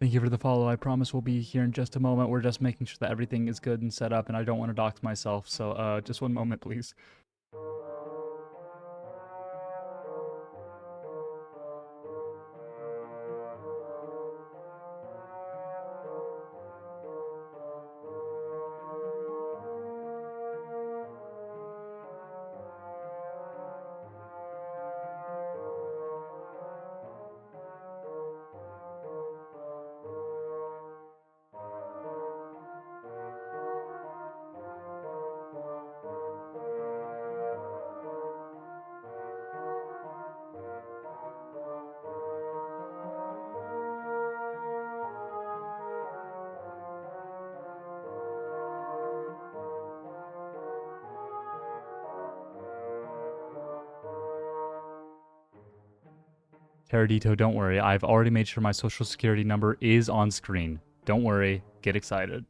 Thank you for the follow. I promise we'll be here in just a moment. We're just making sure that everything is good and set up, and I don't want to dox myself. So, just one moment, please. Teradito, don't worry. I've already made sure my social security number is on screen. Don't worry. Get excited.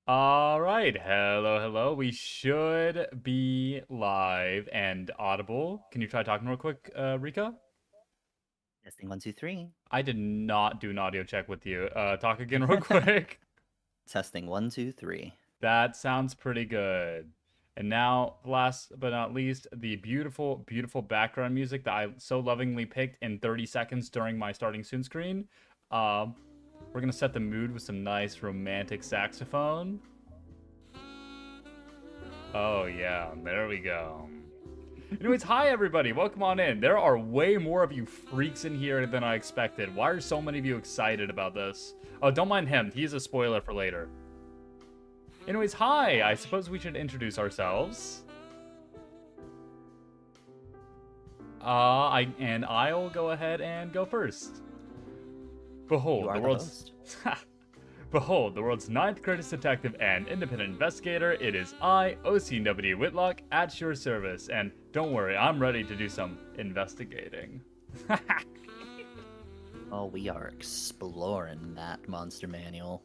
All right. Hello, hello. We should be live and audible. Can you try talking real quick, Rika? Testing 1, 2, 3. I did not do an audio check with you. Talk again real quick. Testing 1, 2, 3. That sounds pretty good. And now, last but not least, the beautiful, beautiful background music that I so lovingly picked in 30 seconds during my starting soon screen. We're gonna set the mood with some nice romantic saxophone. Oh yeah, there we go. Anyways, hi everybody, welcome on in. There are way more of you freaks in here than I expected. Why are so many of you excited about this? Oh, don't mind him, he's a spoiler for later. Anyways, hi, I suppose we should introduce ourselves. I'll go ahead and go first. Behold, You are the the world's... host. Behold, the world's 9th greatest detective and independent investigator. It is I, Osian W. Whitlock, at your service. And don't worry, I'm ready to do some investigating. Oh, we are exploring that monster manual.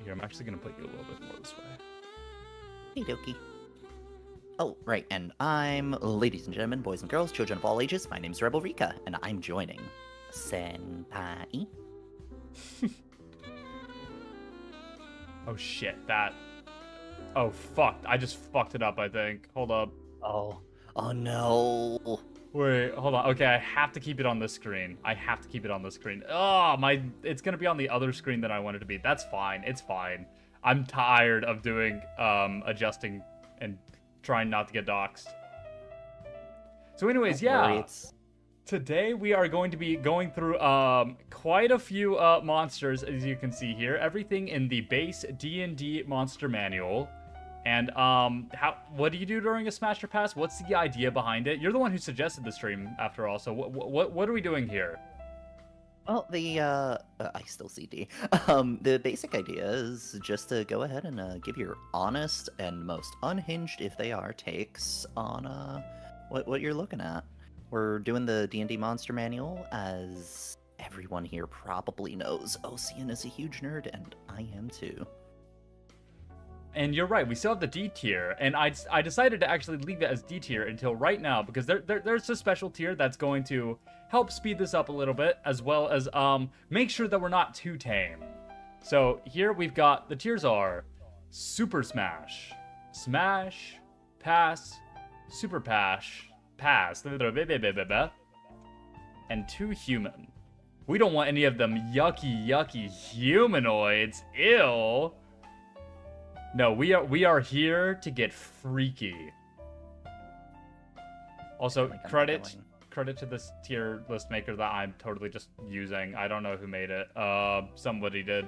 Here, I'm actually going to put you a little bit more this way. Hey, dokie. Oh, right, and I'm, ladies and gentlemen, boys and girls, children of all ages, my name's Rebel Rika, and I'm joining Senpai. Oh shit, that... Oh, fuck. I just fucked it up, I think. Hold up. Oh. Oh no. Wait, hold on. Okay, I have to keep it on this screen. I have to keep it on this screen. Oh, it's gonna be on the other screen than I want it to be. That's fine. It's fine. I'm tired of doing, adjusting and trying not to get doxxed. So anyways, Don't worry, yeah. it's... Today we are going to be going through quite a few monsters, as you can see here. Everything in the base D&D monster manual. And what do you do during a Smash or Pass? What's the idea behind it? You're the one who suggested the stream, after all. So what are we doing here? Well, I still see D. The basic idea is just to go ahead and give your honest and most unhinged, if they are, takes on what you're looking at. We're doing the D&D Monster Manual, as everyone here probably knows. Osian is a huge nerd, and I am too. And you're right, we still have the D tier, and I decided to actually leave it as D tier until right now, because there's a special tier that's going to help speed this up a little bit, as well as make sure that we're not too tame. So here we've got, the tiers are Super Smash, Smash, Pass, Super Pass, and 2 Human. We don't want any of them yucky humanoids, ew! No, we are here to get freaky. Also, credit to this tier list maker that I'm totally just using. I don't know who made it. Somebody did.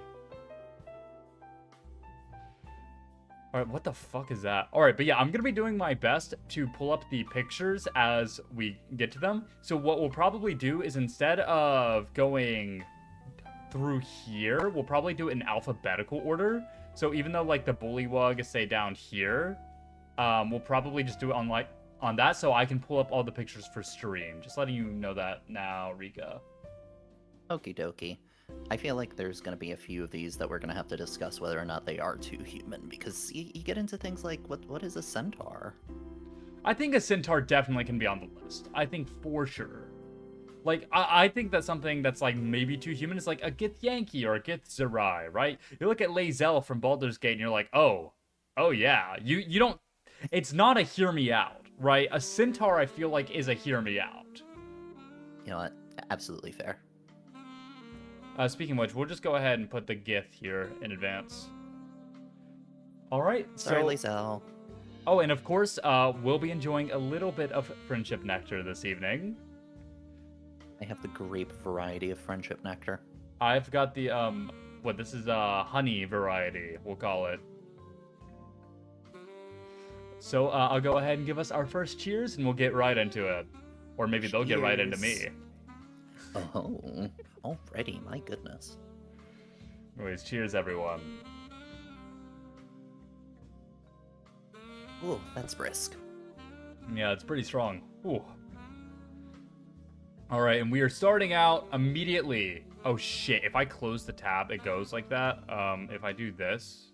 Alright, what the fuck is that? Alright, but yeah, I'm gonna be doing my best to pull up the pictures as we get to them. So what we'll probably do is, instead of going through here, we'll probably do it in alphabetical order. So even though, like, the Bullywug is, say, down here, we'll probably just do it on that, so I can pull up all the pictures for stream. Just letting you know that now, Rika. Okie dokie. I feel like there's going to be a few of these that we're going to have to discuss whether or not they are too human, because you get into things like, what is a centaur? I think a centaur definitely can be on the list. I think for sure. Like, I think that's something that's, like, maybe too human. It's like a Githyanki or a Githzerai, right? You look at Lae'zel from Baldur's Gate and you're like, oh yeah. You don't... It's not a hear me out, right? A centaur, I feel like, is a hear me out. You know what? Absolutely fair. Speaking of which, we'll just go ahead and put the Gith here in advance. Alright, so... Sorry, Lae'zel. Oh, and of course, we'll be enjoying a little bit of Friendship Nectar this evening. I have the grape variety of friendship nectar. I've got the, this is honey variety, we'll call it. So, I'll go ahead and give us our first cheers, and we'll get right into it. Or maybe they'll get right into me. Oh, already, my goodness. Anyways, cheers, everyone. Ooh, that's brisk. Yeah, it's pretty strong. Ooh. Alright, and we are starting out immediately. Oh shit, if I close the tab, it goes like that. If I do this...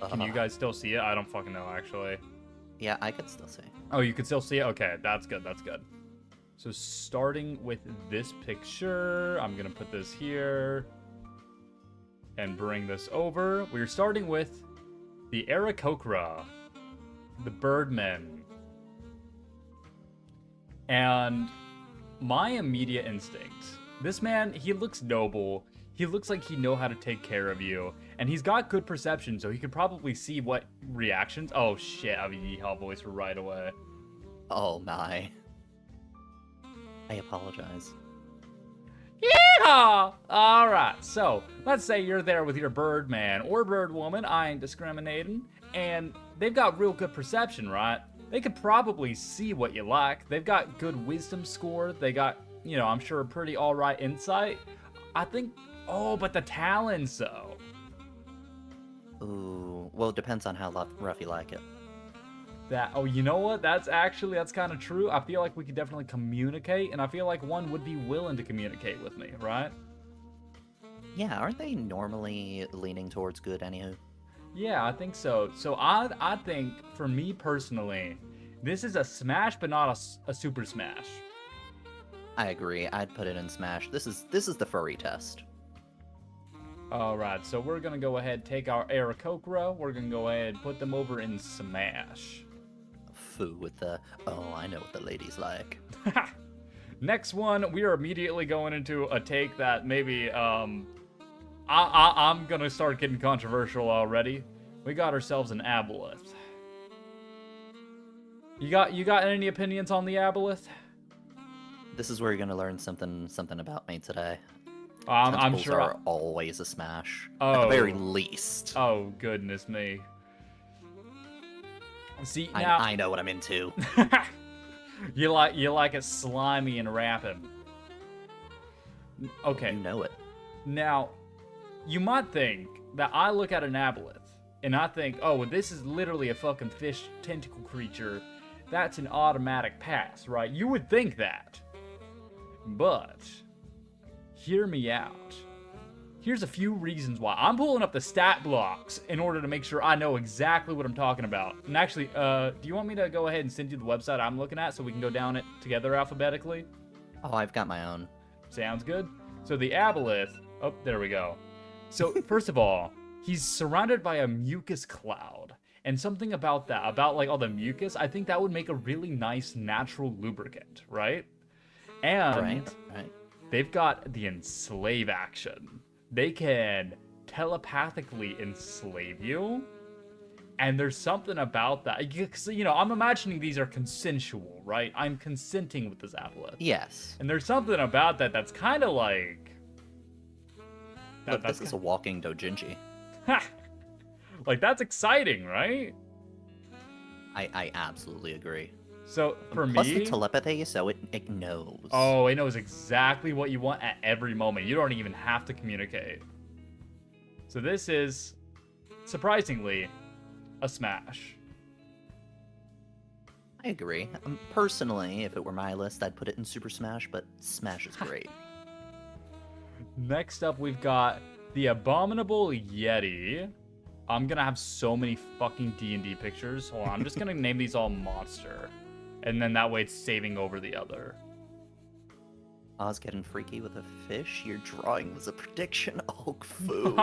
Can you guys still see it? I don't fucking know, actually. Yeah, I could still see. Oh, you can still see it? Okay, that's good, that's good. So starting with this picture, I'm gonna put this here. And bring this over. We're starting with the Aarakocra, the Birdman. And... my immediate instinct, this man, he looks noble, he looks like he know how to take care of you, and he's got good perception, so he could probably see what reactions. Oh shit, I have a yeehaw voice right away. Oh my. I apologize. Yeehaw! Alright, so, let's say you're there with your Birdman or Birdwoman, I ain't discriminating, and they've got real good perception, right? They could probably see what you like. They've got good wisdom score. They got, you know, I'm sure a pretty alright insight. I think, oh, but the talons, though. Ooh, well, it depends on how rough you like it. Oh, you know what? That's kind of true. I feel like we could definitely communicate, and I feel like one would be willing to communicate with me, right? Yeah, aren't they normally leaning towards good anywho? Yeah, I think so. So I think, for me personally, this is a Smash, but not a Super Smash. I agree. I'd put it in Smash. This is the furry test. Alright, so we're gonna go ahead, take our Aarakocra, we're gonna go ahead and put them over in Smash. Foo with the, oh, I know what the ladies like. Next one, we are immediately going into a take that maybe, I'm gonna start getting controversial already. We got ourselves an aboleth. You got any opinions on the aboleth? This is where you're gonna learn something about me today. I'm Tentacles sure. are always a smash, at Oh. the very least. Oh goodness me. See now, I know what I'm into. you like it slimy and rapid. Okay. You know it. Now, you might think that I look at an aboleth and I think, oh, well, this is literally a fucking fish tentacle creature. That's an automatic pass, right? You would think that. But hear me out. Here's a few reasons why. I'm pulling up the stat blocks in order to make sure I know exactly what I'm talking about. And actually, do you want me to go ahead and send you the website I'm looking at so we can go down it together alphabetically? Oh, I've got my own. Sounds good. So the aboleth, oh, there we go. So first of all, he's surrounded by a mucus cloud. And something about that, about like all the mucus, I think that would make a really nice natural lubricant, right? And Right. they've got the enslave action. They can telepathically enslave you. And there's something about that. You know, I'm imagining these are consensual, right? I'm consenting with this aboleth. Yes. And there's something about that that's kind of like... Look, this is a walking doujinshi. Ha! Like, that's exciting, right? I absolutely agree. So, for Plus me... the telepathy, so it knows. Oh, it knows exactly what you want at every moment. You don't even have to communicate. So this is, surprisingly, a smash. I agree. Personally, if it were my list, I'd put it in Super Smash, but Smash is great. Next up, we've got the Abominable Yeti. I'm gonna have so many fucking D&D pictures. Hold on, I'm just gonna name these all Monster. And then that way it's saving over the other. Oz getting freaky with a fish? Your drawing was a prediction? Oh, foo.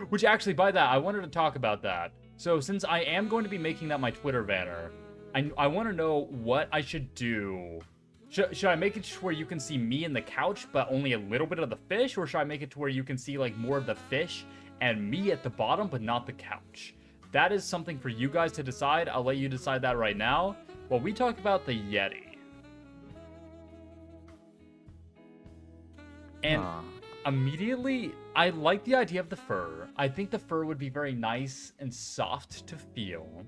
Which actually, by that, I wanted to talk about that. So since I am going to be making that my Twitter banner, I want to know what I should do. Should I make it to where you can see me in the couch, but only a little bit of the fish? Or should I make it to where you can see like more of the fish and me at the bottom, but not the couch? That is something for you guys to decide. I'll let you decide that right now. While we talk about the Yeti. And immediately, I like the idea of the fur. I think the fur would be very nice and soft to feel.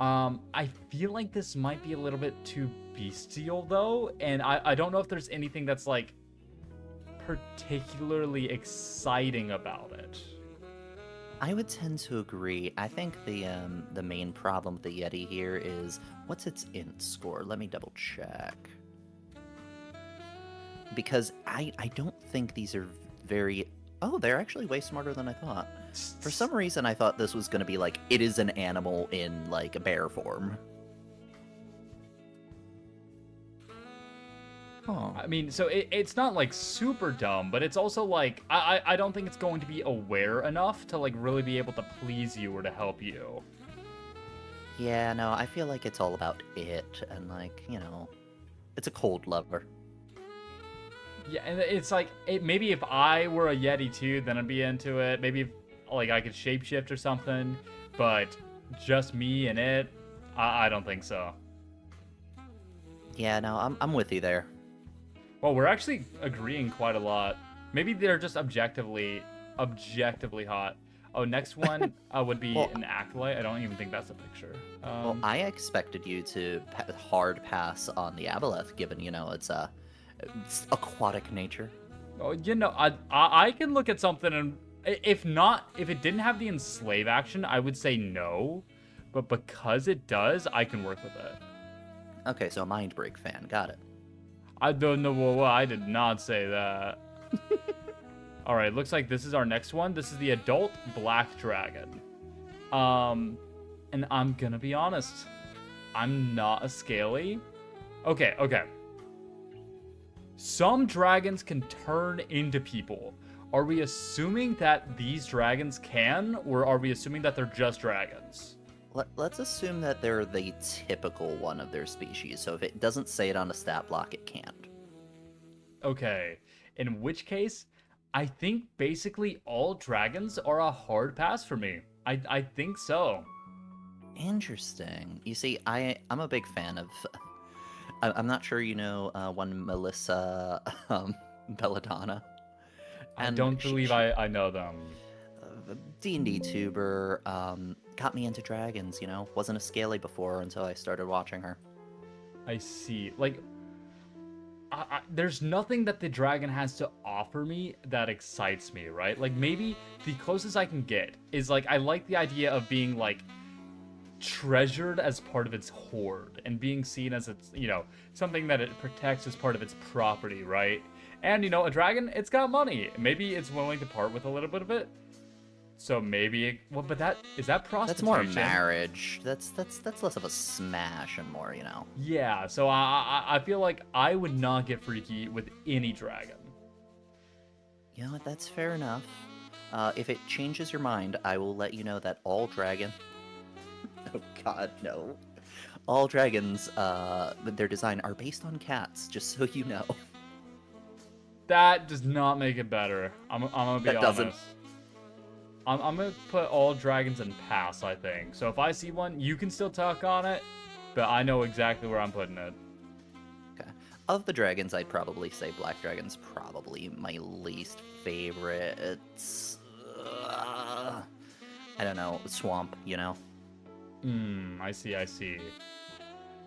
I feel like this might be a little bit too bestial though, and I don't know if there's anything that's like particularly exciting about it. I would tend to agree. I think the main problem with the Yeti here is, what's its int score? Let me double check. Because I don't think these are very... Oh, they're actually way smarter than I thought. For some reason, I thought this was going to be like, it is an animal in like a bear form. Huh. I mean, so it's not like super dumb, but it's also like, I don't think it's going to be aware enough to like really be able to please you or to help you. Yeah, no, I feel like it's all about it, and like, you know, it's a cold lover. Yeah, and it's like, maybe if I were a Yeti too, then I'd be into it. Maybe if, like I could shapeshift or something, but just me and it, I don't think so. Yeah, no, I'm with you there. Well, we're actually agreeing quite a lot. Maybe they're just objectively hot. Oh, next one would be an acolyte. I don't even think that's a picture. Well, I expected you to hard pass on the aboleth, given, you know, it's aquatic nature. Oh, you know, I can look at something and if it didn't have the enslave action, I would say no. But because it does, I can work with it. Okay, so a Mind Break fan, got it. I don't know. Well, I did not say that. All right, looks like this is our next one. This is the adult black dragon. And I'm gonna be honest, I'm not a scaly. Okay. Some dragons can turn into people. Are we assuming that these dragons can, or are we assuming that they're just dragons? Let's assume that they're the typical one of their species, so if it doesn't say it on a stat block, it can't. Okay, in which case, I think basically all dragons are a hard pass for me. I think so. Interesting. You see, I'm a big fan of. I'm not sure you know one Melissa Belladonna, I and don't believe I know them. D&D tuber, got me into dragons. You know, wasn't a scaly before until I started watching her. I see. Like, there's nothing that the dragon has to offer me that excites me, right? Like, maybe the closest I can get is, like, I like the idea of being, like, treasured as part of its hoard and being seen as its, something that it protects as part of its property, right? And, a dragon, it's got money. Maybe it's willing to part with a little bit of it. So maybe, but is that prostitution? That's more marriage. That's less of a smash and more, Yeah, so I feel like I would not get freaky with any dragon. You know what? That's fair enough. If it changes your mind, I will let you know that all dragon. Oh God, no! All dragons, their design are based on cats. Just so you know. That does not make it better. I'm gonna be honest. Doesn't. I'm gonna put all dragons in pass, I think. So if I see one, you can still talk on it, but I know exactly where I'm putting it. Okay. Of the dragons, I'd probably say Black Dragon's probably my least favorite. It's... I don't know, swamp, I see.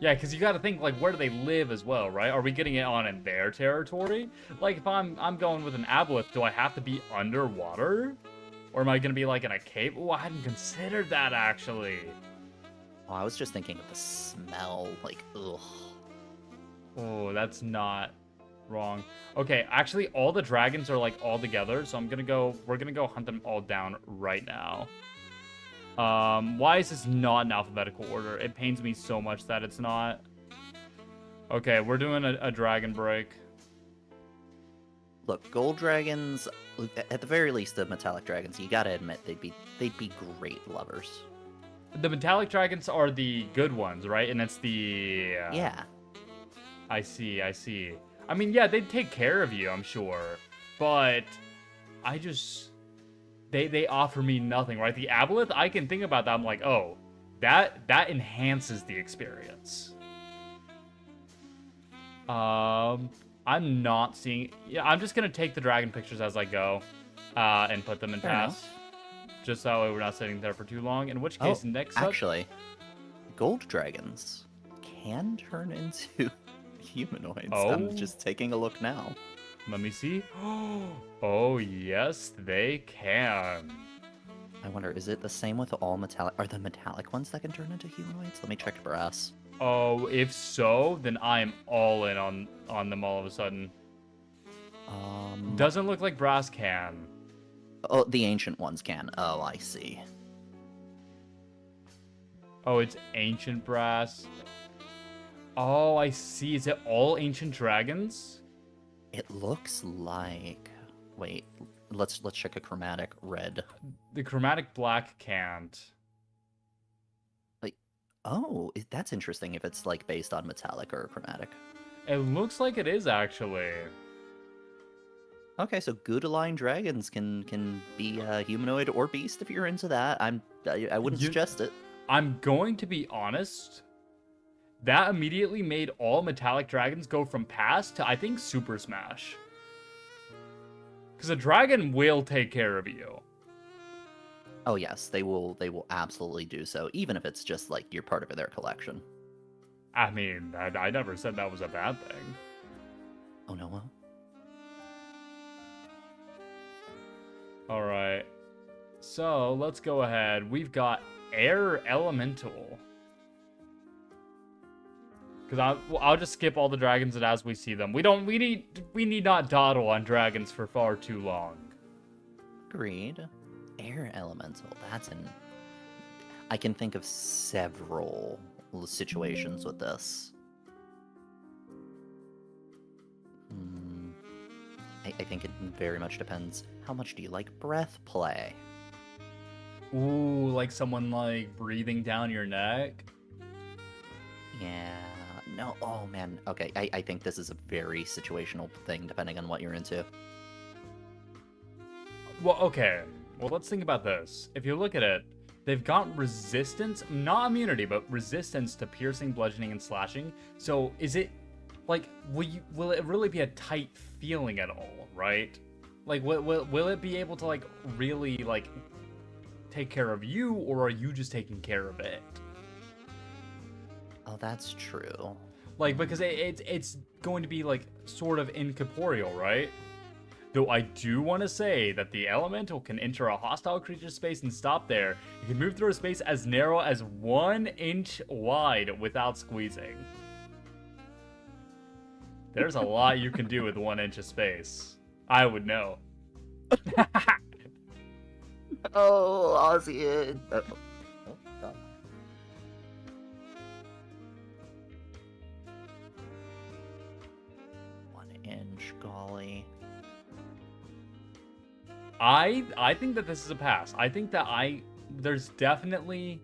Yeah, because you gotta think, like, where do they live as well, right? Are we getting it on in their territory? Like, if I'm going with an aboleth, do I have to be underwater? Or am I gonna be, like, in a cave? Oh, I hadn't considered that, actually. Oh, I was just thinking of the smell, like, ugh. Oh, that's not wrong. Okay, actually, all the dragons are, like, all together, so we're gonna go hunt them all down right now. Why is this not in alphabetical order? It pains me so much that it's not. Okay, we're doing a dragon break. Look, gold dragons, at the very least, the metallic dragons, you gotta admit, they'd be great lovers. The metallic dragons are the good ones, right? And it's the... Yeah. I see. I mean, yeah, they'd take care of you, I'm sure. But I just... They offer me nothing, right? The aboleth, I can think about that. I'm like, oh, that enhances the experience. I'm not seeing... Yeah, I'm just going to take the dragon pictures as I go and put them in pass. Just that way we're not sitting there for too long. In which case, next up... Actually, gold dragons can turn into humanoids. Oh? I'm just taking a look now. Let me see. Oh, yes, they can. I wonder, is it the same with all metallic? Are the metallic ones that can turn into humanoids? Let me check brass. Oh, if so, then I'm all in on them all of a sudden. Doesn't look like brass can. Oh, the ancient ones can. Oh, I see. Oh, it's ancient brass. Oh, I see. Is it all ancient dragons? It looks like... Wait, let's check a chromatic red. The chromatic black can't. Like, oh, that's interesting if it's like based on metallic or chromatic. It looks like it is actually. Okay, so Gudaline dragons can be humanoid or beast if you're into that. I wouldn't suggest it. I'm going to be honest. That immediately made all metallic dragons go from pass to, I think, Super Smash. Because a dragon will take care of you. Oh yes, they will absolutely do so, even if it's just like you're part of their collection. I mean, I never said that was a bad thing. Oh no, well. Alright. So, let's go ahead. We've got Air Elemental. Because I'll just skip all the dragons and as we see them. We need not dawdle on dragons for far too long. Agreed. Air elemental. I can think of several situations with this. I think it very much depends. How much do you like breath play? Ooh, like someone like breathing down your neck. Yeah, no, oh man. Okay, I think this is a very situational thing depending on what you're into. Well, okay. Well, let's think about this. If you look at it, they've got resistance, not immunity, but resistance to piercing, bludgeoning, and slashing. So is it, like, will it really be a tight feeling at all, right? Like, will it be able to, like, really, like, take care of you, or are you just taking care of it? Oh, that's true. Like, because it's going to be, like, sort of incorporeal, right? Though I do want to say that the elemental can enter a hostile creature's space and stop there. It can move through a space as narrow as 1 inch wide without squeezing. There's a lot you can do with 1 inch of space. I would know. Oh, Osian. Oh, God. One inch, golly. I think that this is a pass. I think that there's definitely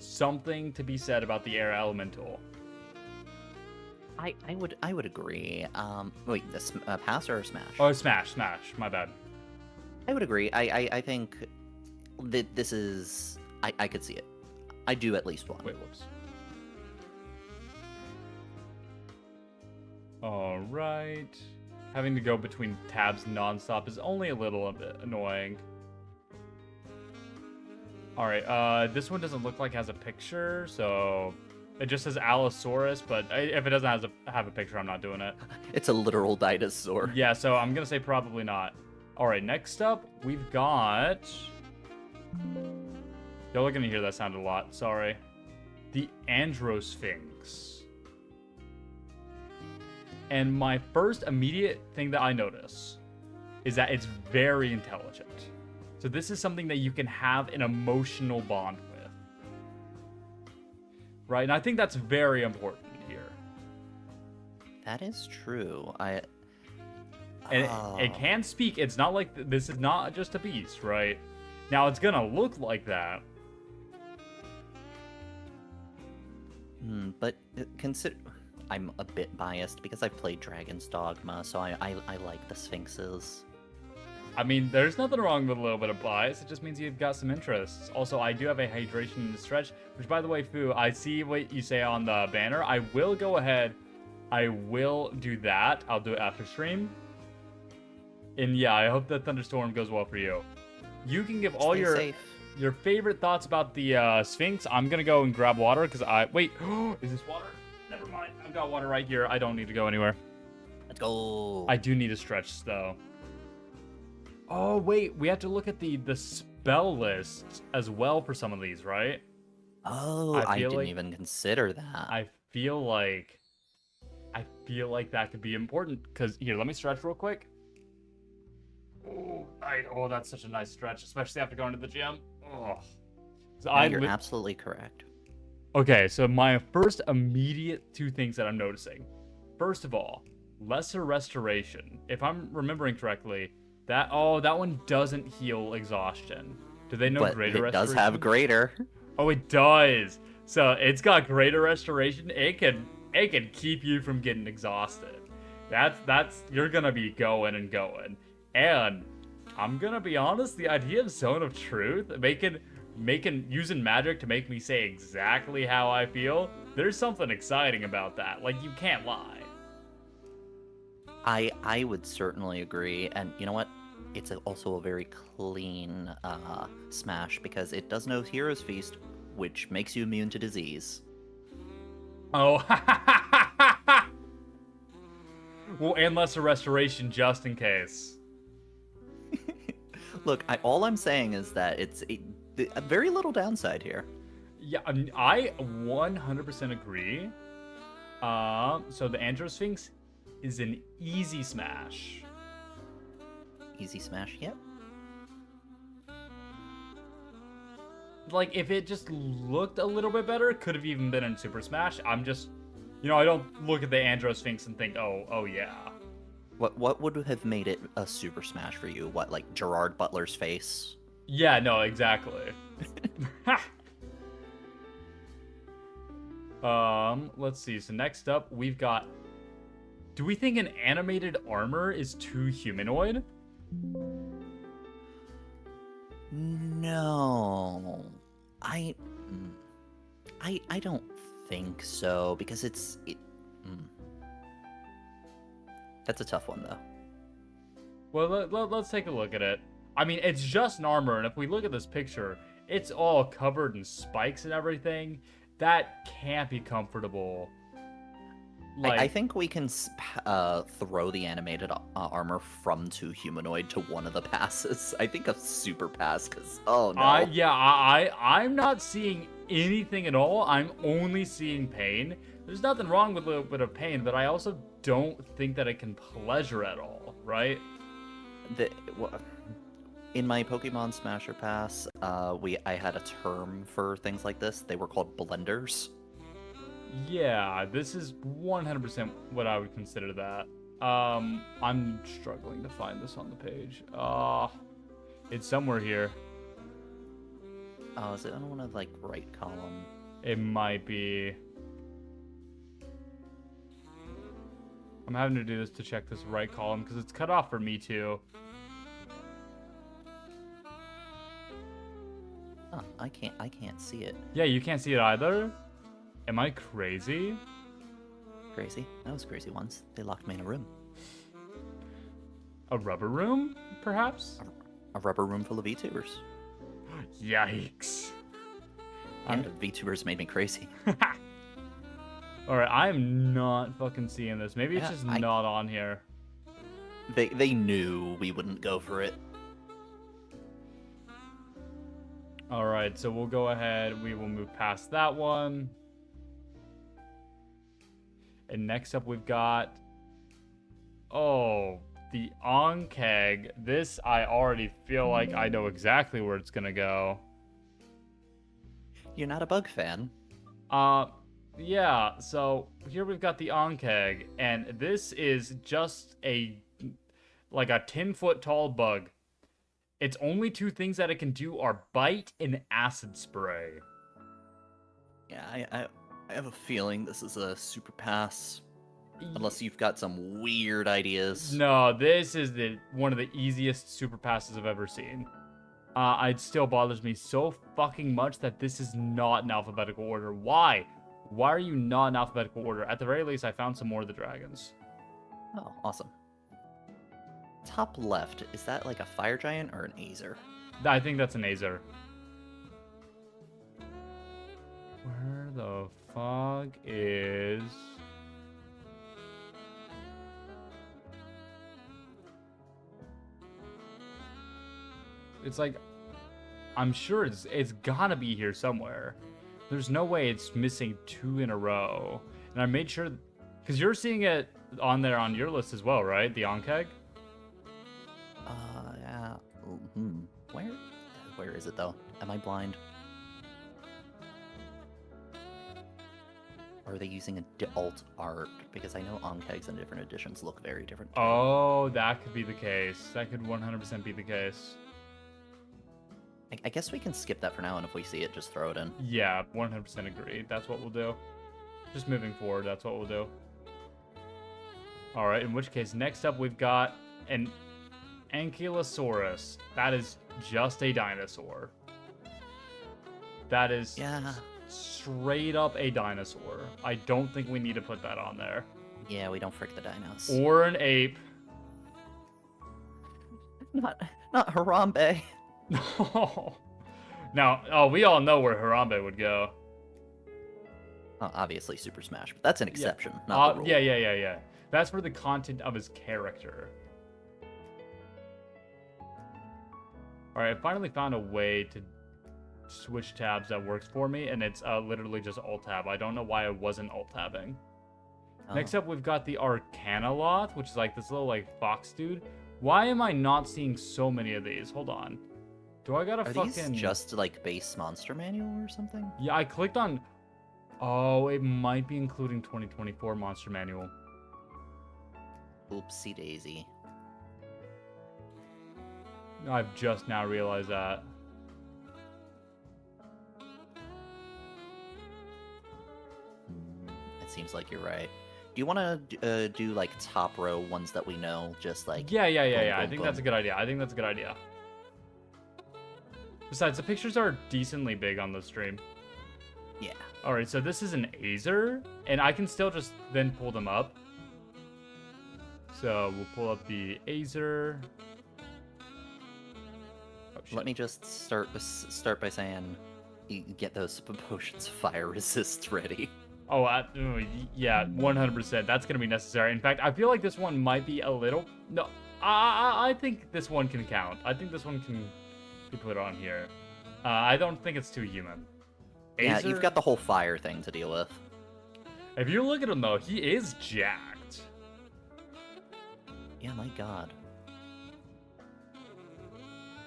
something to be said about the air elemental. I would agree. Wait, this pass or smash? Oh, smash. My bad. I would agree. I think that this is. I could see it. I do at least one. Wait, whoops. All right. Having to go between tabs nonstop is only a little bit annoying. All right. This one doesn't look like it has a picture, so it just says Allosaurus. But if it doesn't have a picture, I'm not doing it. It's a literal dinosaur. Yeah, so I'm gonna say probably not. All right. Next up, we've got. Y'all are gonna hear that sound a lot. Sorry. The Androsphinx. And my first immediate thing that I notice is that it's very intelligent. So this is something that you can have an emotional bond with. Right? And I think that's very important here. That is true. And it can speak. It's not like this is not just a beast, right? Now it's gonna look like that. But consider. I'm a bit biased because I've played Dragon's Dogma, so I like the Sphinxes. I mean, there's nothing wrong with a little bit of bias. It just means you've got some interests. Also, I do have a hydration and stretch, which, by the way, Fu, I see what you say on the banner. I will go ahead. I will do that. I'll do it after stream. And yeah, I hope the thunderstorm goes well for you. You can give all your favorite thoughts about the Sphinx. I'm gonna go and grab water because wait. Is this water? Never mind. I've got water right here. I don't need to go anywhere. Let's go. I do need a stretch though. Oh wait, we have to look at the spell list as well for some of these, right? Oh, I didn't even consider that. I feel like that could be important because here, let me stretch real quick. Oh, that's such a nice stretch, especially after going to the gym. Oh, so you're absolutely correct. Okay, so my first immediate two things that I'm noticing. First of all, lesser restoration. If I'm remembering correctly, that one doesn't heal exhaustion. Do they know greater restoration? It does have greater. Oh, it does. So it's got greater restoration. It can keep you from getting exhausted. That's you're gonna be going and going. And I'm gonna be honest, the idea of Zone of Truth, using magic to make me say exactly how I feel, there's something exciting about that. Like, you can't lie. I would certainly agree, and you know what? It's also a very clean smash because it does no Hero's Feast, which makes you immune to disease. Oh, well, and lesser restoration just in case. Look, all I'm saying is that it's a very little downside here. Yeah, I 100% agree. So the Androsphinx is an easy smash. Easy smash, yep. Like, if it just looked a little bit better, it could have even been in Super Smash. I'm just, I don't look at the Androsphinx and think, oh yeah. What would have made it a Super Smash for you? What, like Gerard Butler's face? Yeah, no, exactly. Let's see. So next up, we've got... Do we think an animated armor is too humanoid? No. I mm, I don't think so because that's a tough one though. Well, let's take a look at it. I mean, it's just an armor, and if we look at this picture, it's all covered in spikes and everything. That can't be comfortable. I think we can throw the animated armor from to humanoid to one of the passes. I think a super pass, because oh no. I'm not seeing anything at all. I'm only seeing pain. There's nothing wrong with a little bit of pain, but I also don't think that it can pleasure at all, right? In my Pokemon Smasher Pass, I had a term for things like this. They were called blenders. Yeah, this is 100% what I would consider that. I'm struggling to find this on the page. It's somewhere here. Oh, is it on one of like right column? It might be. I'm having to do this to check this right column because it's cut off for me too. Oh, I can't see it. Yeah, you can't see it either? Am I crazy? Crazy? I was crazy once. They locked me in a room. A rubber room, perhaps? A rubber room full of VTubers. Yikes. And VTubers made me crazy. Alright, I am not fucking seeing this. Maybe it's just not on here. They knew we wouldn't go for it. Alright, so we'll go ahead. We will move past that one. And next up we've got... Oh, the Onkeg. This, I already feel like I know exactly where it's gonna go. You're not a bug fan. Yeah, so here we've got the Onkeg, and this is just like a 10-foot tall bug. Its only two things that it can do are bite and acid spray. Yeah, I have a feeling this is a super pass. Unless you've got some weird ideas. No, this is one of the easiest super passes I've ever seen. It still bothers me so fucking much that this is not in alphabetical order. Why? Why are you not in alphabetical order? At the very least, I found some more of the dragons. Oh, awesome. Top left, is that like a fire giant or an Azer? I think that's an Azer. Where the fuck is... It's like, I'm sure it's gotta be here somewhere. There's no way it's missing two in a row. And I made sure, because you're seeing it on there on your list as well, right? The Onkeg? Yeah. Where is it though? Am I blind? Or are they using alt art? Because I know Onkegs in different editions look very different. Oh, that could be the case. That could 100% be the case. I guess we can skip that for now, and if we see it, just throw it in. Yeah, 100% agree. That's what we'll do. Just moving forward, that's what we'll do. Alright, in which case, next up we've got an Ankylosaurus. That is just a dinosaur. That is straight up a dinosaur. I don't think we need to put that on there. Yeah, we don't frick the dinos. Or an ape. Not Harambe. No. Now, we all know where Harambe would go. Obviously Super Smash, but that's an exception, not the rule. Yeah. That's for the content of his character. Alright, I finally found a way to switch tabs that works for me, and it's literally just alt-tab. I don't know why I wasn't alt-tabbing. Next up, we've got the Arcanoloth, which is like this little like fox dude. Why am I not seeing so many of these? Hold on. Do I gotta Are these just like base monster manual or something? Yeah, I clicked on... Oh, it might be including 2024 monster manual. Oopsie daisy. I've just now realized that. It seems like you're right. Do you want to do like top row ones that we know? Just like Yeah. boom, I boom, think boom. that's a good idea. I think that's a good idea. Besides, the pictures are decently big on the stream. Yeah. Alright, so this is an Azer, and I can still just then pull them up. So we'll pull up the Azer. Oh, shit. Let me just start by saying, you get those potions of fire resist ready. Oh, yeah, 100%. That's going to be necessary. In fact, I feel like this one might be a little... No, I think this one can count. I think this one can be put on here. I don't think it's too human. Yeah, Azer, you've got the whole fire thing to deal with. if you look at him, though, he is jacked. Yeah, my god.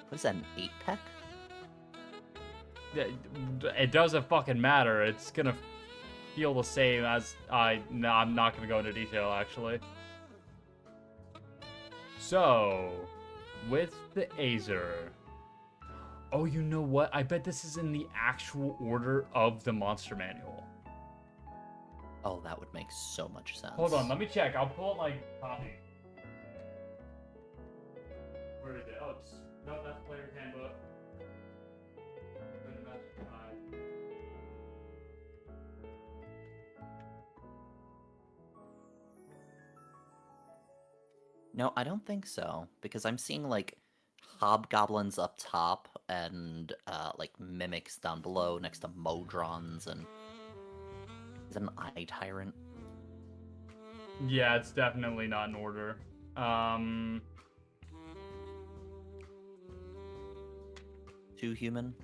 What is that, an 8-pack? Yeah, it doesn't fucking matter. It's going to feel the same as... No, I'm not going to go into detail, actually. So, with the Azer... Oh, you know what? I bet this is in the actual order of the monster manual. Oh, that would make so much sense. Hold on, let me check. I'll pull up my copy. Where is it? Oh, no, that's player's handbook. No, I don't think so, because I'm seeing like hobgoblins up top and like mimics down below next to modrons, and is it an eye tyrant? Yeah, it's definitely not in order. Too human?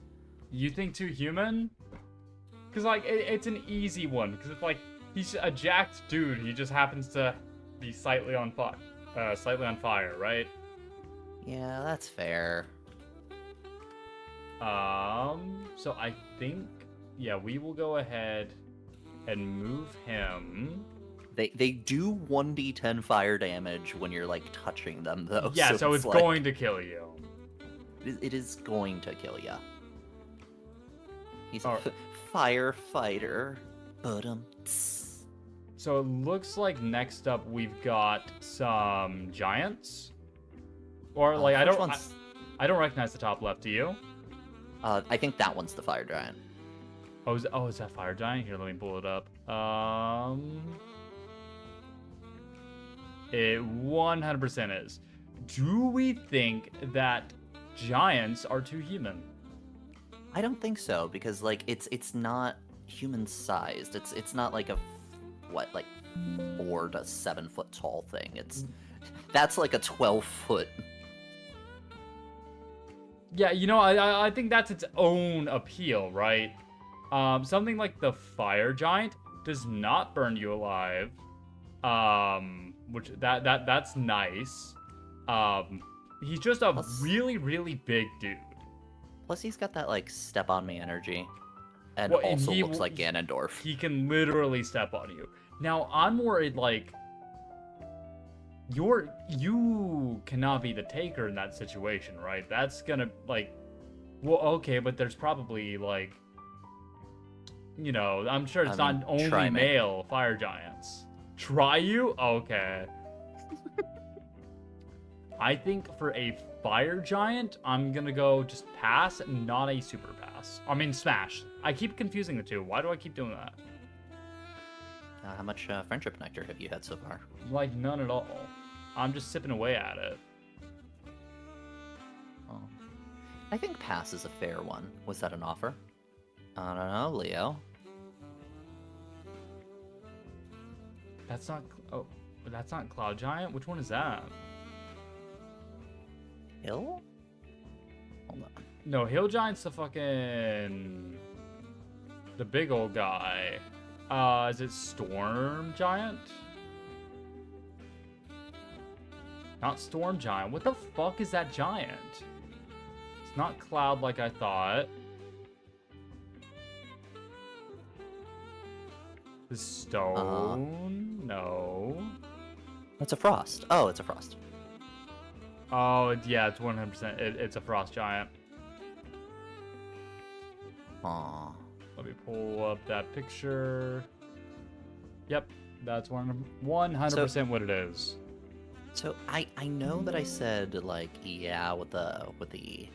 You think too human? Because like it's an easy one. Because it's like he's a jacked dude. He just happens to be slightly on fire, right? Yeah, that's fair. So I think, yeah, we will go ahead and move him. They do 1d10 fire damage when you're like touching them, though. Yeah, so it's like, going to kill you. It is going to kill ya. He's a Alright. firefighter. So it looks like next up we've got some giants. Or like I don't recognize the top left. Do you? I think that one's the fire giant. Oh, is that fire giant? Here, let me pull it up. It 100% is. Do we think that giants are too human? I don't think so, because like it's not human sized. It's not like a like 4 to 7 foot tall thing. That's like a 12-foot. Yeah, you know, I think that's its own appeal, right? Something like the fire giant does not burn you alive. Which that's nice. He's just a really, really big dude. Plus, he's got that like step on me energy, and Well, also looks like Ganondorf. He can literally step on you. Now, I'm worried like you cannot be the taker in that situation, right? That's gonna like, well, okay, but there's probably like, you know, I'm sure it's not only male fire giants. Try you? Okay. I think for a fire giant, I'm gonna go just pass, not a super pass. I mean, smash. I keep confusing the two. Why do I keep doing that? How much friendship nectar have you had so far? Like, none at all. I'm just sipping away at it. Oh. I think pass is a fair one. Was that an offer? I don't know, Leo. That's not... Oh, that's not Cloud Giant? Which one is that? Hill? Hold on. No, Hill Giant's the fucking... the big old guy. Is it Storm Giant? Not Storm Giant. What the fuck is that giant? It's not Cloud like I thought. The Stone? No. It's a frost. Oh, it's a frost. Oh, yeah, it's 100%. It's a frost giant. Aw. Let me pull up that picture. Yep, that's 100% what it is. So I know that I said like yeah with the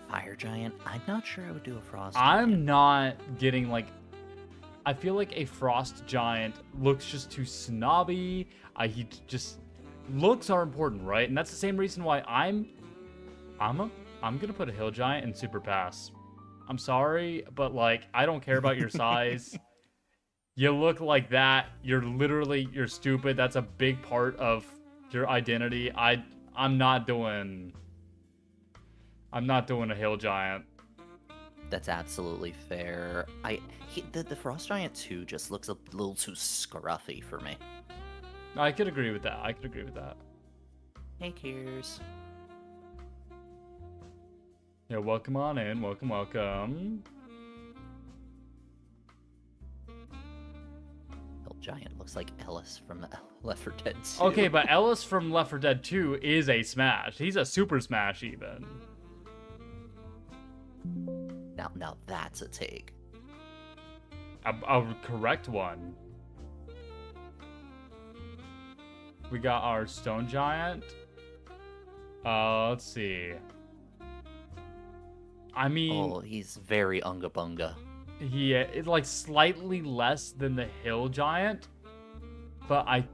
fire giant. I'm not sure I would do a frost giant. I'm not getting like. I feel like a frost giant looks just too snobby. He just looks are important, right? And that's the same reason why I'm gonna put a hill giant in super pass. I'm sorry, but like I don't care about your size. You look like that. You're stupid. That's a big part of your identity. I'm not doing a hill giant. That's absolutely fair. The frost giant too just looks a little too scruffy for me. I could agree with that. Hey, Kiers. Yeah, welcome on in. Welcome. Hill giant looks like Ellis from Left 4 Dead 2. Okay, but Ellis from Left 4 Dead 2 is a smash. He's a super smash even. Now that's a take. A correct one. We got our stone giant. Let's see. I mean, Oh, he's very unga bunga. he is like slightly less than the hill giant, but I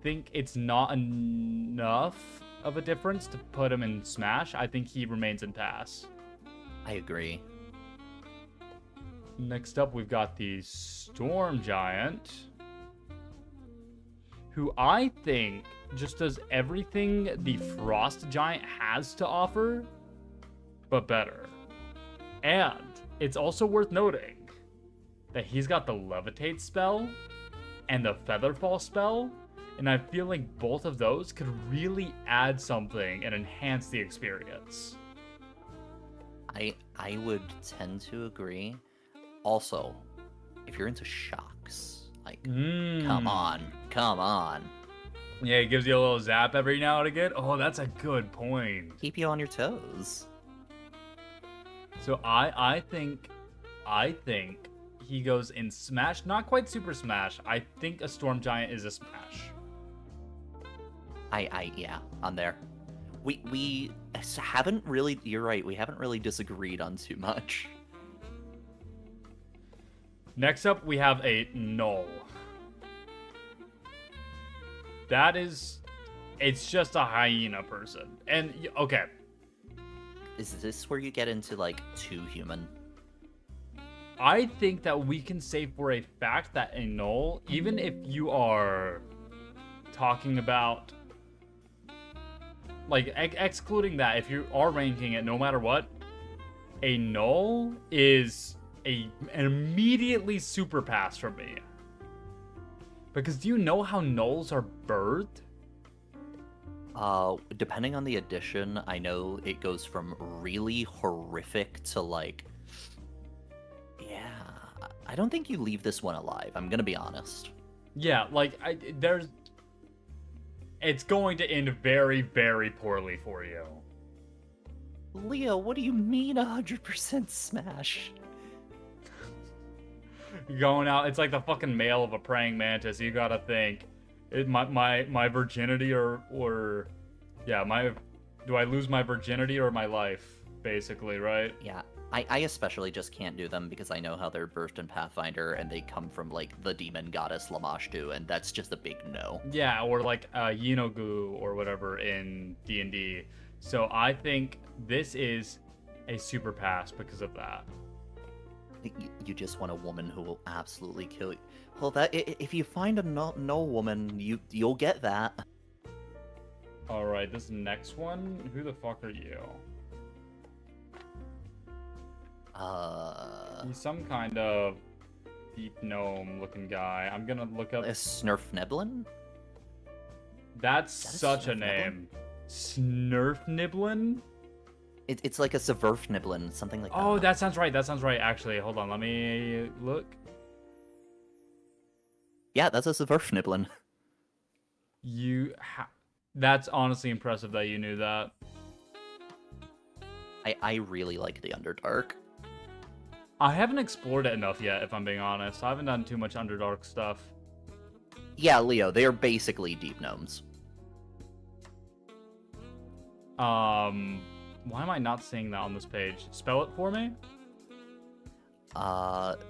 think it's not enough of a difference to put him in smash. I think he remains in pass. I agree. Next up, we've got the Storm Giant, who I think just does everything the Frost Giant has to offer, but better. And it's also worth noting that he's got the Levitate spell and the Featherfall spell, and I feel like both of those could really add something and enhance the experience. I would tend to agree. Also, if you're into shocks, like, come on. Yeah, it gives you a little zap every now and again. Oh, that's a good point. Keep you on your toes. So I think he goes in Smash, not quite Super Smash. I think a Storm Giant is a Smash. Yeah, I'm there. We haven't really, you're right, we haven't really disagreed on too much. Next up, we have a Null. It's just a hyena person. And, okay. Is this where you get into, like, too human? I think that we can say for a fact that a Null, even if you are talking about, like, excluding that, if you are ranking it no matter what, a Null is an immediately super pass for me. Because do you know how Nulls are birthed? Depending on the edition, I know it goes from really horrific to, like, yeah, I don't think you leave this one alive, I'm gonna be honest. Yeah, like, it's going to end very, very poorly for you. Leo, what do you mean 100% smash? Going out, it's like the fucking male of a praying mantis. You gotta think, my virginity or yeah, do I lose my virginity or my life, basically, right? Yeah, I especially just can't do them because I know how they're birthed in Pathfinder and they come from, like, the demon goddess Lamashtu, and that's just a big no. Yeah, or like Yinogu or whatever in D&D. So I think this is a super pass because of that. You just want a woman who will absolutely kill you. Well, if you find a no woman, you'll get that. All right, this next one. Who the fuck are you? He's some kind of deep gnome looking guy. I'm gonna look up. A Snurfniblin? That's such a name. Snurfniblin? It's like a Severfniblin, something like that. Oh, that sounds right. Actually, hold on. Let me look. Yeah, that's a Severfniblin. That's honestly impressive that you knew that. I really like the Underdark. I haven't explored it enough yet, if I'm being honest. I haven't done too much Underdark stuff. Yeah, Leo, they are basically deep gnomes. Why am I not seeing that on this page? Spell it for me? God.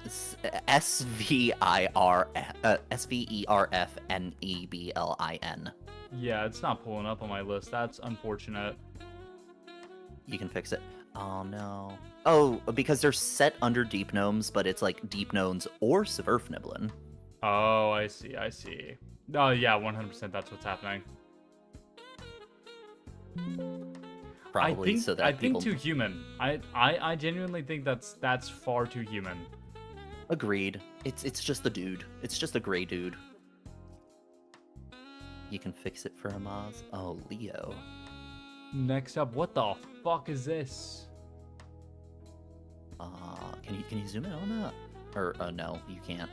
Sverfneblin. Yeah, it's not pulling up on my list. That's unfortunate. You can fix it. Oh no. Oh, because they're set under deep gnomes, but it's like deep gnomes or Sverfneblin. Oh, I see. Oh, yeah, 100% that's what's happening. Probably so that people... I think too human. I genuinely think that's far too human. Agreed. It's just a dude. It's just a gray dude. You can fix it for Amaz. Oh, Leo. Next up, what the fuck is this? Can you zoom in on that? Or no, you can't.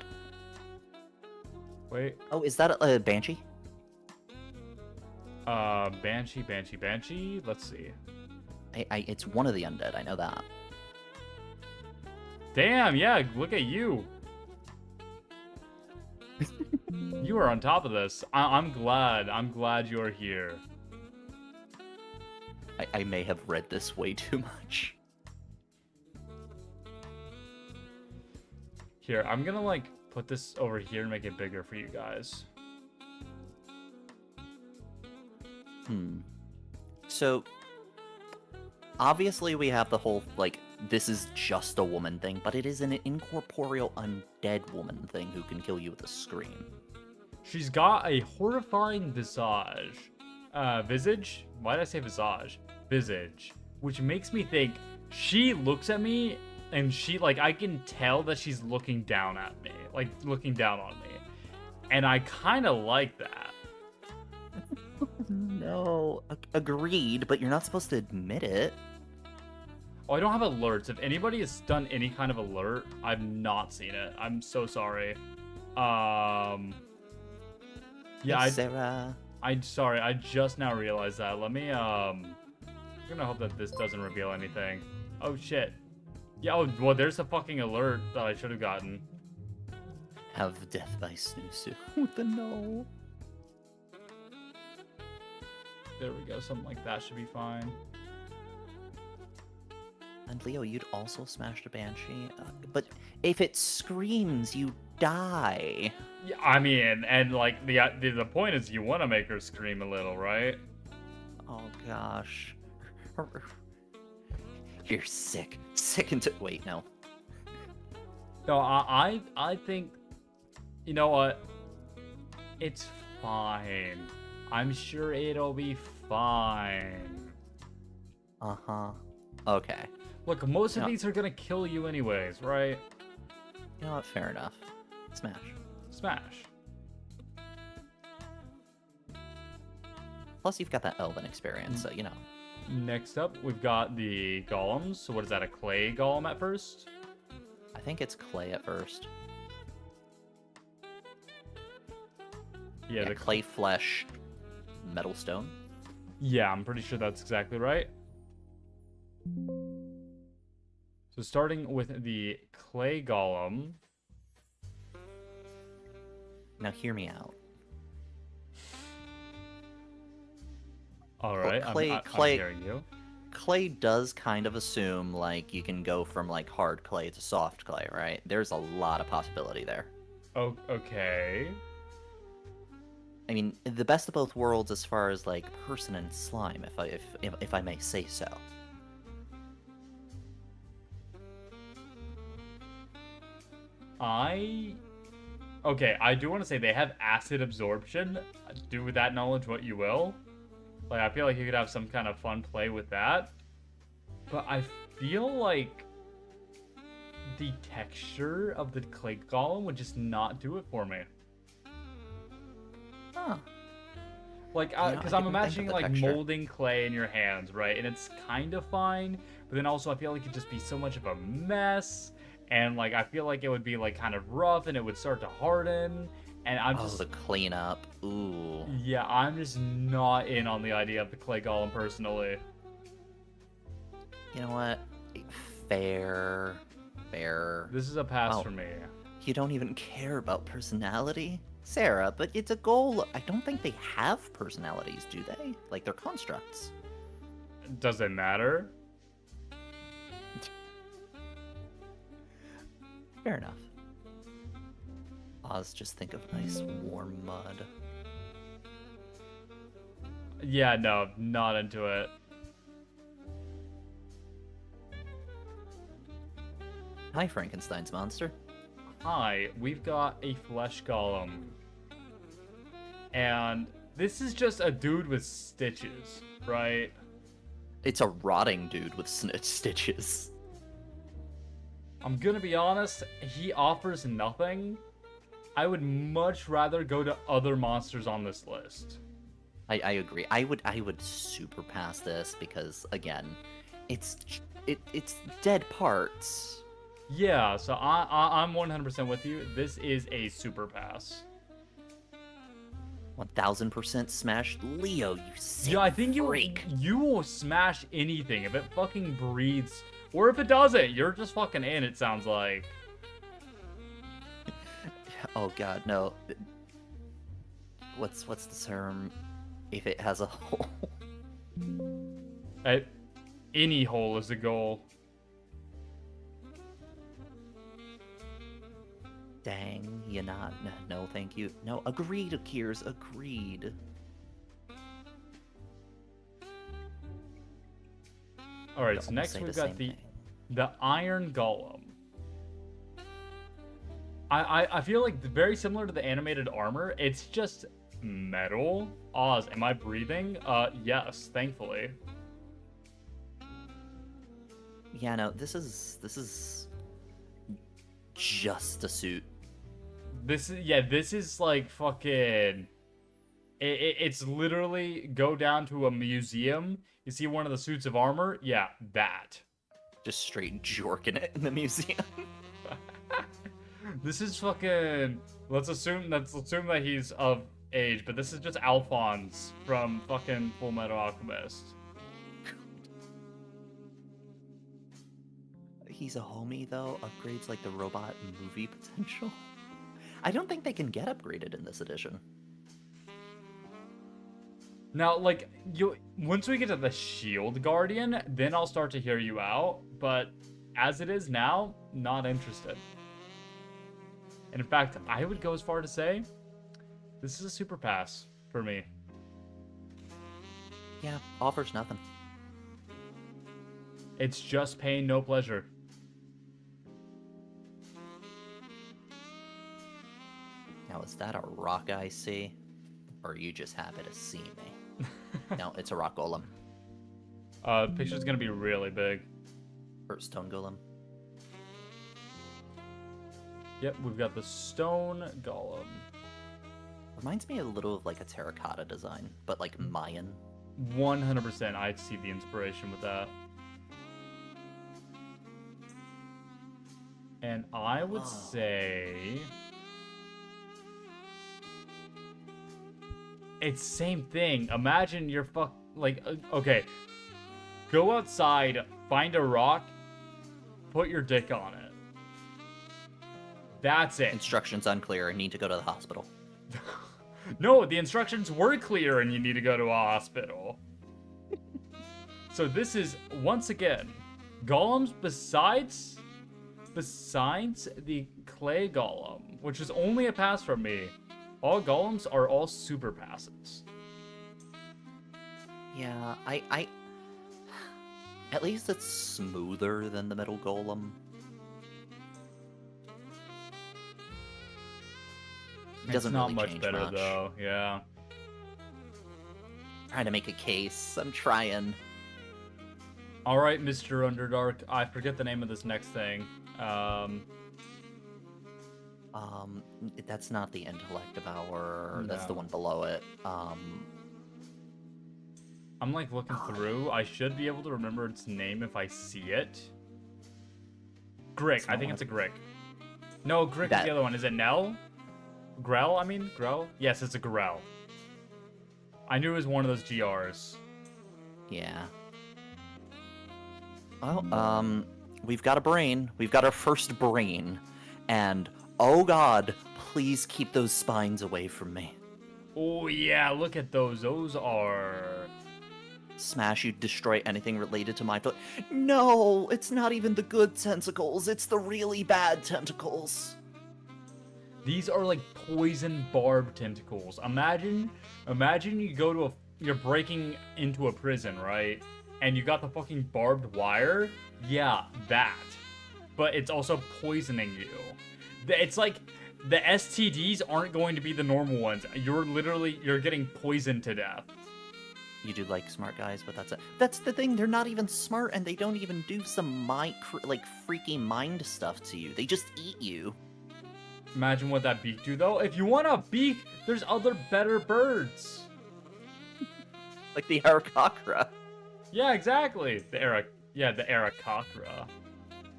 Wait. Oh, is that a banshee? Banshee. Let's see. It's one of the undead. I know that. Damn, yeah, look at you. You are on top of this. I'm glad you're here. I may have read this way too much. Here, I'm gonna like put this over here and make it bigger for you guys. So, obviously we have the whole, like, this is just a woman thing, but it is an incorporeal undead woman thing who can kill you with a scream. She's got a horrifying visage. Visage? Why did I say visage? Visage. Which makes me think she looks at me and she, like, I can tell that she's looking down at me. Like, looking down on me. And I kind of like that. No, agreed, but you're not supposed to admit it. Oh, I don't have alerts. If anybody has done any kind of alert, I've not seen it. I'm so sorry. Yeah, Hey, Sarah. I'm sorry. I just now realized that. Let me, I'm gonna hope that this doesn't reveal anything. Oh, shit. Yeah, oh, well, there's a fucking alert that I should have gotten. Have death by Snoosu with the no. There we go. Something like that should be fine. And Leo, you'd also smashed a banshee, but if it screams, you die. Yeah, I mean, and like the point is you want to make her scream a little, right? Oh gosh, you're sick into. Wait, no. No, I think, you know what? It's fine. I'm sure it'll be fine. Uh-huh. Okay. Look, most of these are gonna kill you anyways, right? You know what? Fair enough. Smash. Smash. Plus, you've got that elven experience, so you know. Next up, we've got the golems. So what is that, a clay golem at first? I think it's clay at first. Yeah, the clay flesh, metal stone. Yeah, I'm pretty sure that's exactly right. So starting with the clay golem. Now hear me out. All right, well, I'm hearing you. Clay does kind of assume like you can go from like hard clay to soft clay, right? There's a lot of possibility there. Oh, okay. I mean, the best of both worlds as far as like person and slime, if I may say so. Okay, I do want to say they have acid absorption. Do with that knowledge what you will. Like, I feel like you could have some kind of fun play with that. But I feel like the texture of the clay golem would just not do it for me. Huh. Like, because I'm imagining like molding clay in your hands, right? And it's kind of fine, but then also I feel like it'd just be so much of a mess. And like, I feel like it would be like kind of rough and it would start to harden. And I'm Oh, just, the cleanup. Ooh. yeah, I'm just not in on the idea of the clay golem personally. You know what? Fair. Fair. This is a pass Wow. for me. You don't even care about personality? Sarah, but it's a goal. I don't think they have personalities, do they? Like, they're constructs. Does it matter? Fair enough. Oz, just think of nice warm mud. Yeah, no, not into it. Hi, Frankenstein's monster. Hi, we've got a flesh golem. And this is just a dude with stitches, right? It's a rotting dude with stitches. I'm gonna be honest, he offers nothing. I would much rather go to other monsters on this list. I agree. I would super pass this because again, it's dead parts. Yeah, so I'm 100% with you. This is a super pass. 1000% smash Leo, you sick Yeah, I think freak. you will smash anything if it fucking breathes. Or if it doesn't, you're just fucking in, it sounds like. Oh god, no. What's the term? If it has a hole. Any hole is a goal. Dang, you not. No, thank you. No, agreed, Akirs, agreed. Alright, so Don't next say we've the got same the thing. Iron Golem. I feel like very similar to the animated armor, it's just metal. Oz, am I breathing? Yes, thankfully. Yeah, no, this is just a suit. This is like fucking. It's literally go down to a museum. You see one of the suits of armor? Yeah, that. Just straight jorking it in the museum. This is fucking. Let's assume that he's of age, but this is just Alphonse from fucking Full Metal Alchemist. He's a homie though. Upgrades like the robot movie potential. I don't think they can get upgraded in this edition. Now, like, once we get to the Shield Guardian, then I'll start to hear you out, but as it is now, not interested. And in fact, I would go as far to say, this is a super pass for me. Yeah, offers nothing. It's just pain, no pleasure. Now, is that a rock I see? Or are you just happy to see me? No, it's a rock golem. The picture's gonna be really big. Or stone golem. Yep, we've got the stone golem. Reminds me a little of like a terracotta design, but like Mayan. 100%, I'd see the inspiration with that. And I would say... It's same thing. Imagine you're okay. Go outside, find a rock, put your dick on it. That's it. Instructions unclear. I need to go to the hospital. No, the instructions were clear and you need to go to a hospital. So this is, once again, golems besides the clay golem, which is only a pass from me. All golems are all super passes. Yeah, I at least it's smoother than the metal golem. It doesn't It's not really much change better much. though, yeah. Trying to make a case. I'm trying. Alright, Mr. Underdark, I forget the name of this next thing. That's not the intellect devour. That's the No. one below it. I'm like looking through. I should be able to remember its name if I see it. Grick. I think it's a Grick. No, Grick is That- the other one. Is it Nell? Grell, I mean? Grell? Yes, it's a Grell. I knew it was one of those GRs. Yeah. Well, we've got a brain. We've got our first brain. And, oh god, please keep those spines away from me. Oh, yeah, look at those. Those are... Smash, you destroy anything related to my foot. No, it's not even the good tentacles. It's the really bad tentacles. These are like poison barb tentacles. Imagine you go to you're breaking into a prison, right? And you got the fucking barbed wire. Yeah, that. But it's also poisoning you. It's like the STDs aren't going to be the normal ones. You're getting poisoned to death. You do like smart guys, but that's the thing. They're not even smart, and they don't even do some freaky mind stuff to you. They just eat you. Imagine what that beak do, though. If you want a beak, there's other better birds. Like the Aarakocra. Yeah, exactly. The Aarakocra.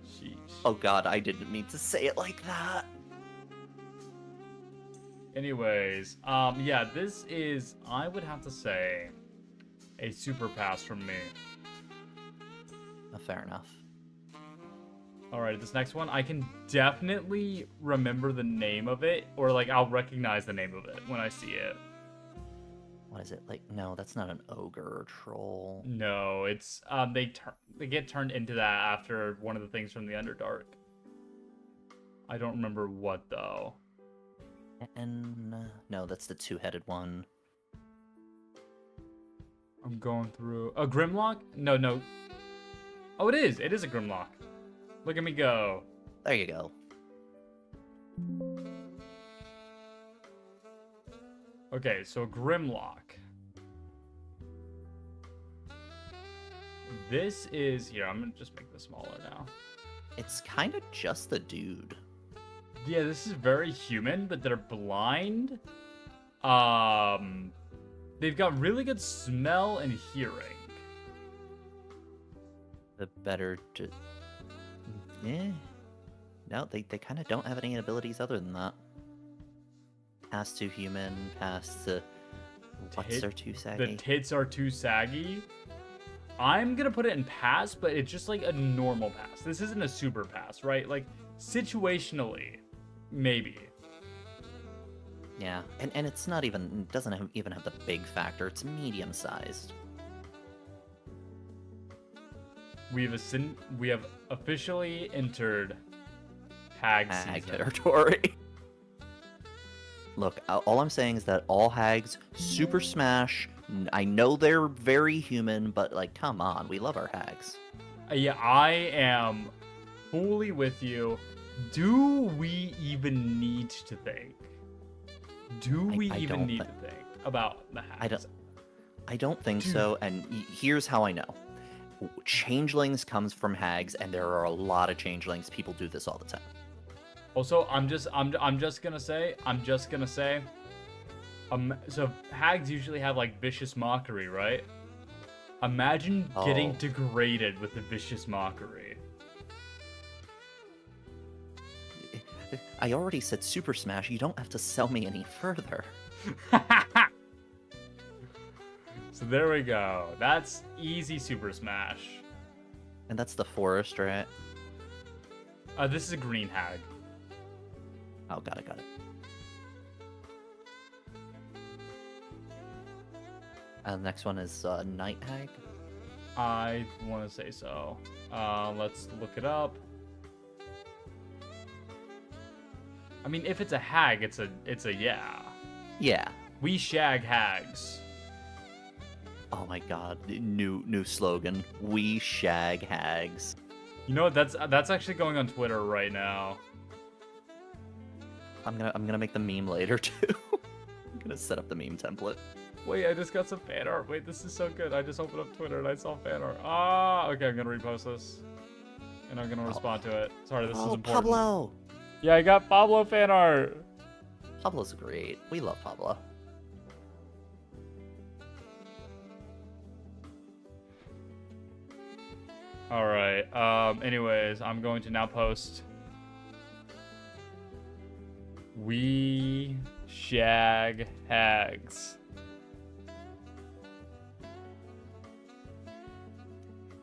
Sheesh. Oh god, I didn't mean to say it like that. Anyways, yeah, this is, I would have to say, a super pass from me. Fair enough. Alright, this next one, I can definitely remember the name of it, or like I'll recognize the name of it when I see it. What is it? Like, no, that's not an ogre or troll. No, it's they get turned into that after one of the things from the Underdark. I don't remember what though. And no, that's the two-headed one. I'm going through a Grimlock? No. Oh, it is. It is a Grimlock. Look at me go. There you go. Okay, so Grimlock. This is here. I'm gonna just make this smaller now. It's kind of just a dude. Yeah, this is very human, but they're blind. They've got really good smell and hearing. The better to... Eh. No, they kind of don't have any abilities other than that. Pass to human, pass to... What's their too saggy? The tits are too saggy. I'm gonna put it in pass, but it's just like a normal pass. This isn't a super pass, right? Like, situationally, maybe. Yeah, and it's not even... It doesn't even have the big factor. It's medium-sized. We have officially entered hag season. Territory. Look, all I'm saying is that all hags super smash. I know they're very human, but like, come on, we love our hags. Yeah, I am fully with you. Do we even need to think? Do we even need to think about the hags? I don't think so, and here's how I know. Changelings comes from hags, and there are a lot of changelings. People do this all the time. Also, I'm just gonna say, so hags usually have like vicious mockery, right? Imagine getting degraded with the vicious mockery. I already said Super Smash. You don't have to sell me any further. So there we go. That's easy Super Smash. And that's the forest, right? This is a green hag. Oh, got it. The next one is Night Hag. I want to say so. Let's look it up. I mean, if it's a hag, it's a yeah. Yeah. We shag hags. Oh my god, new slogan. We shag hags. You know what? That's actually going on Twitter right now. I'm gonna make the meme later too. I'm gonna set up the meme template. Wait, I just got some fan art. Wait, this is so good. I just opened up Twitter and I saw fan art. Okay, I'm gonna repost this. And I'm gonna respond to it. Sorry, this is important. Pablo! Yeah, I got Pablo fan art. Pablo's great. We love Pablo. Alright, anyways, I'm going to now post We shag hags.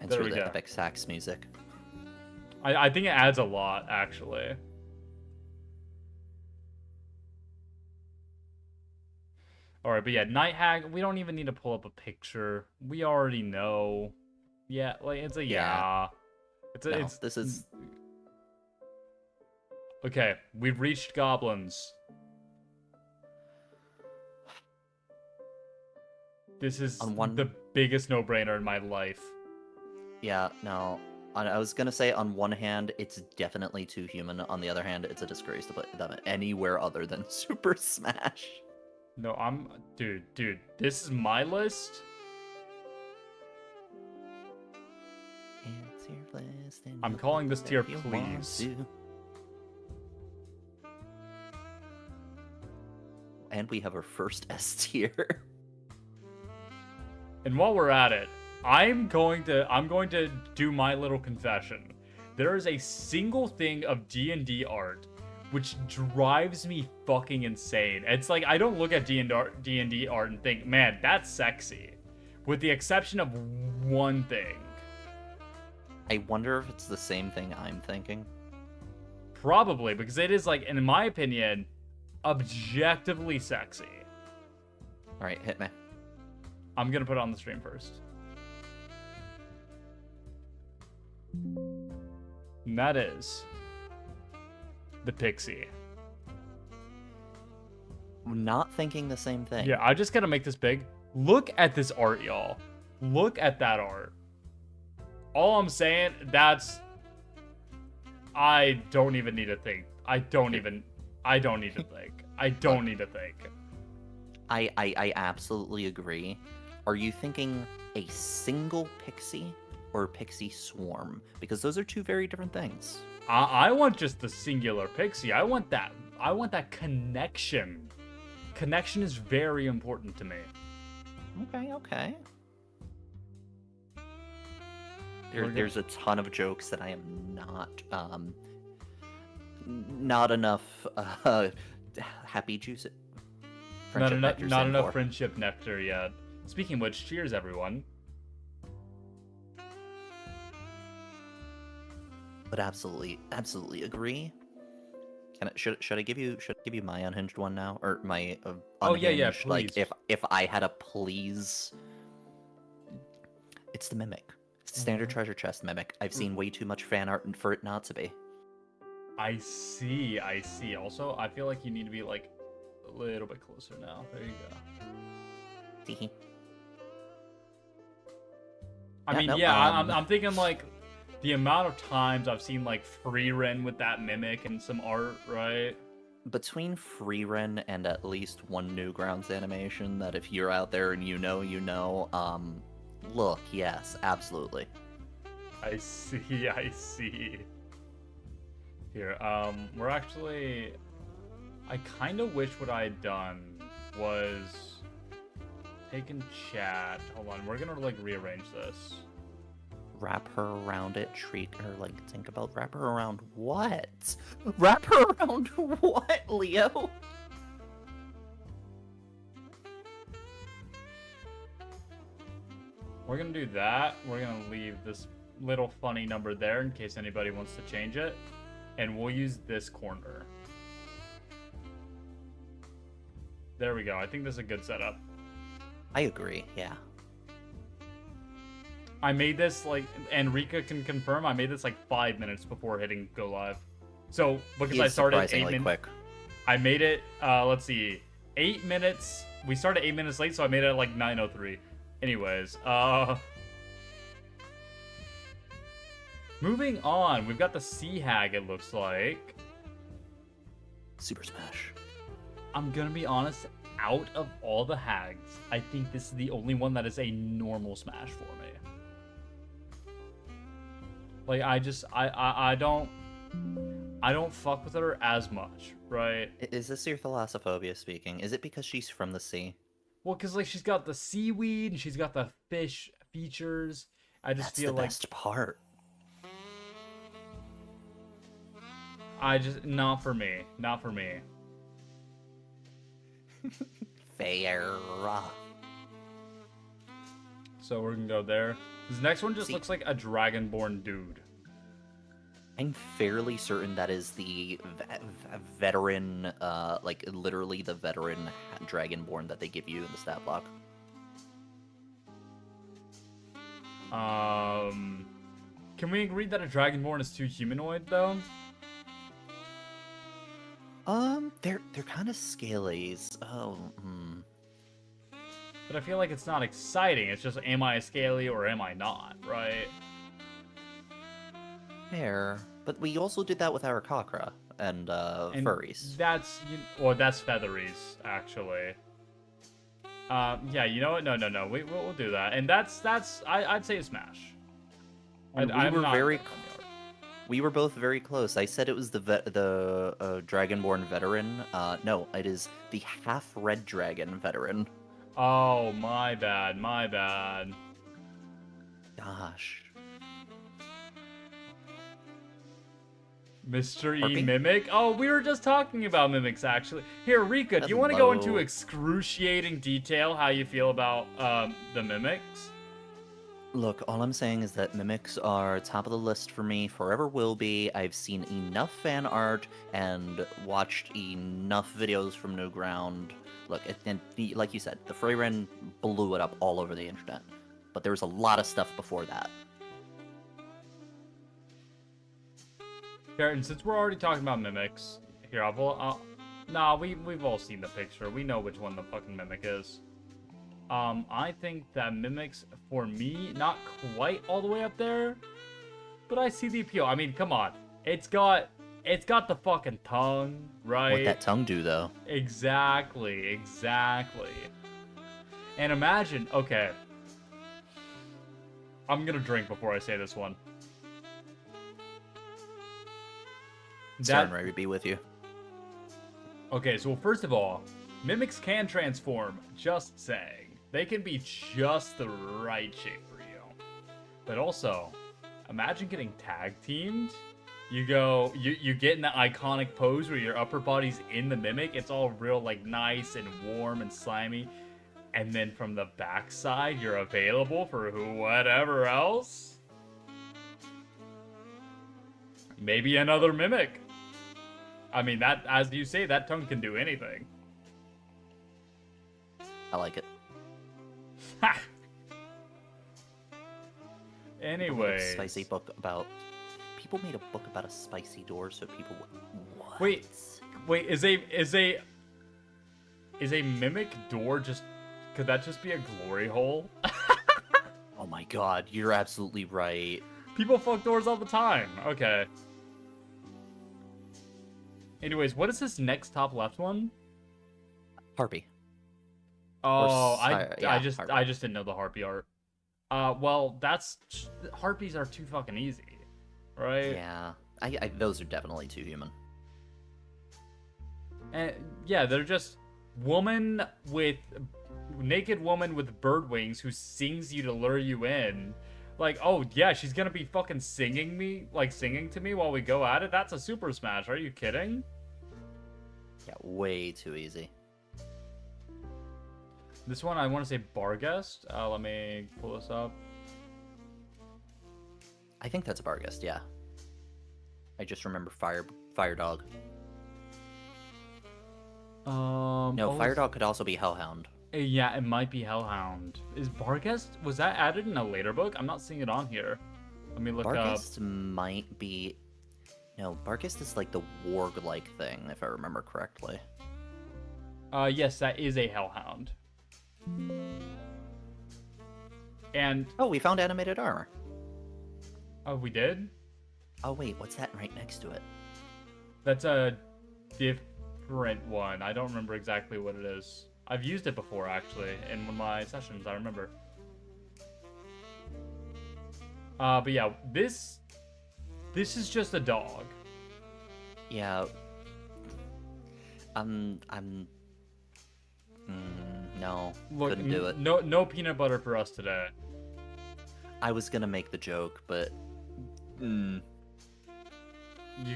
And There through we the go. epic sax music. I think it adds a lot, actually. Alright, but yeah, Night Hag, we don't even need to pull up a picture. We already know. Yeah, like, it's a yeah. No, this is... Okay, we've reached goblins. This is the biggest no-brainer in my life. Yeah, no. I was gonna say, on one hand, it's definitely too human. On the other hand, it's a disgrace to put them anywhere other than Super Smash. No, dude, this is my list. It's your list and I'm calling this tier, please. And we have our first S tier. And while we're at it, I'm going to do my little confession. There is a single thing of D&D art which drives me fucking insane. It's like I don't look at D&D art and think, "Man, that's sexy." With the exception of one thing. I wonder if it's the same thing I'm thinking. Probably, because it is, like, in my opinion, objectively sexy. All right, hit me. I'm gonna put it on the stream first. And that is the pixie. I'm not thinking the same thing. Yeah, I just gotta make this big. Look at this art, y'all. Look at that art. All I'm saying, I don't even need to think. I don't need to think. I don't need to think. I absolutely agree. Are you thinking a single pixie or pixie swarm? Because those are two very different things. I want just the singular pixie. I want that connection. Connection is very important to me. Okay. There's a ton of jokes that I am not enough happy juice. Not enough friendship nectar yet. Speaking of which, cheers everyone. But absolutely agree. Should I give you my unhinged one now, or my unhinged? Oh yeah, please. Like if I had a please, it's the mimic. It's the standard treasure chest mimic. I've seen way too much fan art for it not to be. I see. Also, I feel like you need to be like a little bit closer now. There you go. I'm thinking like the amount of times I've seen like free Ren with that mimic and some art, right? Between free Ren and at least one Newgrounds animation that if you're out there and you know, look, yes, absolutely. I see. Here, we're actually... I kind of wish what I had done was taken chat. Hold on, we're gonna, like, rearrange this. Wrap her around it, treat her like, think about wrap her around what? Wrap her around what, Leo? We're gonna do that. We're gonna leave this little funny number there in case anybody wants to change it. And we'll use this corner. There we go. I think this is a good setup. I agree, yeah. I made this, like, and Rika can confirm, I made this, like, 5 minutes before hitting go live. So, because I started 8 minutes... quick. I made it, let's see, 8 minutes... We started 8 minutes late, so I made it at, like, 9:03. Anyways, moving on, we've got the Sea Hag, it looks like. Super Smash. I'm gonna be honest, out of all the hags, I think this is the only one that is a normal Smash for me. Like, I don't fuck with her as much, right? Is this your thalassophobia speaking? Is it because she's from the sea? Well, because, like, she's got the seaweed, and she's got the fish features. I just feel like... That's the best part. Not for me. Fair. So we're gonna go there. This next one just See- looks like a dragonborn dude. I'm fairly certain that is the veteran, like literally the veteran dragonborn that they give you in the stat block. Can we agree that a dragonborn is too humanoid though? They're kind of scalies. Oh, But I feel like it's not exciting. It's just, am I a scaly or am I not, right? fair. But we also did that with our Kakra and furries. That's, that's featheries, actually. Yeah, you know what? No. We'll do that. And I'd say a smash. We were both very close. I said it was the Dragonborn veteran. No, it is the half-red dragon veteran. Oh, my bad. Gosh. Mr. E Harpy? Mimic? Oh, we were just talking about mimics, actually. Here, Rika, do you want to go into Hello. excruciating detail how you feel about the mimics? Look, all I'm saying is that mimics are top of the list for me, forever will be. I've seen enough fan art and watched enough videos from Newground. Look, like you said, the Freyren blew it up all over the internet. But there was a lot of stuff before that. Here, and since we're already talking about mimics, here, we've all seen the picture. We know which one the fucking mimic is. I think that mimics, for me, not quite all the way up there, but I see the appeal. I mean, come on. It's got the fucking tongue, right? What'd that tongue do, though? Exactly. And imagine, okay. I'm gonna drink before I say this one. Starting ready to be with you. Okay, so first of all, mimics can transform, just saying. They can be just the right shape for you. But also, imagine getting tag teamed. You get in the iconic pose where your upper body's in the mimic. It's all real like nice and warm and slimy. And then from the backside, you're available for whatever else. Maybe another mimic. I mean, that, as you say, that tongue can do anything. I like it. Ha! Anyways. Spicy book about... People made a book about a spicy door so people would... What? Wait, is a mimic door just... Could that just be a glory hole? Oh my god, you're absolutely right. People fuck doors all the time. Okay. Anyways, what is this next top left one? Harpy. Oh, yeah, I just Harpy. didn't know the harpy art. Well, harpies are too fucking easy, right? Yeah, those are definitely too human. And yeah, they're just naked woman with bird wings who sings you to lure you in. Like, oh yeah, she's gonna be fucking singing to me while we go at it. That's a super smash. Are you kidding? Yeah, way too easy. This one, I want to say Barghest. Let me pull this up. I think that's a Barghest, yeah. I just remember Fire Dog. No, Fire Dog could also be Hellhound. Yeah, it might be Hellhound. Is Barghest, was that added in a later book? I'm not seeing it on here. Let me look up. Barghest might be... No, Barghest is like the warg-like thing, if I remember correctly. Yes, that is a Hellhound. And... Oh, we found animated armor. Oh, we did? Oh, wait, what's that right next to it? That's a different one. I don't remember exactly what it is. I've used it before, actually, in one of my sessions, I remember. But yeah, this is just a dog. Yeah. No, Look, couldn't do it. No peanut butter for us today. I was gonna make the joke, but... You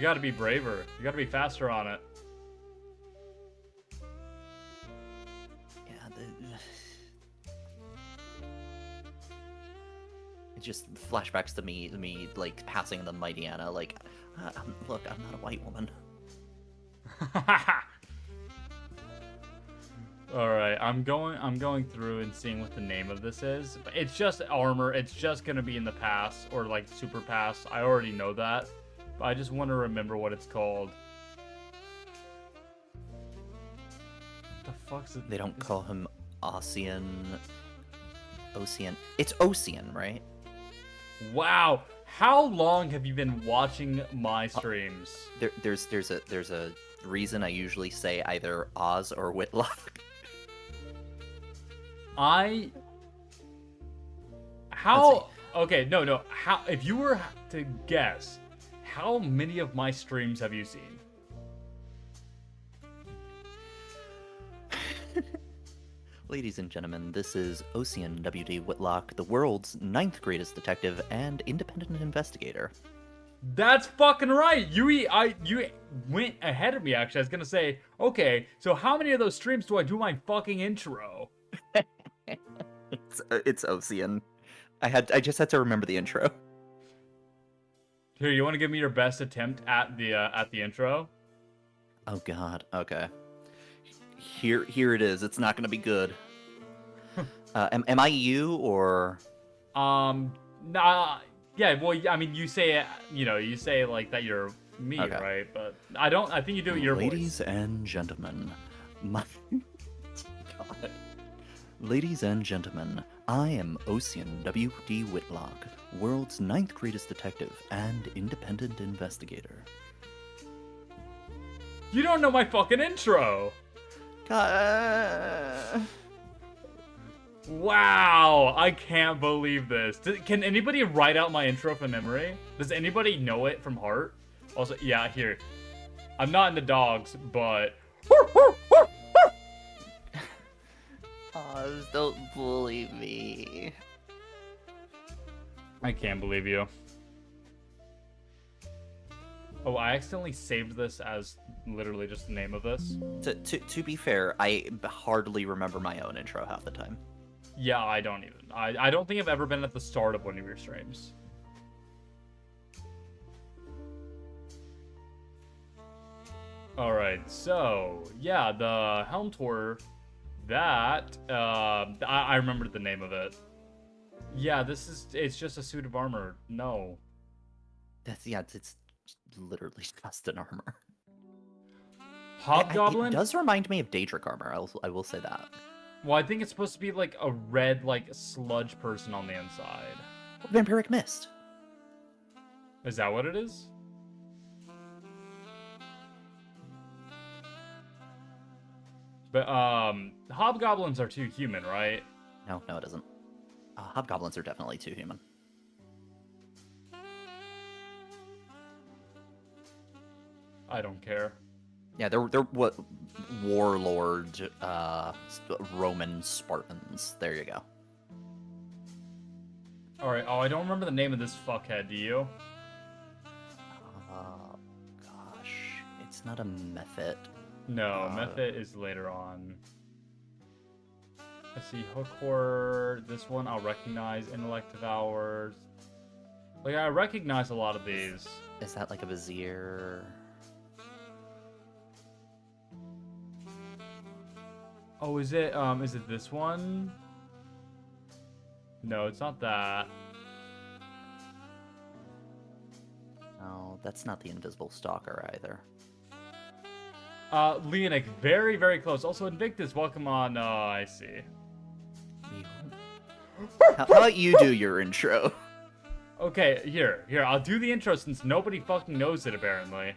gotta be braver. You gotta be faster on it. It just flashbacks to me like passing the mighty Anna. Like, look, I'm not a white woman. All right, I'm going through and seeing what the name of this is. It's just armor. It's just gonna be in the pass or like super pass. I already know that, but I just want to remember what it's called. The fuck's it? They don't call him Osian. Osian. It's Osian, right? Wow. How long have you been watching my streams? There's a reason I usually say either Oz or Whitlock. Okay, no. How, if you were to guess, how many of my streams have you seen? Ladies and gentlemen, this is Osian W.D. Whitlock, the world's 9th greatest detective and independent investigator. That's fucking right. You went ahead of me. Actually, I was gonna say, okay, so how many of those streams do I do my fucking intro? It's Osian. I just had to remember the intro. Here, you want to give me your best attempt at the intro? Oh God. Okay. Here it is. It's not gonna be good. Am I you or? Nah. Yeah. Well, I mean, you say you say like that you're me, Okay. right? But I don't. I think you do it your voice. Ladies and gentlemen, God. Ladies and gentlemen, I am Osian W.D. Whitlock, world's 9th greatest detective and independent investigator. You don't know my fucking intro. Wow, I can't believe this. Can anybody write out my intro from memory? Does anybody know it from heart? Also, yeah, here. I'm not into dogs, but... Oz, don't bully me. I can't believe you. Oh, I accidentally saved this as literally just the name of this. To be fair, I hardly remember my own intro half the time. Yeah, I don't even. I don't think I've ever been at the start of one of your streams. Alright, so, yeah, the Helm Tour, that, I remember the name of it. Yeah, it's just a suit of armor. No. It's literally just an armor. Hobgoblin? It does remind me of Daedric armor, I will say that. Well, I think it's supposed to be like a red, like, sludge person on the inside. Vampiric Mist. Is that what it is? But, hobgoblins are too human, right? No, it isn't. Hobgoblins are definitely too human. I don't care. Yeah, they're what warlord Roman Spartans. There you go. All right. Oh, I don't remember the name of this fuckhead. Do you? Gosh, it's not a Mephit. No, Mephit is later on. Let's see, Hook Horror. This one I'll recognize. Intellect Devours. Like I recognize a lot of these. Is that like a Vizier? Oh, is it this one? No, it's not that. No, that's not the Invisible Stalker either. Leonic, very, very close. Also, Invictus, welcome on, I see. How about you do your intro? Okay, here, I'll do the intro since nobody fucking knows it, apparently.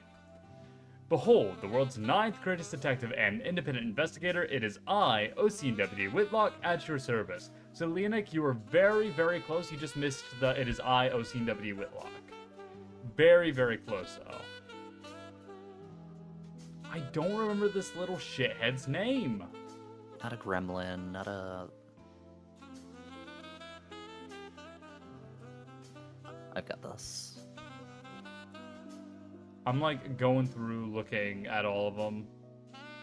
Behold, the world's 9th greatest detective and independent investigator, it is I, Osian W. Whitlock, at your service. So, Leonic, you were very, very close. You just missed the it is I, Osian W. Whitlock. Very, very close, though. I don't remember this little shithead's name. Not a gremlin, not a... I've got this. I'm like going through looking at all of them.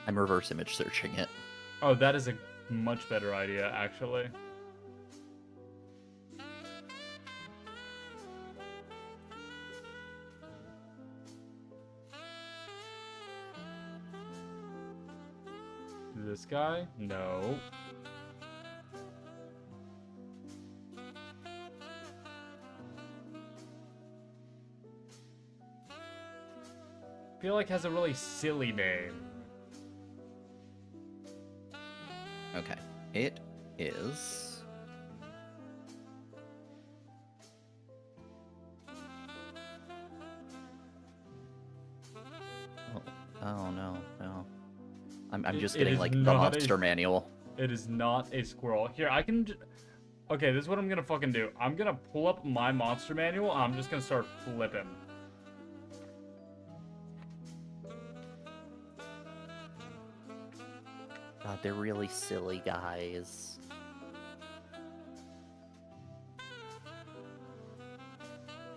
I'm reverse image searching it. Oh, that is a much better idea, actually. This guy? No. I feel like has a really silly name. Okay. It is... Oh no, no. I'm just getting like the monster manual. It is not a squirrel. Here, I can... Okay, this is what I'm gonna fucking do. I'm gonna pull up my monster manual, and I'm just gonna start flipping. God, they're really silly guys.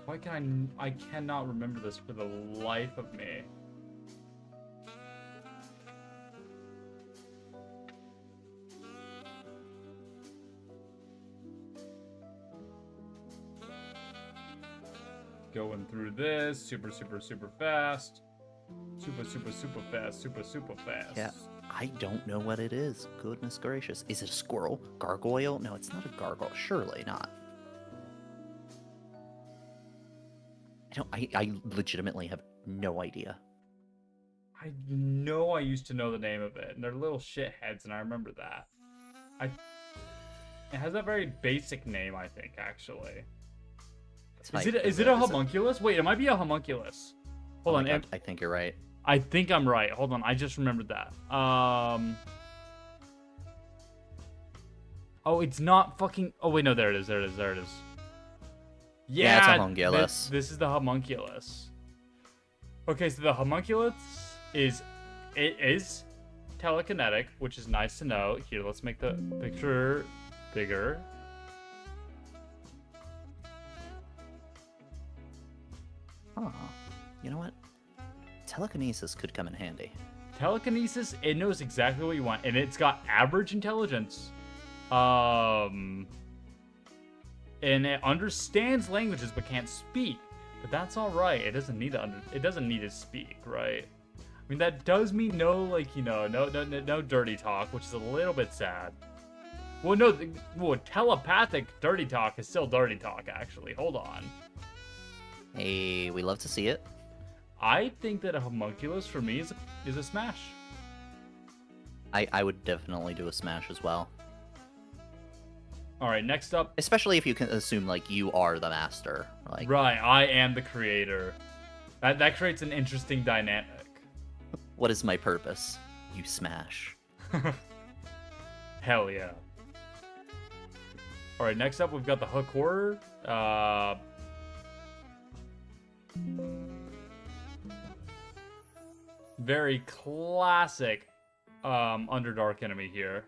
Why can I cannot remember this for the life of me. Going through this super fast. Super fast. Super fast. Yeah, I don't know what it is. Goodness gracious. Is it a squirrel? Gargoyle? No, it's not a gargoyle. Surely not. I legitimately have no idea. I know I used to know the name of it, and they're little shitheads, and I remember that. It has a very basic name, I think, actually. Is it a homunculus? Wait, it might be a homunculus. Hold on. I think you're right. I think I'm right. Hold on, I just remembered that. Oh, it's not fucking... Oh, wait, no, there it is. Yeah, it's a homunculus. This is the homunculus. Okay, so the homunculus is telekinetic, which is nice to know. Here, let's make the picture bigger. Huh. You know what? Telekinesis could come in handy. Telekinesis, it knows exactly what you want, and it's got average intelligence. And it understands languages but can't speak. But that's all right. It doesn't need to speak, right? I mean, that does mean no, like, you know, no dirty talk, which is a little bit sad. Well, no, telepathic dirty talk is still dirty talk, actually. Hold on. Hey, we love to see it. I think that a homunculus for me is a smash. I would definitely do a smash as well. All right, next up. Especially if you can assume like you are the master. Like, right, I am the creator. That creates an interesting dynamic. What is my purpose? You smash. Hell yeah. All right, next up we've got the Hook Horror. Very classic Underdark enemy here.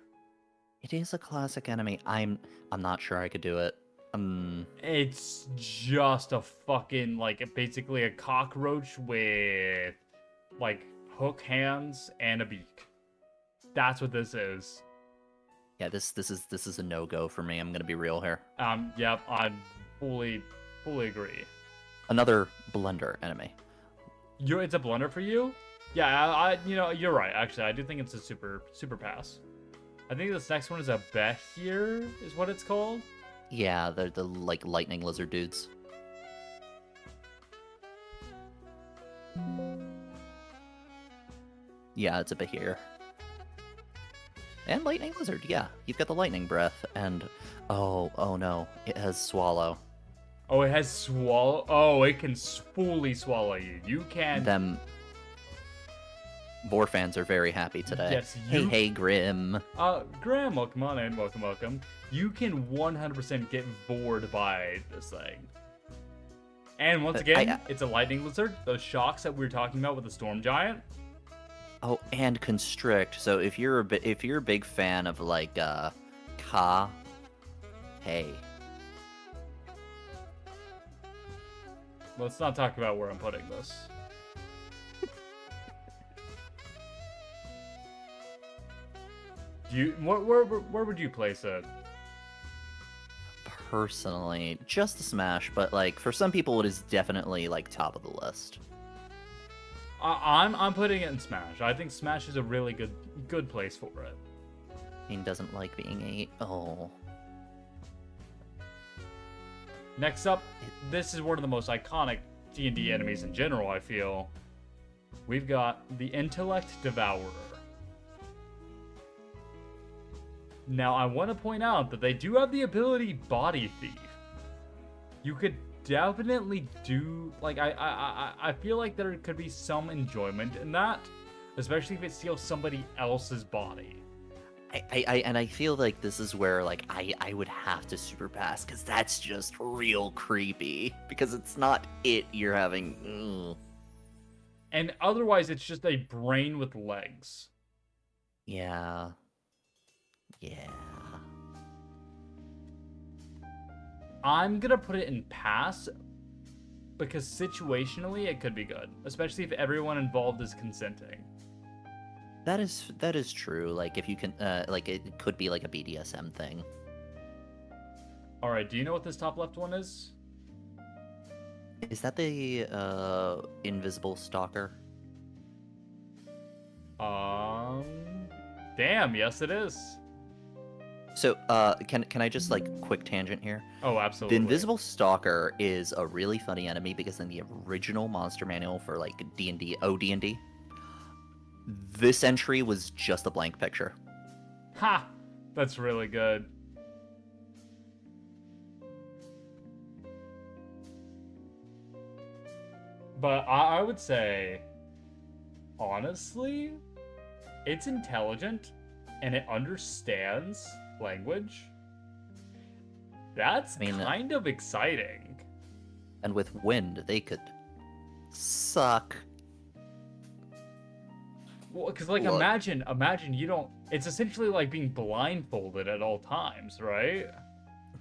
It is a classic enemy. I'm not sure I could do it. It's just a fucking, like, basically a cockroach with, like, hook hands and a beak. That's what this is. Yeah, this is a no-go for me. I'm gonna be real here. Yep, I fully agree. Another blunder enemy. It's a blunder for you? Yeah, you know, you're right. Actually, I do think it's a super pass. I think this next one is a Behir, is what it's called. Yeah, they're the like lightning lizard dudes. Yeah, it's a Behir. And lightning lizard, yeah. You've got the lightning breath, and oh no, it has swallow. Oh, it has swallow. Oh, it can fully swallow you. You can. Them Vor fans are very happy today. Yes, hey, Grim. Grim, welcome on in. Welcome. You can 100% get bored by this thing. And once again, it's a lightning lizard. Those shocks that we were talking about with the storm giant. Oh, and constrict. So if you're a big fan of like Ka, hey. Let's not talk about where I'm putting this. Where would you place it? Personally, just a smash, but like for some people it is definitely like top of the list. I'm putting it in Smash. I think Smash is a really good place for it. He doesn't like being ate. Oh. Next up, this is one of the most iconic D&D enemies in general, I feel. We've got the Intellect Devourer. Now, I want to point out that they do have the ability Body Thief. You could definitely do, like, I feel like there could be some enjoyment in that, especially if it steals somebody else's body. I feel like this is where, like, I would have to super pass, because that's just real creepy, because it's not it you're having. Ugh. And otherwise, it's just a brain with legs. Yeah. Yeah. I'm gonna put it in pass, because situationally it could be good, especially if everyone involved is consenting. That is true. Like, if you can, like, it could be like a BDSM thing. All right, do you know what this top left one is? Is that the invisible stalker? Damn, yes it is. So, can I just, like, quick tangent here? Oh, absolutely. The invisible stalker is a really funny enemy, because in the original monster manual for, like, D&D, OD&D, this entry was just a blank picture. Ha! That's really good. But I would say, honestly, it's intelligent and it understands language. That's kind of exciting. And with wind, they could suck. Well, because, like, imagine you don't... It's essentially like being blindfolded at all times, right?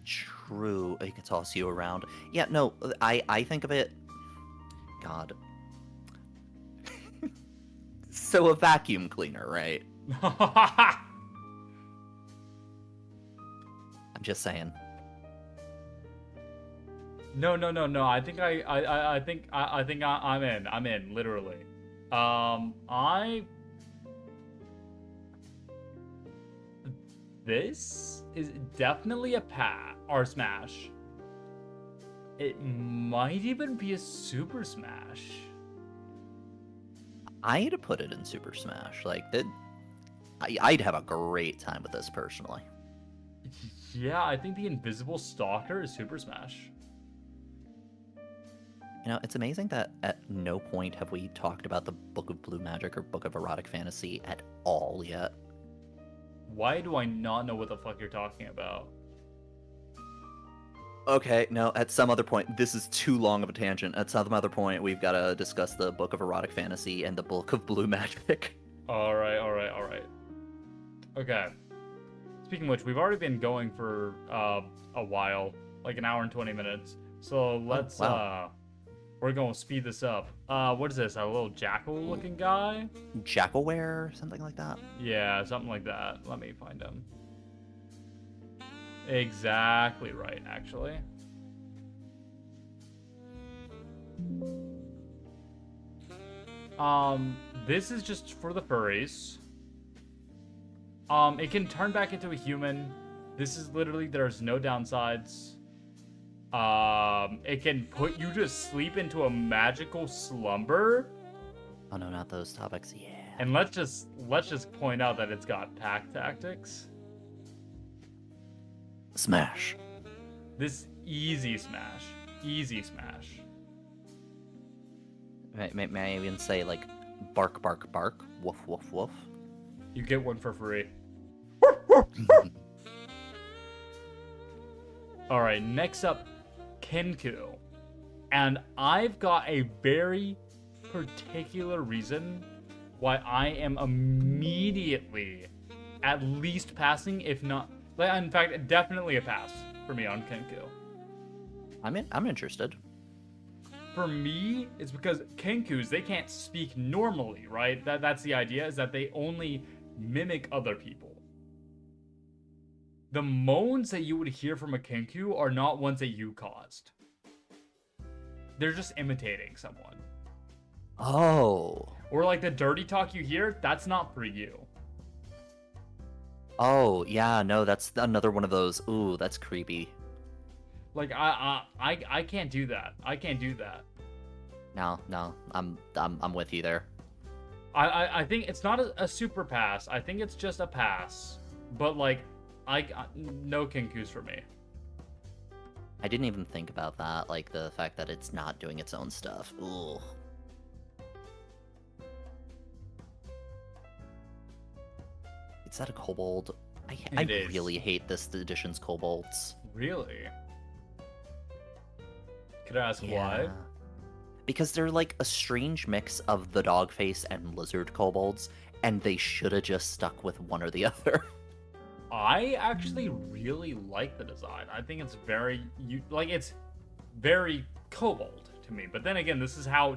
True. It could toss you around. Yeah, no, I think of it... God. So a vacuum cleaner, right? I'm just saying. No. I think I'm in. I'm in, literally. This is definitely a or smash. It might even be a super smash. I'd put it in Super Smash. Like, I'd have a great time with this personally. Yeah, I think the Invisible Stalker is Super Smash. You know, it's amazing that at no point have we talked about the Book of Blue Magic or Book of Erotic Fantasy at all yet. Why do I not know what the fuck you're talking about? Okay, no, at some other point, this is too long of a tangent. At some other point, we've got to discuss the Book of Erotic Fantasy and the Book of Blue Magic. Alright. Okay. Speaking of which, we've already been going for a while, like an hour and 20 minutes. So let's, we're going to speed this up. What is this, a little jackal-looking guy? Jackalware, something like that? Yeah, something like that. Let me find him. Exactly right, actually. This is just for the furries. It can turn back into a human. This is literally, there's no downsides. It can put you to sleep into a magical slumber. Oh no, not those topics. Yeah. And let's just point out that it's got pack tactics. Smash. This easy smash. Easy smash. May I even say, like, bark, bark, bark, woof, woof, woof? You get one for free. Alright, next up, Kenku. And I've got a very particular reason why I am immediately at least passing, if not... In fact, definitely a pass for me on Kenku. I'm interested. For me, it's because Kenkus, they can't speak normally, right? That's the idea, is that they only mimic other people. The moans that you would hear from a Kenku are not ones that you caused. They're just imitating someone. Oh. Or like the dirty talk you hear, that's not for you. Oh, yeah, no, that's another one of those. Ooh, that's creepy. Like I can't do that. I can't do that. No, no, I'm with you there. I think it's not a super pass. I think it's just a pass. But like, no kinkus for me. I didn't even think about that, like the fact that it's not doing its own stuff. Ooh. Is that a kobold? I It really is. hate this edition's kobolds. Really? Could I ask why? Because they're like a strange mix of the dog face and lizard kobolds, and they should have just stuck with one or the other. I actually really like the design. I think it's it's very kobold to me. But then again, this is how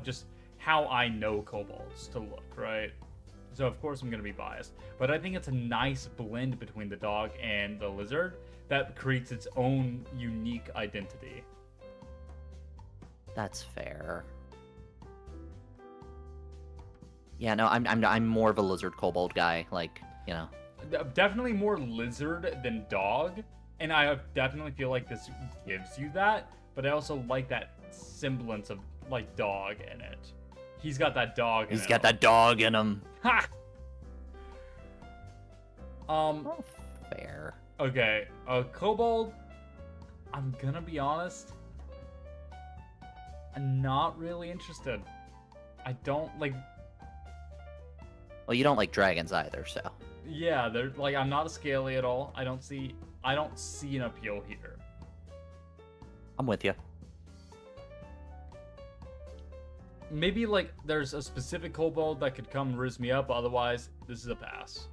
I know kobolds to look, right? So of course I'm gonna be biased. But I think it's a nice blend between the dog and the lizard that creates its own unique identity. That's fair. Yeah, no, I'm more of a lizard kobold guy. Like, you know. Definitely more lizard than dog, and I definitely feel like this gives you that. But I also like that semblance of like dog in it. He's got that dog. He's got that dog in him. Ha. Oh, fair. Okay, kobold. I'm gonna be honest. I'm not really interested. I don't like. Well, you don't like dragons either, so. Yeah, they're like I'm not a scaly at all. I don't see an appeal here. I'm with you. Maybe like there's a specific kobold that could come riz me up. Otherwise, this is a pass.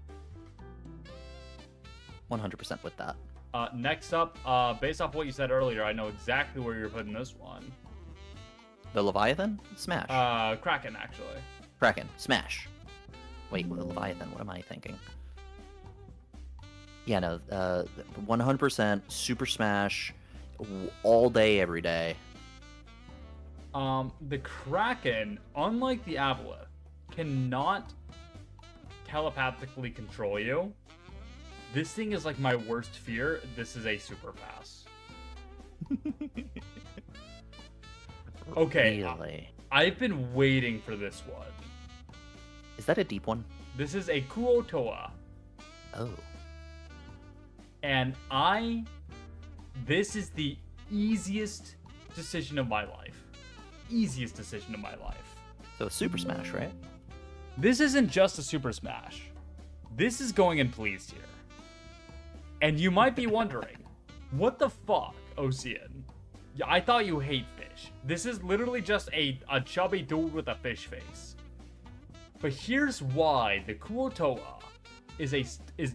100% with that. Next up, based off what you said earlier, I know exactly where you're putting this one. The Leviathan? Smash. Kraken actually. Kraken. Smash. Wait, the Leviathan. What am I thinking? Yeah, no. 100% Super Smash. All day, every day. The Kraken, unlike the Aboleth, cannot telepathically control you. This thing is like my worst fear. This is a super pass. Okay, Really? I've been waiting for this one. Is that a deep one? This is a Kuotoa. Oh. And this is the easiest decision of my life. Easiest decision of my life. So Super Smash, right? This isn't just a Super Smash. This is going in pleased here. And you might be wondering, what the fuck, Osian? Yeah, I thought you hate fish. This is literally just a chubby dude with a fish face. But here's why the Kuotoa is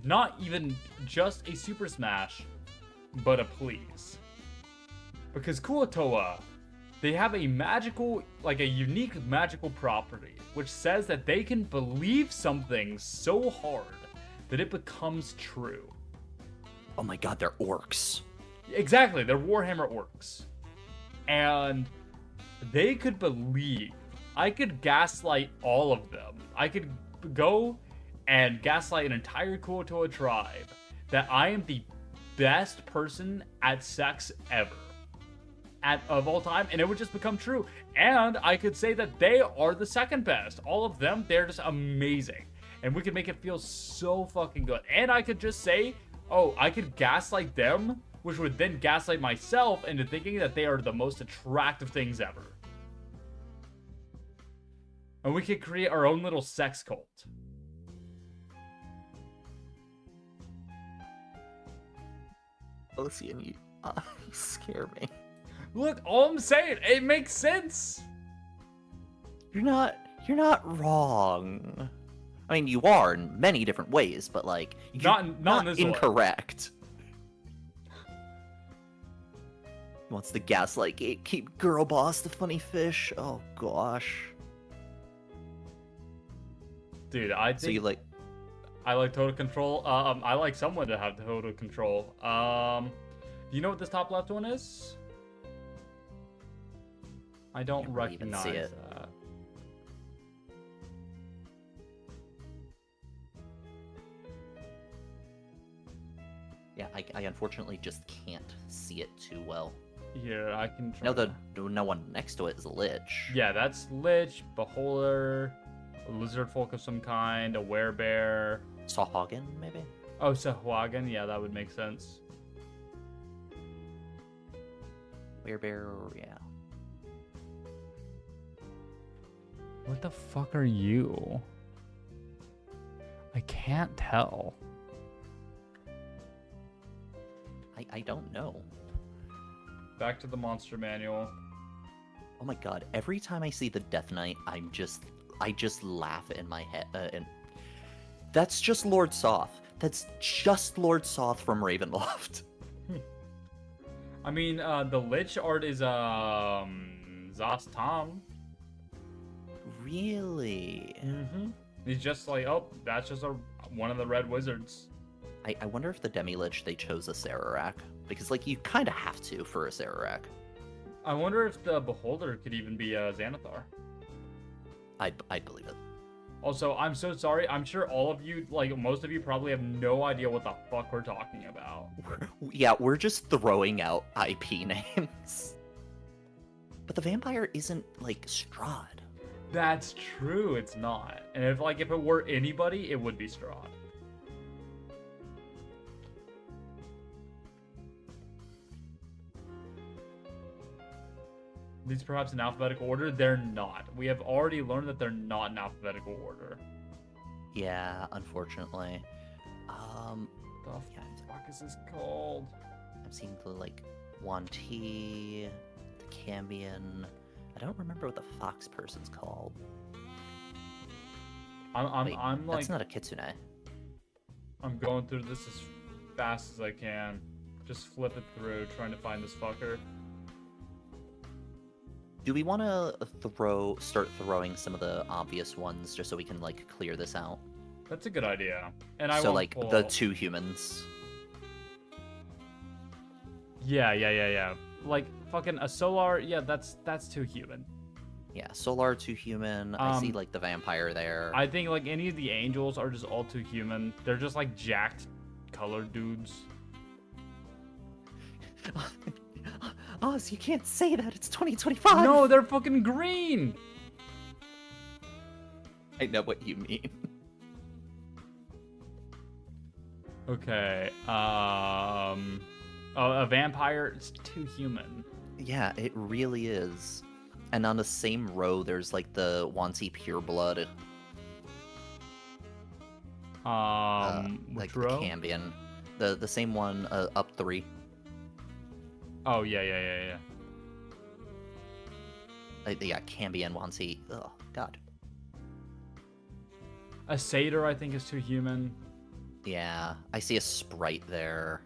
not even just a Super Smash, but a please. Because Kuotoa, they have a magical, like a unique magical property, which says that they can believe something so hard that it becomes true. Oh my god, they're orcs. Exactly, they're Warhammer orcs. And they could believe. I could gaslight all of them. I could go and gaslight an entire Kuotoa tribe that I am the best person at sex ever. Of all time, and it would just become true. And I could say that they are the second best. All of them, they're just amazing. And we could make it feel so fucking good. And I could just say, oh, I could gaslight them, which would then gaslight myself into thinking that they are the most attractive things ever. And we could create our own little sex cult. Osian, you scare me. Look, all I'm saying, it makes sense. You're not wrong. I mean, you are in many different ways, but like, you're Not in this way. incorrect. Wants the gaslight gatekeep girl boss, the funny fish. Oh gosh. Dude, I So think you like? I like total control. I like someone to have total control. Do you know what this top left one is? I don't Can't really even recognize see it. that. Yeah, I unfortunately just can't see it too well. Here, I can try. No, no one next to it is a lich. Yeah, that's Lich, Beholder, a lizard folk of some kind, a werebear. Sawhagen, maybe? Oh, Sahuagin. Yeah, that would make sense. Werebear, yeah. What the fuck are you? I can't tell. I don't know. Back to the monster manual. Oh my god, every time I see the Death Knight, I just laugh in my head. And that's just Lord Soth. That's just Lord Soth from Ravenloft. I mean, the Lich art is Zos Tom. Really? Mm-hmm. He's just like, oh, that's just one of the red wizards. I wonder if the Demi-Lich, they chose a Sararak. Because, like, you kind of have to for a Sararak. I wonder if the Beholder could even be Xanathar. I'd believe it. Also, I'm so sorry. I'm sure all of you, like, most of you probably have no idea what the fuck we're talking about. We're just throwing out IP names. But the vampire isn't, like, Strahd. That's true, it's not. And if it were anybody, it would be Strahd. These perhaps in alphabetical order? They're not. We have already learned that they're not in alphabetical order. Yeah, unfortunately. The fuck is this called? I'm seeing the, like, Wanti, the Cambion. I don't remember what the fox person's called. I'm like, that's not a Kitsune. I'm going through this as fast as I can. Just flip it through, trying to find this fucker. Do we want to start throwing some of the obvious ones just so we can, like, clear this out? That's a good idea. And I so, won't like, pull... the two humans. Yeah. Like, fucking a Solar, yeah, that's too human. Yeah, Solar, too human. I see, like, the vampire there. I think, like, any of the angels are just all too human. They're just, like, jacked colored dudes. Oz, you can't say that. It's 2025. No, they're fucking green. I know what you mean. Okay. Oh, a vampire is too human. Yeah, it really is. And on the same row, there's, like, the Wanti Pureblood. Which like row? the Cambion. The same one, up 3. Oh, yeah. Yeah, Cambion, Wanti. Oh, God. A satyr, I think, is too human. Yeah, I see a sprite there.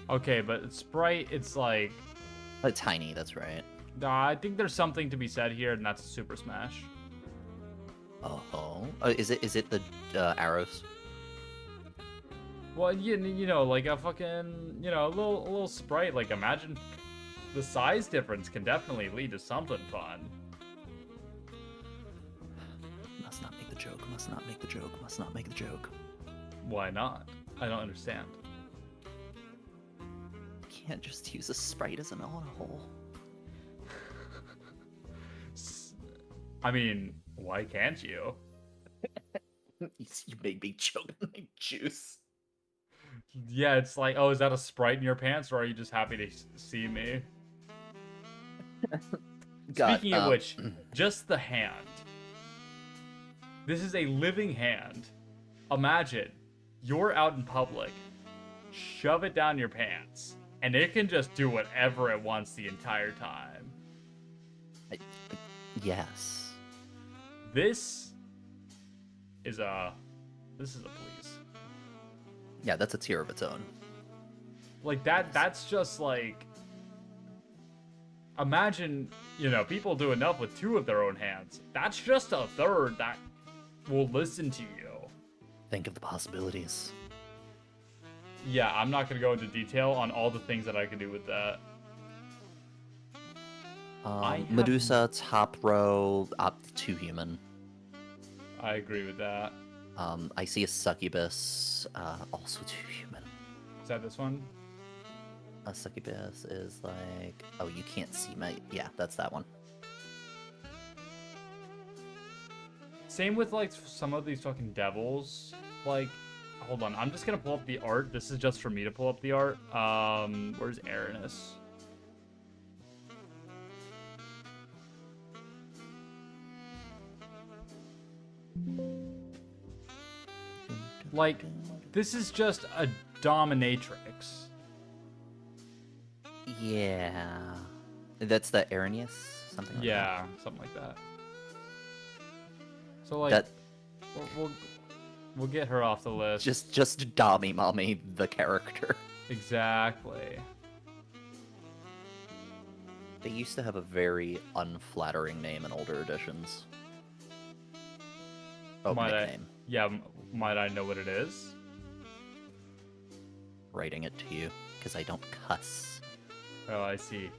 Okay, but Sprite, it's like... Tiny, that's right. I think there's something to be said here, and that's a Super Smash. Oh, is it the arrows? Well, you know, like a fucking, you know, a little Sprite. Like, imagine the size difference can definitely lead to something fun. Must not make the joke. Must not make the joke. Must not make the joke. Why not? I don't understand. Can't just use a sprite as an on a hole. I mean, why can't you? You made me choke on my juice. Yeah, it's like, oh, is that a sprite in your pants, or are you just happy to see me? God, Speaking of which, just the hand. This is a living hand. Imagine, you're out in public, shove it down your pants, and it can just do whatever it wants the entire time. Yes. This is a please. Yeah, that's a tier of its own. Like that's just like, imagine, you know, people do enough with 2 of their own hands. That's just a third that will listen to you. Think of the possibilities. Yeah, I'm not going to go into detail on all the things that I can do with that. Medusa, top row, up 2 human. I agree with that. I see a succubus, also 2 human. Is that this one? A succubus is like, oh, you can't see my, yeah, that's that one. Same with like some of these fucking devils. Like, hold on, I'm just gonna pull up the art. This is just for me to pull up the art. Where's Aranis? Like, this is just a dominatrix. Yeah. That's the Arrhenius? Something like that. Yeah, something like that. So like, That we'll get her off the list. just Dami Mommy, the character. Exactly. They used to have a very unflattering name in older editions. Oh, nickname. Might I know what it is? Writing it to you, because I don't cuss. Oh, I see.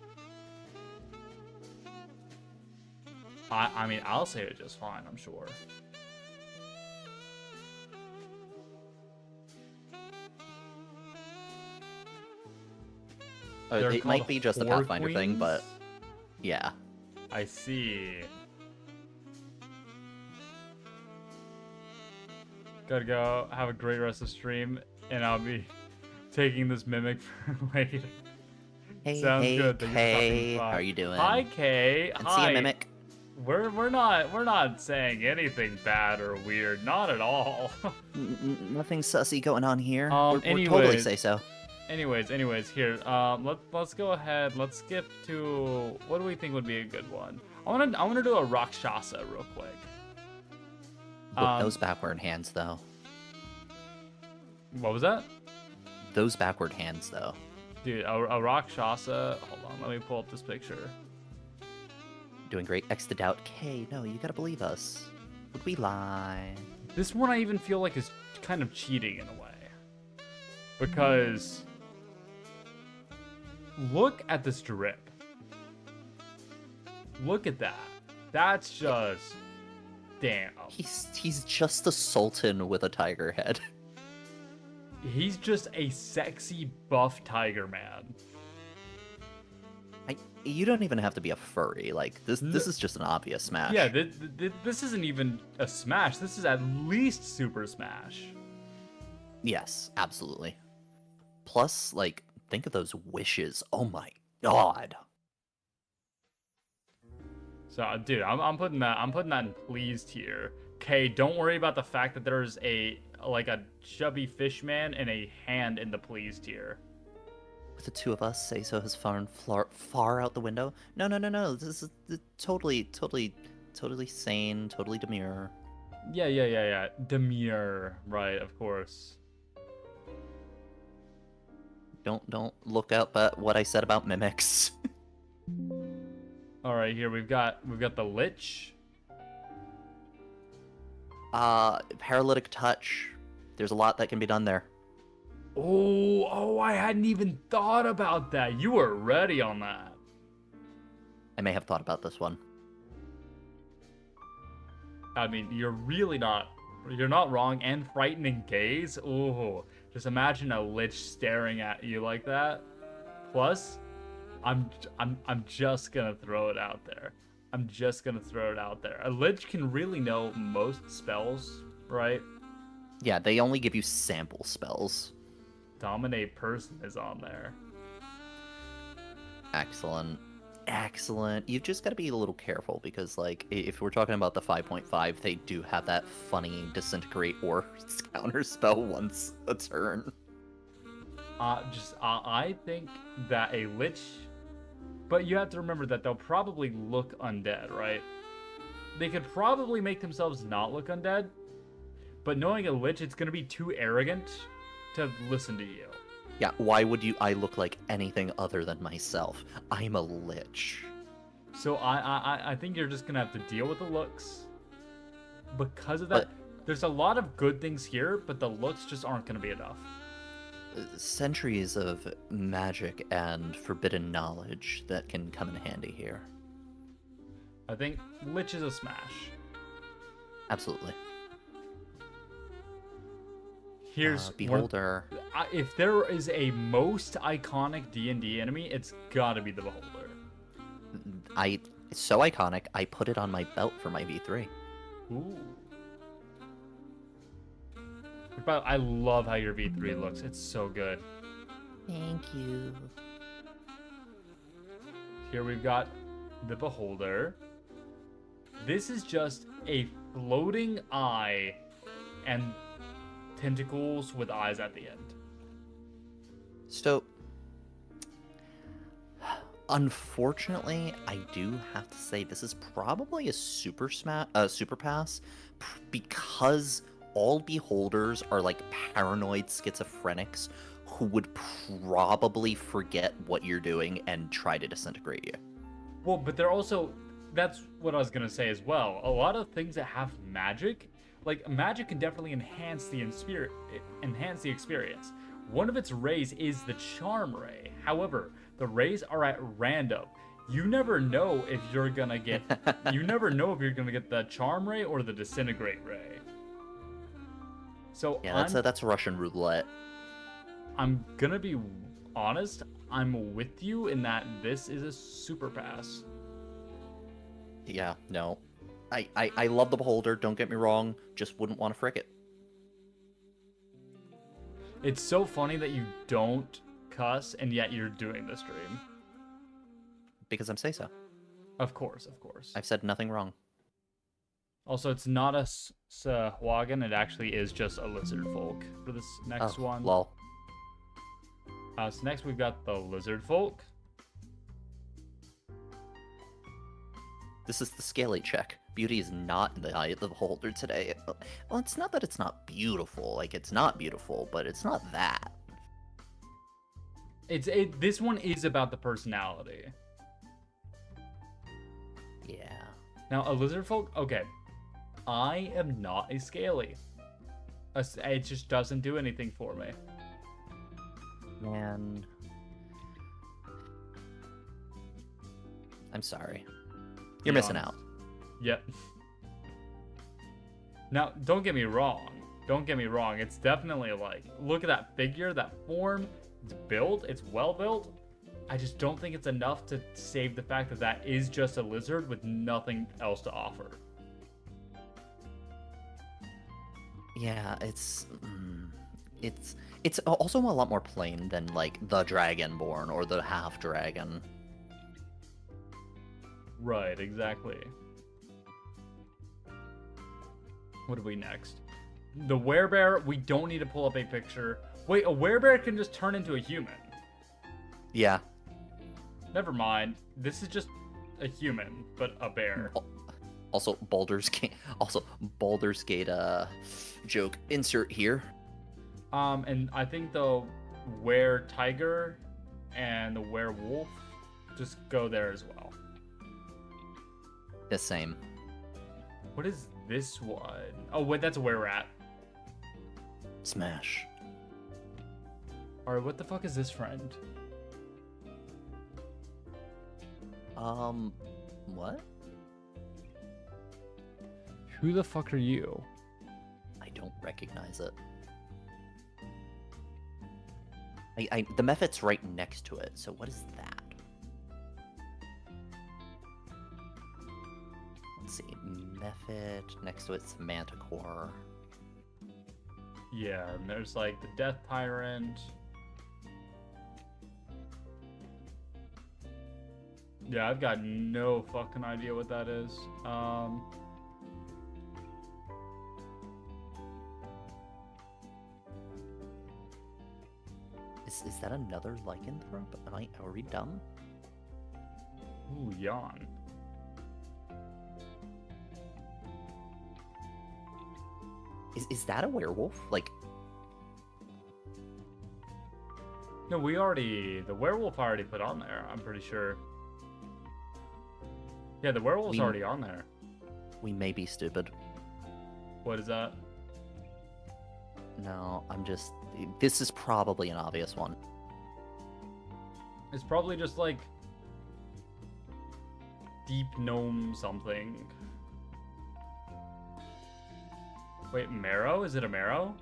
I mean, I'll say it just fine, I'm sure. It might be just a Whore Pathfinder thing, but Queens? yeah. I see. Gotta go. Have a great rest of stream, and I'll be taking this mimic for later. Hey, Sounds hey, good. Thank you for Kay, stopping by. how are you doing? Hi, Kay. And Hi. see a mimic. We're not saying anything bad or weird. Not at all. Nothing sussy going on here. We're totally anyways. say so. Anyways, here. Let's go ahead. Let's skip to what do we think would be a good one? I wanna do a Rakshasa real quick. Look, those backward hands, though. What was that? Those backward hands, though. Dude, a Rakshasa. Hold on, let me pull up this picture. Doing great. X to doubt. Kay, no, you gotta believe us. Would we lie? This one I even feel like is kind of cheating in a way. Because look at this drip. Look at that. That's just damn. He's just a sultan with a tiger head. He's just a sexy buff tiger man. You don't even have to be a furry. Like this is just an obvious smash. Yeah, this isn't even a smash. This is at least super smash. Yes, absolutely. Plus, like, think of those wishes. Oh my god. So, dude, I'm putting that in pleased here. Okay, don't worry about the fact that there's a chubby fish man and a hand in the pleased tier. With the two of us, say so has fallen far out the window. No. This is totally sane, totally demure. Yeah. Demure, right? Of course. Don't look up at what I said about mimics. All right, here we've got the Lich. Paralytic touch. There's a lot that can be done there. Oh, I hadn't even thought about that. You were ready on that. I may have thought about this one. I mean, you're not wrong. And frightening gaze. Ooh, just imagine a Lich staring at you like that. Plus, I'm just gonna throw it out there. A Lich can really know most spells, right? Yeah, they only give you sample spells. Dominate person is on there. Excellent. You've just got to be a little careful because, like, if we're talking about the 5.5, they do have that funny disintegrate or counter spell once a turn. I think that a Lich, but you have to remember that they'll probably look undead, right? They could probably make themselves not look undead, but knowing a Lich, it's gonna be too arrogant to listen to you. Yeah, why would I look like anything other than myself? I'm a Lich. So I think you're just gonna have to deal with the looks. Because of that, there's a lot of good things here, but the looks just aren't gonna be enough. Centuries of magic and forbidden knowledge that can come in handy here. I think Lich is a smash. Absolutely. Here's Beholder. if there is a most iconic D&D enemy, it's gotta be the Beholder. It's so iconic, I put it on my belt for my V3. Ooh. But I love how your V3 looks. It's so good. Thank you. Here we've got the Beholder. This is just a floating eye and tentacles with eyes at the end. So, unfortunately, I do have to say this is probably a super pass because all beholders are like paranoid schizophrenics who would probably forget what you're doing and try to disintegrate you. Well, but they're also, that's what I was gonna say as well. A lot of things that have magic, like magic can definitely enhance the experience. One of its rays is the charm ray. However, the rays are at random. You never know if you're gonna get the charm ray or the disintegrate ray. So yeah, that's Russian roulette. I'm gonna be honest, I'm with you in that this is a super pass. Yeah, no. I love the Beholder, don't get me wrong, just wouldn't want to frick it. It's so funny that you don't cuss and yet you're doing the stream. Because I'm say-so. Of course, of course. I've said nothing wrong. Also, it's not a Sahuagin, it actually is just a lizard folk for this next one. Lol. So next we've got the lizard folk. This is the scaly check. Beauty is not in the eye of the beholder today. Well, it's not that it's not beautiful. Like, it's not beautiful, but it's not that. This one is about the personality. Yeah. Now, a lizard folk, okay. I am not a scaly. It just doesn't do anything for me. Man. I'm sorry. You're missing out. Yep. Now, don't get me wrong. Don't get me wrong. It's definitely like, look at that figure, that form. It's built. It's well built. I just don't think it's enough to save the fact that that is just a lizard with nothing else to offer. Yeah, it's also a lot more plain than like the Dragonborn or the half dragon. Right, exactly. What are we next? The werebear, we don't need to pull up a picture. Wait, a werebear can just turn into a human. Yeah. Never mind. This is just a human, but a bear. Also, Baldur's Gate joke insert here. And I think the were-tiger and the werewolf just go there as well. The same. What is this one? Oh, wait, that's a were-rat. Smash. Alright, what the fuck is this friend? What? Who the fuck are you? I don't recognize it. The Mephit's right next to it, so what is that? Let's see, Mephit, next to it's Manticore. Yeah, and there's like the Death Tyrant. Yeah, I've got no fucking idea what that is. Is that another lycanthrope? Are we done? Ooh, yawn. Is that a werewolf? Like, no, the werewolf already put on there, I'm pretty sure. Yeah, the werewolf's already on there. We may be stupid. What is that? No, this is probably an obvious one. It's probably just like deep gnome something. Wait, marrow? Is it a marrow?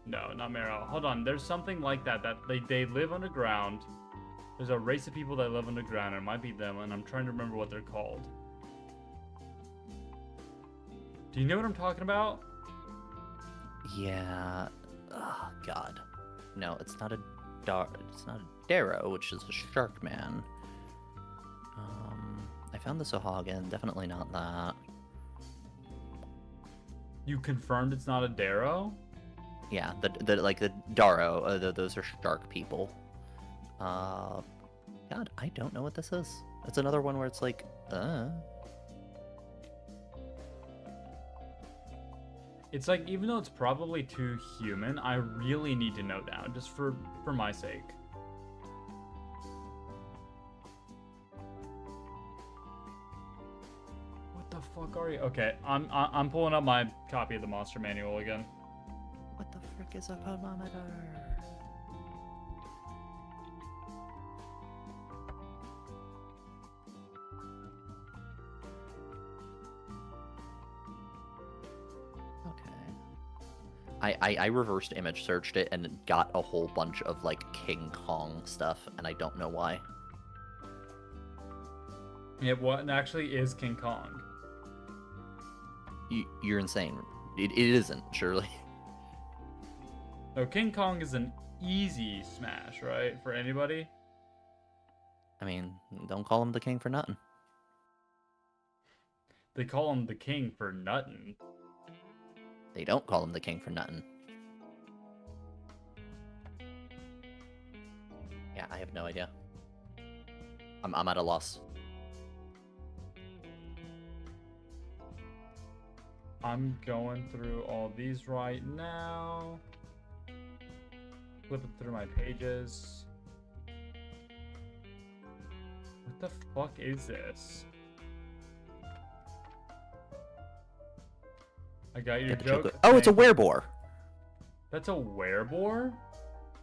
No, not Marrow. Hold on. There's something like that. That they live underground. There's a race of people that live underground. It might be them, and I'm trying to remember what they're called. Do you know what I'm talking about? Yeah. Oh God. No, it's not a it's not a Darrow, which is a shark man. I found the Sohagan. Definitely not that. You confirmed it's not a Darrow? Yeah, the like the Darrow. Those are shark people. God, I don't know what this is. It's another one where it's like, It's like, even though it's probably too human, I really need to know now, just for my sake. What the fuck are you? Okay, I'm pulling up my copy of the monster manual again. What the frick is a thermometer? I reversed image searched it and got a whole bunch of like King Kong stuff, and I don't know why. Yeah, what actually is King Kong? You're insane. It isn't, surely. No, King Kong is an easy smash, right? For anybody? I mean, don't call him the king for nothing. They call him the king for nuttin'. They don't call him the king for nothing. Yeah, I have no idea. I'm at a loss. I'm going through all these right now. Flipping through my pages. What the fuck is this? I got your joke. Oh, it's a werebore. That's a werebore?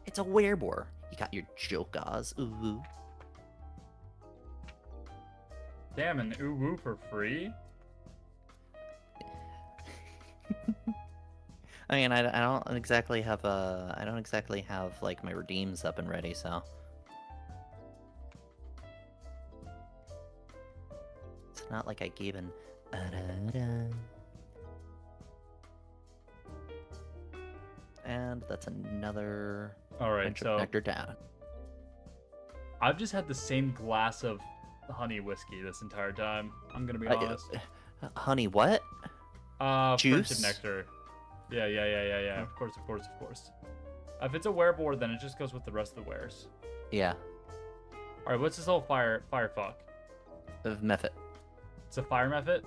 It's a werebore. You got your jokers. Ooh. Damn, an ooh for free? I mean, I don't exactly have like my redeems up and ready, so it's not like I gave an. And that's another. All right, so nectar down. I've just had the same glass of honey whiskey this entire time. I'm gonna be honest. Honey, what? Friendship Juice? nectar. Yeah. Of course. If it's a werebore, then it just goes with the rest of the wares. Yeah. All right, what's this whole fire fuck? Of method. It's a fire method.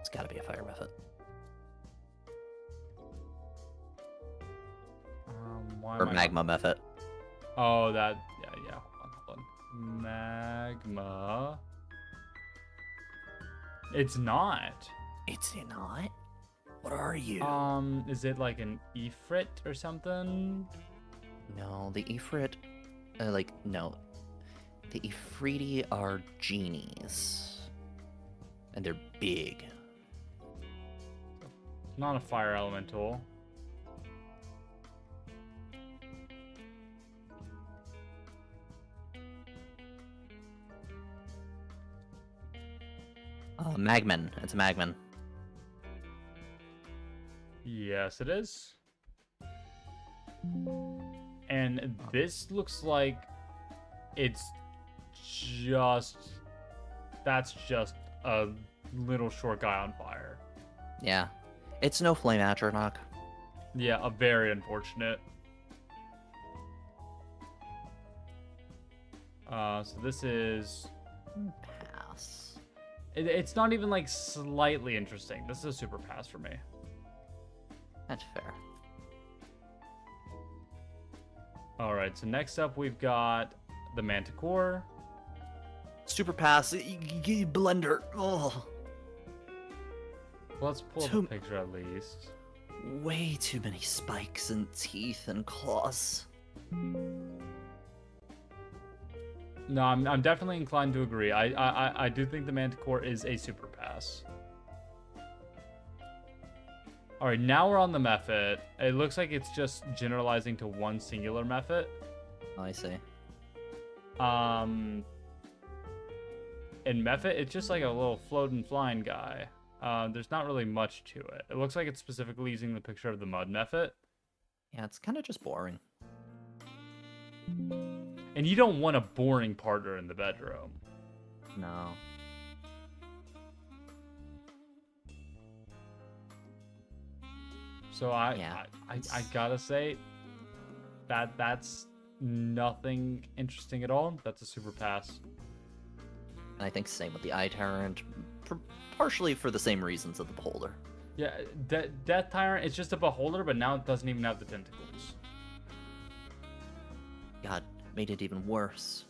It's got to be a fire method. Why Or magma method. Oh, that. Yeah. Hold on. Magma. It's not. It's not. What are you? Is it like an Ifrit or something? No, the Ifrit, no. The Ifriti are genies. And they're big. Not a fire elemental. Magman. It's a Magman. Yes, it is. And this looks like it's just... That's just a little short guy on fire. Yeah. It's no flame atronach. Yeah, a very unfortunate. So this is... Pass. It's not even like slightly interesting. This is a super pass for me. That's fair. Alright, so next up we've got the Manticore. Super pass. Blender. Oh. Let's pull up a picture at least. Way too many spikes and teeth and claws. No, I'm definitely inclined to agree. I do think the Manticore is a super pass. All right, now we're on the method. It looks like it's just generalizing to one singular method. Oh, I see. In method, it's just like a little floating flying guy. There's not really much to it. It looks like it's specifically using the picture of the mud method. Yeah, it's kind of just boring. And you don't want a boring partner in the bedroom. No. So I gotta say that's nothing interesting at all. That's a super pass. And I think same with the Eye Tyrant, partially for the same reasons of the Beholder. Yeah, Death Tyrant, it's just a beholder, but now it doesn't even have the tentacles. God, made it even worse.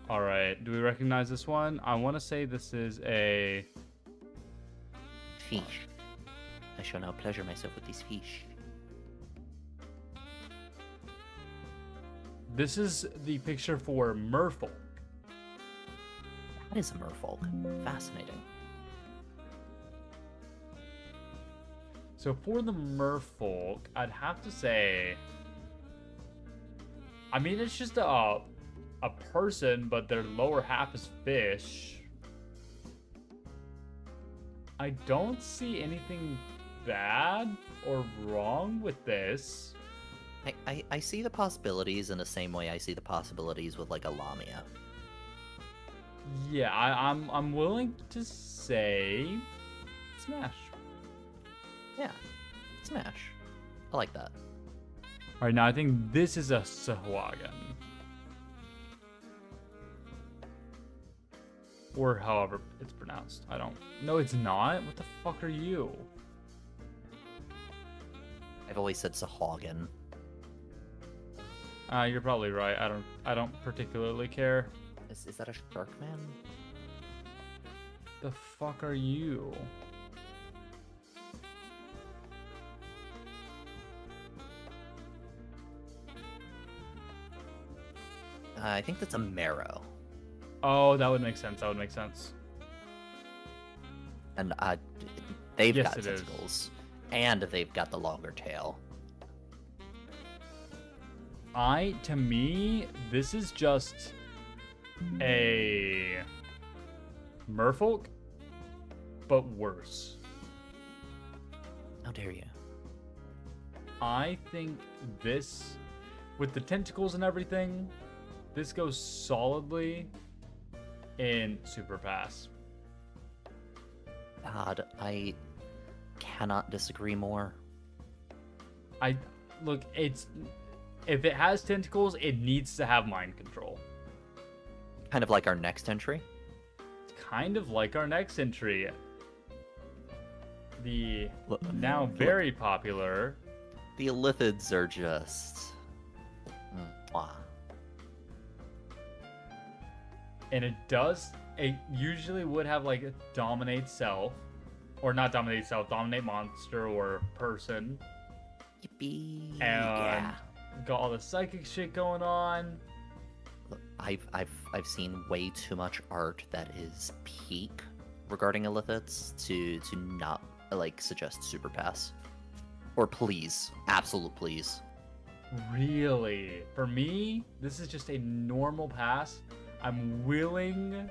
All right, do we recognize this one? I want to say this is a... Fish. I shall now pleasure myself with these fish. This is the picture for Merfolk. That is a merfolk. Fascinating. So for the Merfolk, I'd have to say... I mean, it's just a person, but their lower half is fish. I don't see anything bad or wrong with this. I see the possibilities in the same way I see the possibilities with like a Lamia. Yeah, I'm willing to say smash. Yeah, smash. I like that. All right, now I think this is a Sahuagin. Or however it's pronounced. I don't... No, it's not. What the fuck are you? I've always said Sahuagin. You're probably right. I don't particularly care. Is that a shark man? The fuck are you? I think that's a marrow. Oh, that would make sense. That would make sense. And they've Yes, got it is. tentacles. And they've got the longer tail. To me, this is just a merfolk, but worse. How dare you? I think this, with the tentacles and everything, this goes solidly in Super Pass. God, I cannot disagree more. Look, if it has tentacles, it needs to have mind control. Kind of like our next entry. Kind of like our next entry. The Look, now very popular. the Illithids are just... Mwah. And it usually would have like a dominate self. Or not dominate self, dominate monster or person. Yippee. And Yeah. got all the psychic shit going on. Look, I've seen way too much art that is peak regarding Illithids to not like suggest Super Pass. Or please, absolute please. Really? For me, this is just a normal pass. I'm willing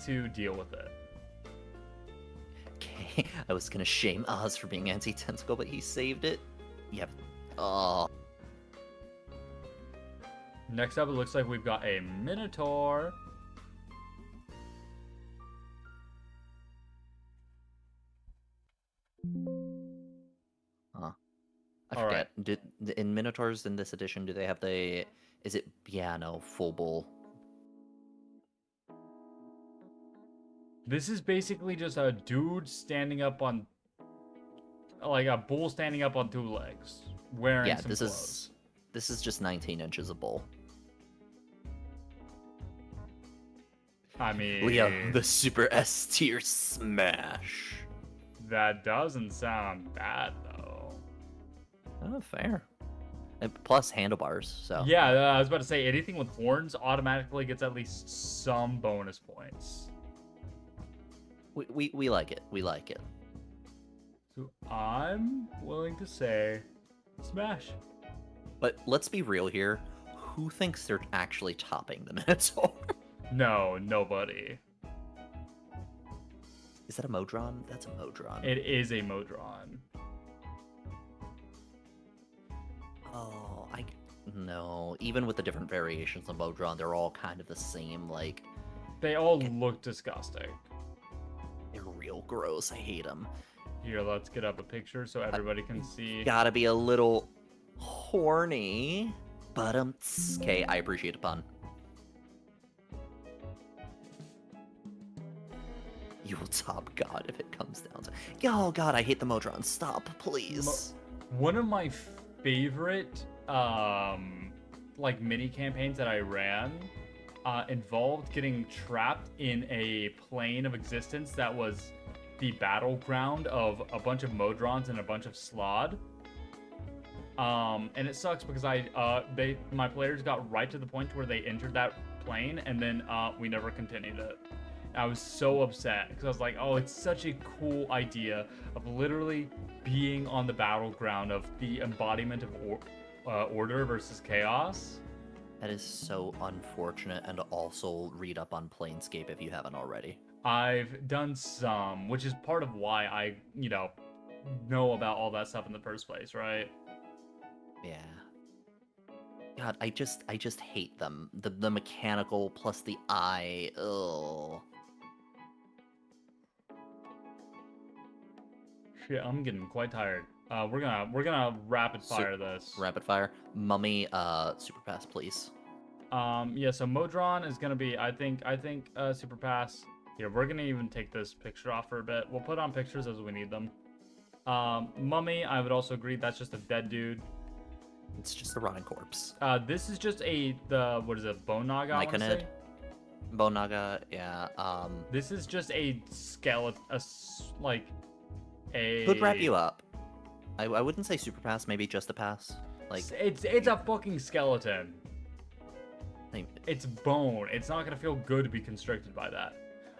to deal with it. Okay, I was gonna shame Oz for being anti-tentacle, but he saved it. Yep. Oh. Next up, it looks like we've got a Minotaur. Huh. I All forget. In Minotaurs in this edition, do they have the... Is it... Yeah, no, full bull. This is basically just a dude standing up on... Like a bull standing up on two legs. Wearing Yeah, some this clothes. this is just 19 inches of bull. I mean... Leo, the super S tier smash. That doesn't sound bad, though. Oh, fair. And plus handlebars, so... Yeah, I was about to say, anything with horns automatically gets at least some bonus points. We like it. We like it. So I'm willing to say smash. But let's be real here. Who thinks they're actually topping the Minotaur? No, nobody. Is that a Modron? That's a Modron. It is a Modron. Oh, no. Even with the different variations of Modron, they're all kind of the same. Like, They all look disgusting. they're real gross. I hate them. Here, let's get up a picture so everybody can see. Gotta be a little horny. But okay, I appreciate a pun. You will top God if it comes down to. Oh God, I hate the Modron. Stop, please. One of my favorite like mini campaigns that I ran involved getting trapped in a plane of existence that was the battleground of a bunch of Modrons and a bunch of Slod. And it sucks because my players got right to the point where they entered that plane and then we never continued it. I was so upset because I was like, oh, it's such a cool idea of literally being on the battleground of the embodiment of order versus chaos. That is so unfortunate, and also read up on Planescape if you haven't already. I've done some, which is part of why I, know about all that stuff in the first place, right? Yeah. God, I just hate them. The mechanical plus the eye. Ugh. Shit, I'm getting quite tired. We're gonna rapid fire this. Rapid fire. Mummy, super pass, please. Yeah, so Modron is gonna be, I think, super pass. Here, we're gonna even take this picture off for a bit. We'll put on pictures as we need them. Mummy, I would also agree that's just a dead dude. It's just a rotting corpse. This is just what is it, Bone Naga? Myconid. Bone Naga, yeah. This is just a skeleton, Could wrap you up. I wouldn't say super pass, maybe just a pass. Like it's a fucking skeleton. It's bone. It's not gonna feel good to be constricted by that.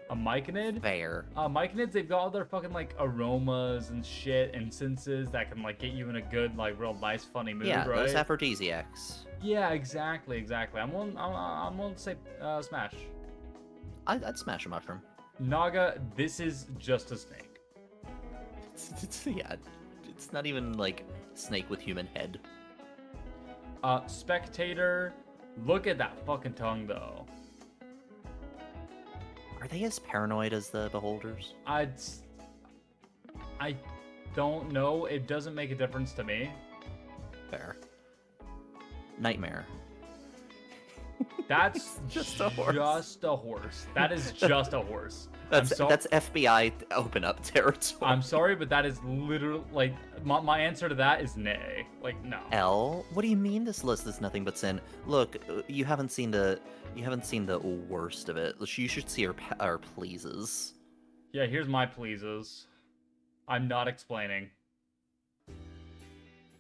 A Myconid? Fair. Myconids, they've got all their fucking aromas and shit and senses that can get you in a good real nice funny mood, yeah, right? those aphrodisiacs. Yeah, exactly. I'm willing to say smash. I'd smash a mushroom. Naga, this is just a snake. Yeah, it's not even snake with human head. Spectator, look at that fucking tongue though. Are they as paranoid as the beholders? I don't know. It doesn't make a difference to me. Fair. Nightmare. That's just a horse. Just a horse. That is just a horse. That's FBI open up territory. I'm sorry, but that is literally my answer to that is nay. No. L? What do you mean this list is nothing but sin? Look, you haven't seen the worst of it. You should see our pleases. Yeah, here's my pleases. I'm not explaining.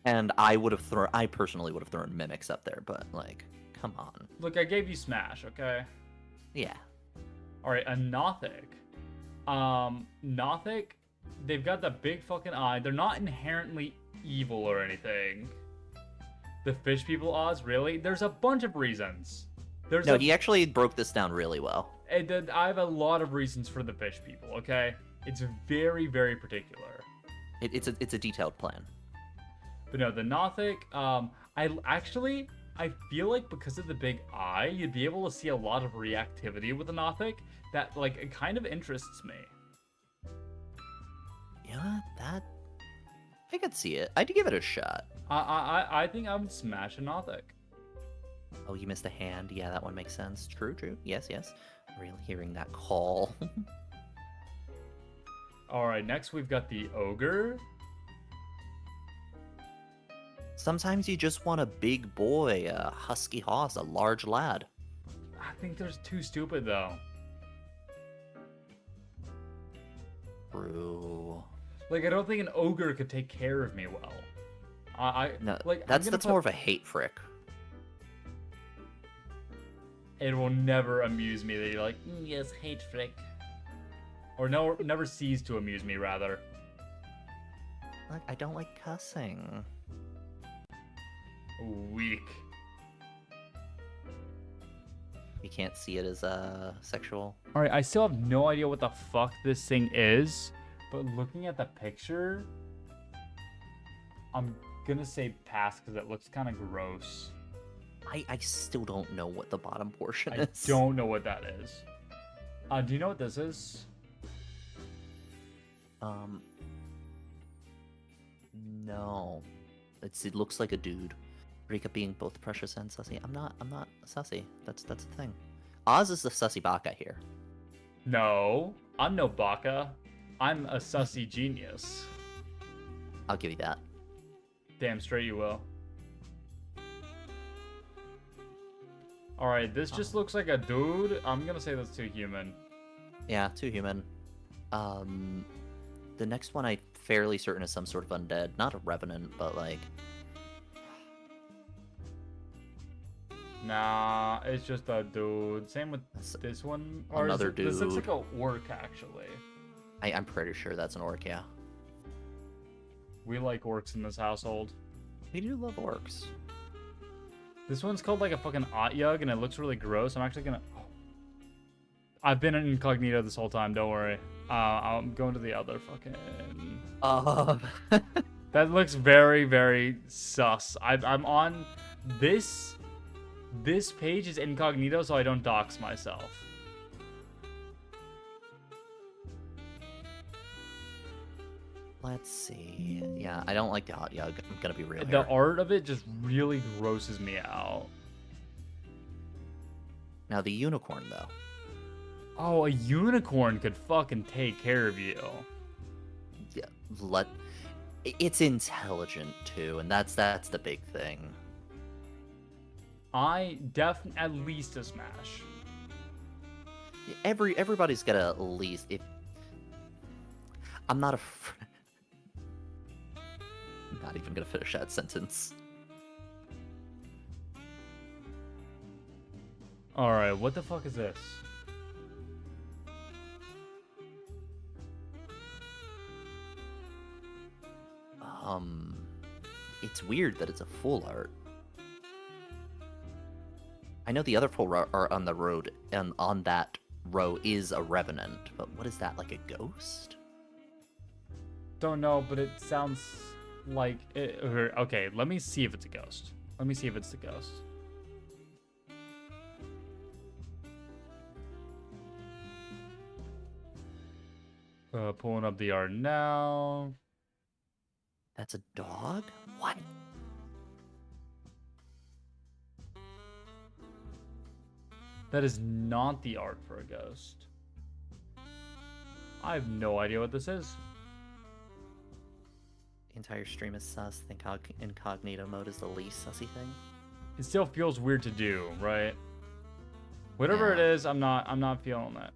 And I personally would have thrown mimics up there, but come on. Look, I gave you smash, okay? Yeah. All right, a Nothic. Nothic, they've got the big fucking eye. They're not inherently evil or anything. The fish people Oz, really? There's a bunch of reasons. He actually broke this down really well. I have a lot of reasons for the fish people, okay? It's very, very particular. It's a detailed plan. But no, the Nothic, I feel like because of the big eye, you'd be able to see a lot of reactivity with the Nothic that, it kind of interests me. Yeah, I could see it. I'd give it a shot. I think I would smash a Nothic. Oh, you missed a hand. Yeah, that one makes sense. True. Yes. Really hearing that call. All right, next we've got the Ogre. Sometimes you just want a big boy, a husky hoss, a large lad. I think there's too stupid, though. True. I don't think an ogre could take care of me well. That's more of a hate frick. It will never amuse me that you're yes, hate frick. Or no, never cease to amuse me, rather. Look, I don't like cussing. Weak. You can't see it as sexual. Alright, I still have no idea what the fuck this thing is, but looking at the picture, I'm gonna say pass because it looks kind of gross. I still don't know what the bottom portion I is. don't know what that is. Do you know what this is? No. It looks like a dude. Rika being both precious and sussy. I'm not sussy. That's the thing. Oz is the sussy baka here. No, I'm no baka. I'm a sussy genius. I'll give you that. Damn straight you will. Alright, this just looks like a dude. I'm gonna say that's too human. Yeah, too human. The next one I'm fairly certain is some sort of undead. Not a revenant, but like... Nah, it's just a dude. Same with this one. Or another dude. This looks dude. like a orc, actually. I'm pretty sure that's an orc, yeah. We like orcs in this household. We do love orcs. This one's called like a fucking Otyug, and it looks really gross. I'm actually gonna... I've been in incognito this whole time, don't worry. I'm going to the other fucking... That looks very, very sus. I'm on... This page is incognito, so I don't dox myself. Let's see. Yeah, I don't like the hot yug. I'm gonna be real The here. art of it just really grosses me out. Now the unicorn, though. Oh, a unicorn could fucking take care of you. Yeah, it's intelligent too, and that's the big thing. I definitely at least a smash. Everybody's got at least. If I'm not not even gonna finish that sentence. All right, what the fuck is this? It's weird that it's a full art. I know the other full art on the road, and on that row is a revenant, but what is that, like a ghost? Don't know, but it sounds like it. Okay, let me see if it's a ghost. Let me see if it's the ghost. Pulling up the art now. That's a dog? What? That is not the art for a ghost. I have no idea what this is. The entire stream is sus. Think incognito mode is the least sussy thing. It still feels weird to do, right? Whatever it Yeah. is, I'm not feeling it.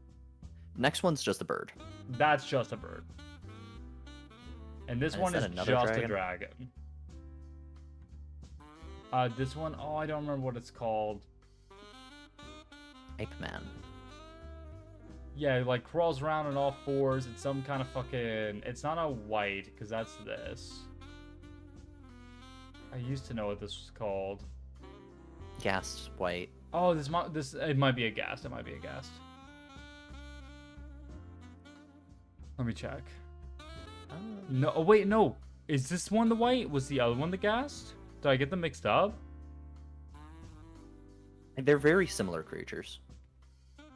Next one's just a bird. That's just a bird. And this And one is is that another just dragon? a dragon. This one, oh, I don't remember what it's called. Ape man. Yeah, it, like crawls around on all fours. It's some kind of fucking. It's not a white, because that's this. I used to know what this was called. Ghast white. Oh, it might be a ghast. It might be a ghast. Let me check. No, oh wait, no. Is this one the white? Was the other one the ghast? Did I get them mixed up? They're very similar creatures.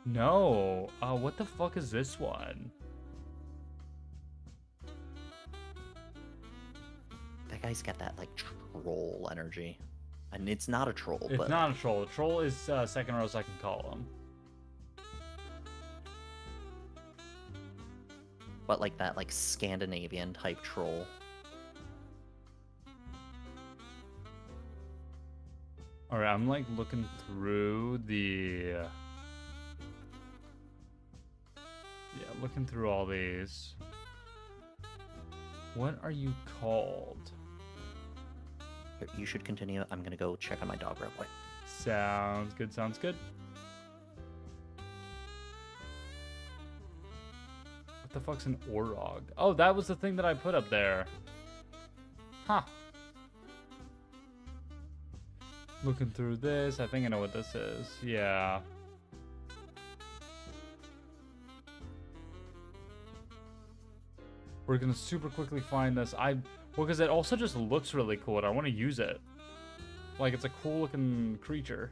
No. What the fuck is this one? That guy's got that like troll energy. And it's not a troll, It's but not a troll. A troll is second row, second column. but like that like Scandinavian type troll. All right, I'm like looking through the. Yeah, looking through all these. What are you called? Here, you should continue. I'm gonna go check on my dog real quick. Sounds good. Sounds good. What the fuck's an orog? Oh, that was the thing that I put up there. Huh. Looking through this, I think I know what this is. Yeah. We're gonna super quickly find this. Well, because it also just looks really cool and I want to use it. Like, it's a cool looking creature.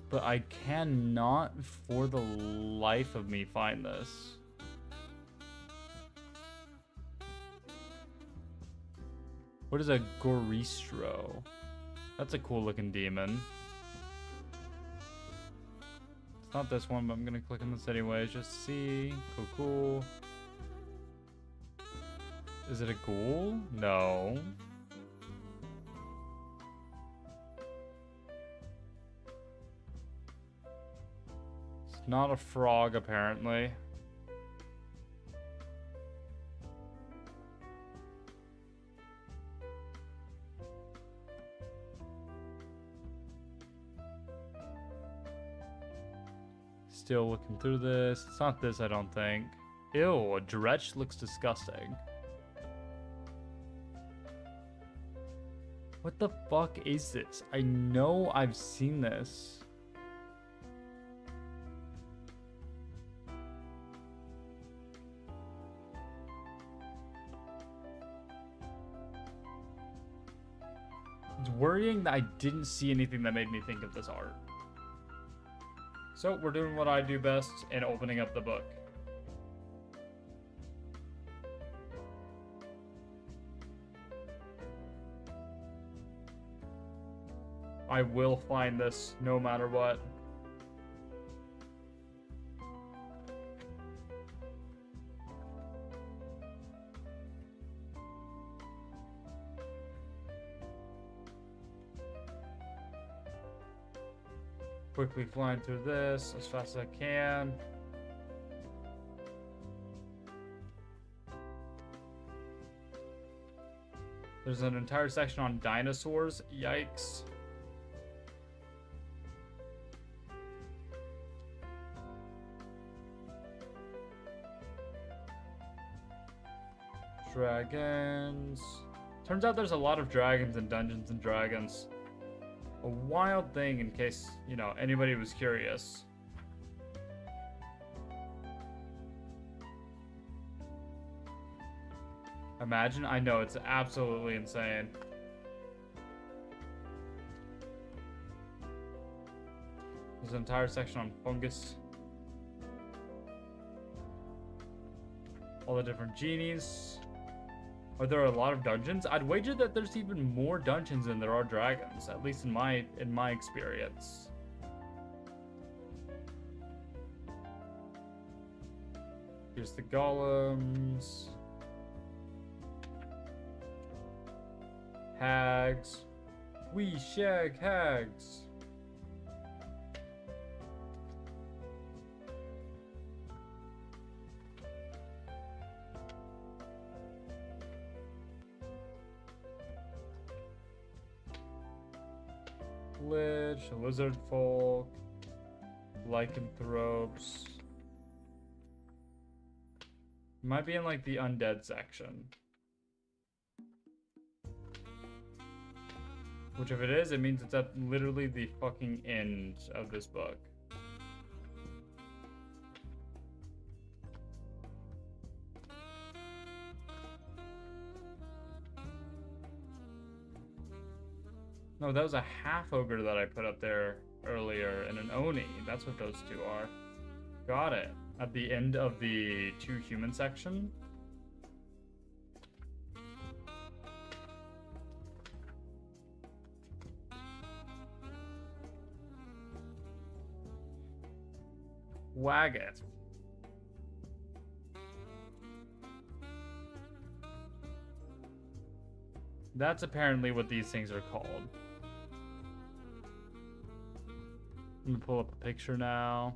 But I cannot, for the life of me, find this. What is a Goristro? That's a cool looking demon. It's not this one, but I'm gonna click on this anyways. Just see. Cool. Is it a ghoul? No. It's not a frog, apparently. Still looking through this. It's not this, I don't think. Ew, a dretch looks disgusting. What the fuck is this? I know I've seen this. It's worrying that I didn't see anything that made me think of this art. So we're doing what I do best and opening up the book. I will find this no matter what. Quickly flying through this as fast as I can. There's an entire section on dinosaurs. Yikes. Dragons. Turns out there's a lot of dragons in Dungeons and Dragons. A wild thing in case, you know, anybody was curious. Imagine, I know, it's absolutely insane. There's an entire section on fungus. All the different genies. Are there a lot of dungeons? I'd wager that there's even more dungeons than there are dragons, at least in my experience. Here's the golems. Hags. We shag hags. Lich, lizard folk, lycanthropes. Might be in like the undead section. Which if it is, it means it's at literally the fucking end of this book. No, that was a half ogre that I put up there earlier, and an oni. That's what those two are. Got it. At the end of the 2 human section. Waggeth. That's apparently what these things are called. I'm gonna pull up a picture now.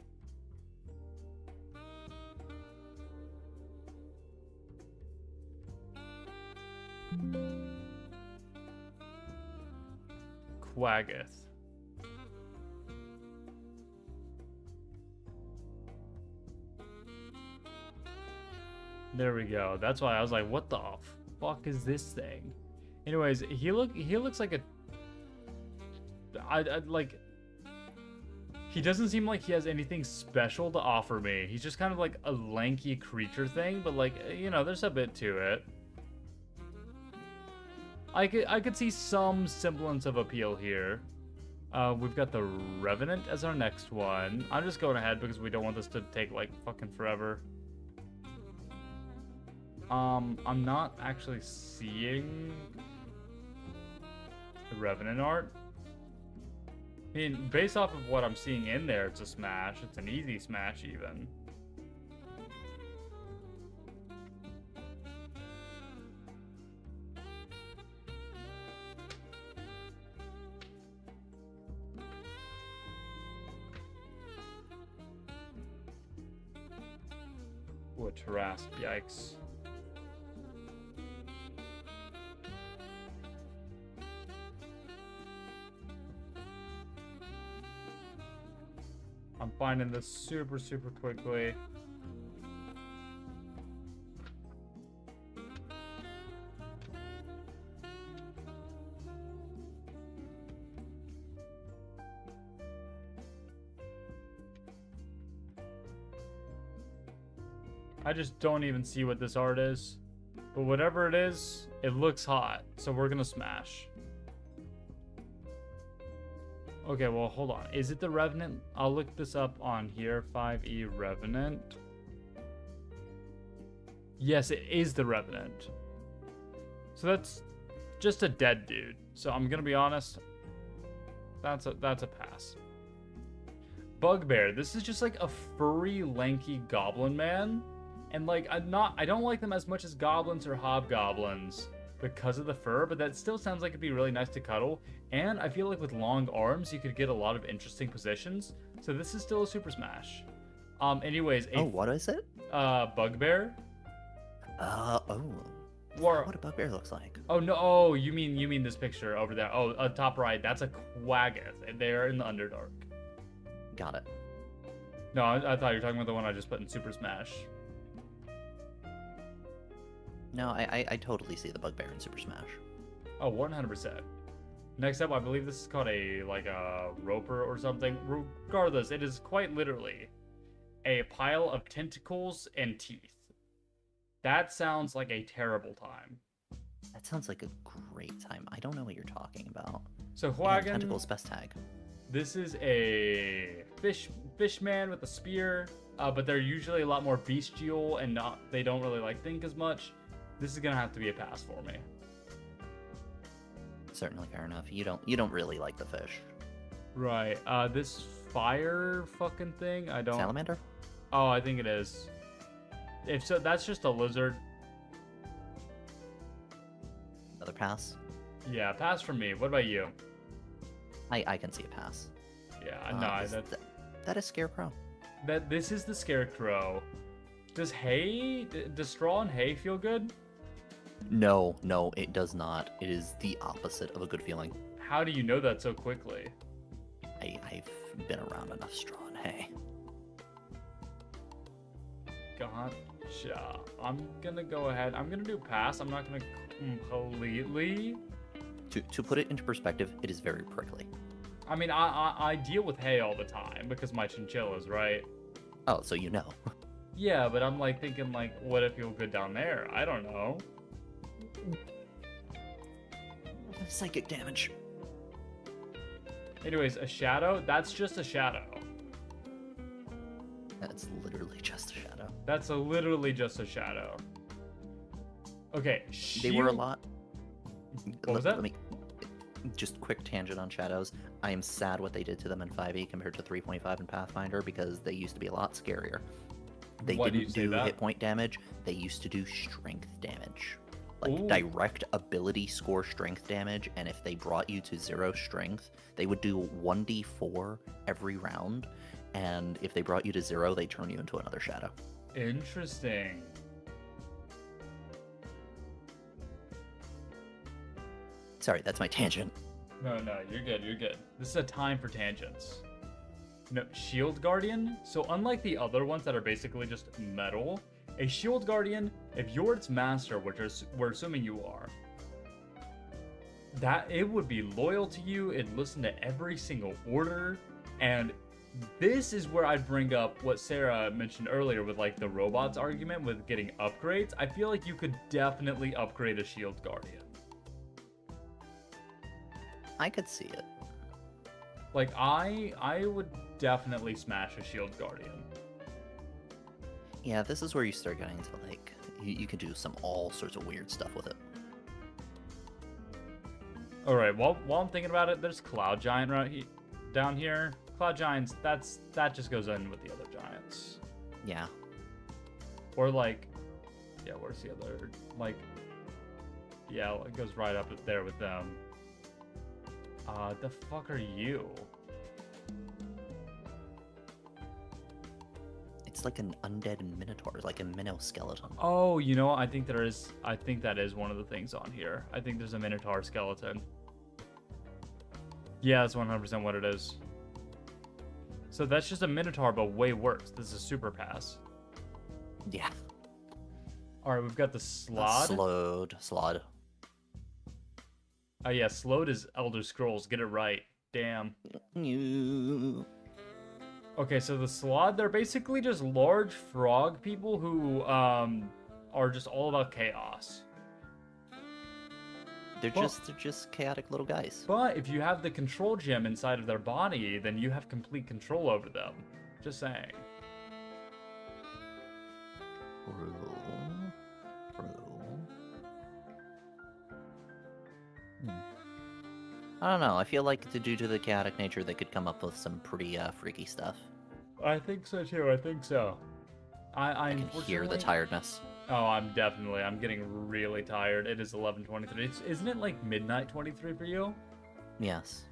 Quaggith. There we go. That's why I was like, what the fuck is this thing? Anyways, he looks like a I like he doesn't seem like he has anything special to offer me. He's just kind of like a lanky creature thing, but like, you know, there's a bit to it. I could see some semblance of appeal here. We've got the Revenant as our next one. I'm just going ahead because we don't want this to take like fucking forever. I'm not actually seeing the Revenant art. I mean, based off of what I'm seeing in there, it's a smash. It's an easy smash even. What Tarrasque, yikes. I'm finding this super quickly. I just don't even see what this art is. But whatever it is, it looks hot. So we're gonna smash. Okay, well, hold on. Is it the Revenant? I'll look this up on here. 5E Revenant. Yes, it is the Revenant. So that's just a dead dude. So I'm gonna be honest. That's a pass. Bugbear. This is just like a furry, lanky goblin man. And like I don't like them as much as goblins or hobgoblins because of the fur, but that still sounds like it'd be really nice to cuddle. And I feel like with long arms, you could get a lot of interesting positions. So this is still a super smash. Anyways, what is it? Bugbear. What a bugbear looks like. Oh no! Oh, you mean this picture over there? Oh, top right. That's a Quaggoth. They're in the Underdark. Got it. No, I thought you were talking about the one I just put in Super Smash. No, I totally see the bugbear in Super Smash. Oh, 100%. Next up, I believe this is called a roper or something. Regardless, it is quite literally a pile of tentacles and teeth. That sounds like a terrible time. That sounds like a great time. I don't know what you're talking about. So Huagan, tentacles best tag. This is a fish man with a spear, but they're usually a lot more bestial and they don't really think as much. This is gonna have to be a pass for me. Certainly fair enough. You don't really like the fish. Right. This fire fucking thing, I don't. Salamander? Oh, I think it is. If so, that's just a lizard. Another pass? Yeah, pass for me. What about you? I can see a pass. Yeah, no, that is Scarecrow. This is the Scarecrow. Does straw and hay feel good? No, it does not. It is the opposite of a good feeling. How do you know that so quickly? I've been around enough straw and hay. Gotcha. I'm gonna go ahead. I'm gonna do pass. I'm not gonna completely. To put it into perspective, it is very prickly. I mean, I deal with hay all the time because my chinchillas, right? Oh, so you know. Yeah, but I'm thinking what if you'll go down there? I don't know. Psychic damage. Anyways, a shadow? That's just a shadow. That's literally just a shadow. That's literally just a shadow. Okay, They were a lot. What was that? Let me just quick tangent on shadows. I am sad what they did to them in 5e compared to 3.5 in Pathfinder because they used to be a lot scarier. They didn't do hit point damage. They used to do strength damage. Ooh. Direct ability score strength damage, and if they brought you to 0 strength, they would do 1d4 every round, and if they brought you to 0, they turn you into another shadow. Interesting. Sorry, that's my tangent. No, you're good. This is a time for tangents. No, Shield Guardian. So unlike the other ones that are basically just metal, a Shield Guardian, if you're its master, which we're assuming you are, that it would be loyal to you, it'd listen to every single order, and this is where I'd bring up what Sarah mentioned earlier with like the robots argument with getting upgrades. I feel like you could definitely upgrade a Shield Guardian. I could see it. Like I would definitely smash a Shield Guardian. Yeah, this is where you start getting to like you can do some all sorts of weird stuff with it. All right, while I'm thinking about it, there's Cloud Giant down here. Cloud Giants, that just goes in with the other giants. Yeah. Or like, yeah, where's the other? Like, yeah, it goes right up there with them. The fuck are you? It's like an undead minotaur, like a minnow skeleton. Oh, you know, I think that is one of the things on here. I think there's a minotaur skeleton. Yeah, that's 100% what it is. So that's just a minotaur, but way worse. This is a super pass. Yeah. All right, we've got the Slod. Slod. Oh yeah, Slowed is Elder Scrolls. Get it right. Damn. Okay, so the Slod, they're basically just large frog people who are just all about chaos. They're just chaotic little guys. But if you have the control gem inside of their body, then you have complete control over them. Just saying. True. I don't know. I feel like due to the chaotic nature, they could come up with some pretty freaky stuff. I think so too. I think so. I can hear the tiredness. Oh, I'm getting really tired. It is 11:23. Isn't it like midnight 23 for you? Yes.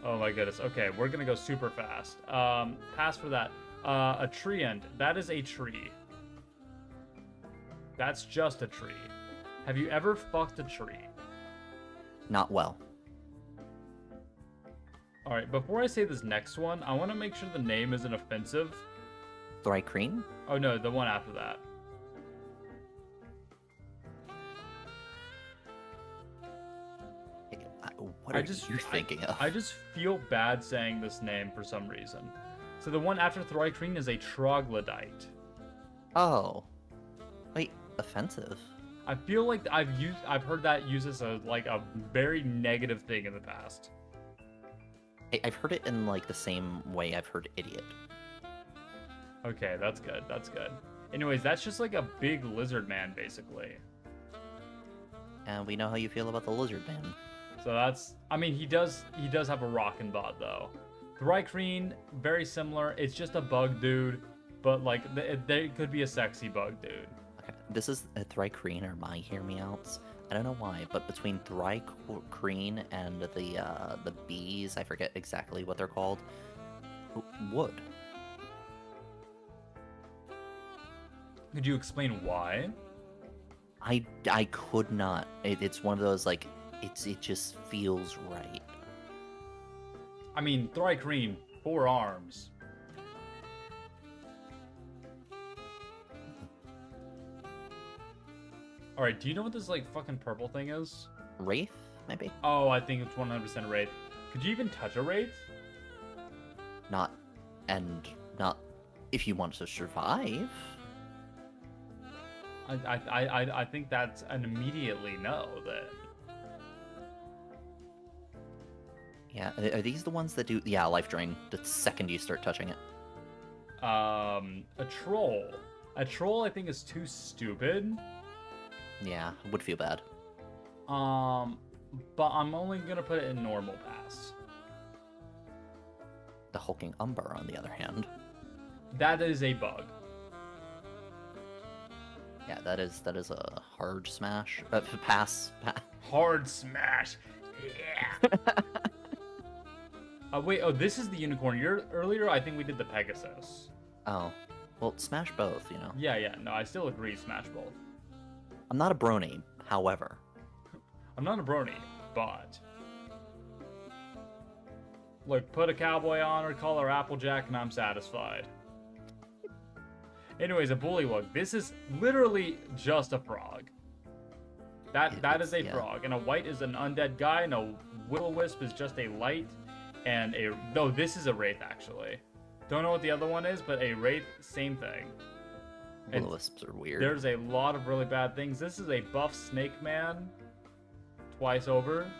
Oh my goodness. Okay, we're gonna go super fast. Pass for that. A tree end. That is a tree. That's just a tree. Have you ever fucked a tree? Not well. All right, before I say this next one, I want to make sure the name isn't offensive. Thrycreen? Oh no, the one after that. What are you thinking of? I just feel bad saying this name for some reason. So the one after Thrycreen is a troglodyte. Oh. Wait, offensive? I feel like I've heard that used as a very negative thing in the past. I've heard it in like the same way I've heard idiot. Okay, that's good. That's good. Anyways, that's just like a big lizard man, basically. And we know how you feel about the lizard man. So that's, I mean, he does have a rockin' bot though. Thrycreen, very similar. It's just a bug dude, but like there could be a sexy bug dude. Okay, this is a Thrycreen or my hear me outs. I don't know why, but between Thrycreen and the bees, I forget exactly what they're called. Wood. Could you explain why? I could not. It's one of those like it just feels right. I mean, Thrycreen, 4 arms. Alright, do you know what this like fucking purple thing is? Wraith, maybe? Oh, I think it's 100% Wraith. Could you even touch a Wraith? Not if you want to survive. I think that's an immediately no then. Yeah, are these the ones that do life drain the second you start touching it? A troll. A troll I think is too stupid. Yeah, would feel bad. But I'm only gonna put it in normal pass. The hulking umber, on the other hand. That is a bug. Yeah, that is a hard smash. Pass. Hard smash. Yeah. Wait. Oh, this is the unicorn. Earlier, I think we did the Pegasus. Oh, well, smash both. You know. Yeah. No, I still agree. Smash both. I'm not a brony, however. I'm not a brony, but Look, put a cowboy on her, call her Applejack, and I'm satisfied. Anyways, a bullywug. This is literally just a frog. That is a frog, and a white is an undead guy, and a will-o-wisp is just a light, and a... No, this is a wraith, actually. Don't know what the other one is, but a wraith, same thing. Will-o-wisps are weird. There's a lot of really bad things. This is a buff snake man. Twice over.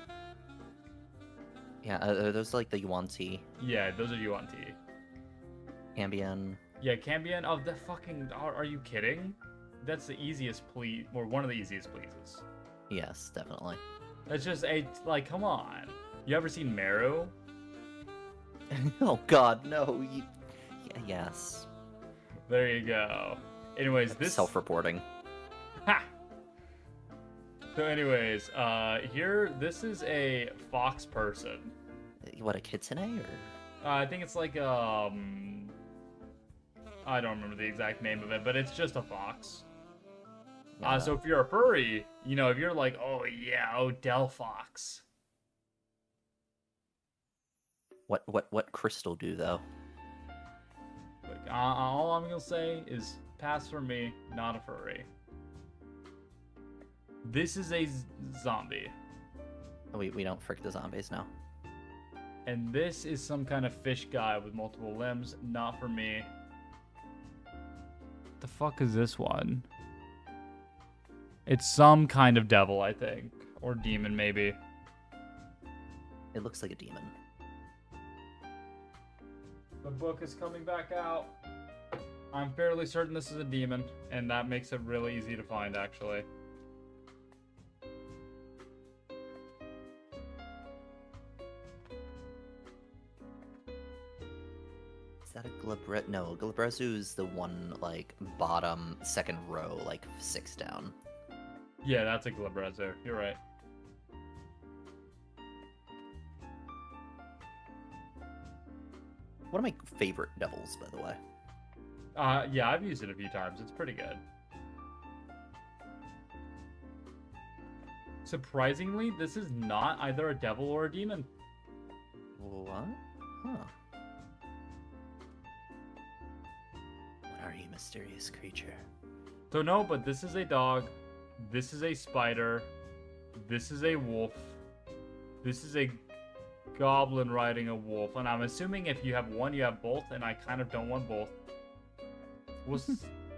Yeah, are those like the Yuan-Ti? Yeah, those are Yuan-Ti. Cambion. Yeah, Cambion. Oh, the fucking... Are you kidding? That's the easiest plea, or one of the easiest pleases. Yes, definitely. That's just a... Like, come on. You ever seen Meru? Oh god, no. Yes. There you go. Anyways, this... Self-reporting. Ha! So anyways, here, this is a fox person. What, a kitsune, or...? I think it's like, I don't remember the exact name of it, but it's just a fox. Yeah. So if you're a furry, you know, if you're like, oh yeah, Odell Fox. What Crystal do, though? Like, all I'm gonna say is, pass for me, not a furry. This is a zombie. We don't frick the zombies now. And this is some kind of fish guy with multiple limbs. Not for me. The fuck is this one? It's some kind of devil, I think. Or demon, maybe. It looks like a demon. The book is coming back out. I'm fairly certain this is a demon. And that makes it really easy to find, actually. Is that a Glabrezu? No, Glabrezu is the one, like, bottom, second row, like, 6 down. Yeah, that's a Glabrezu. You're right. One of my favorite devils, by the way. Yeah, I've used it a few times. It's pretty good. Surprisingly, this is not either a devil or a demon. What? Huh. What are you, mysterious creature? So no, but this is a dog. This is a spider. This is a wolf. This is a goblin riding a wolf. And I'm assuming if you have one, you have both. And I kind of don't want both.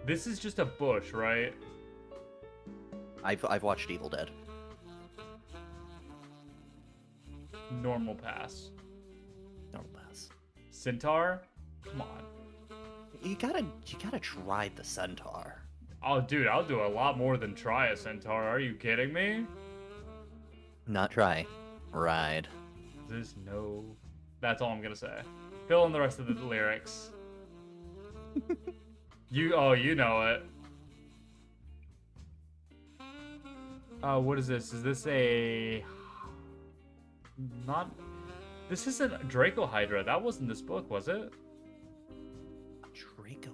This is just a bush, right? I've watched Evil Dead. Normal pass. Normal pass. Centaur? Come on. You gotta try the centaur. Oh, dude, I'll do a lot more than try a centaur. Are you kidding me? Not try. Ride. There's no... That's all I'm gonna say. Fill in the rest of the lyrics. You know it. What is this? Is this a... Not... This isn't Draco Hydra. That wasn't this book, was it? Draco...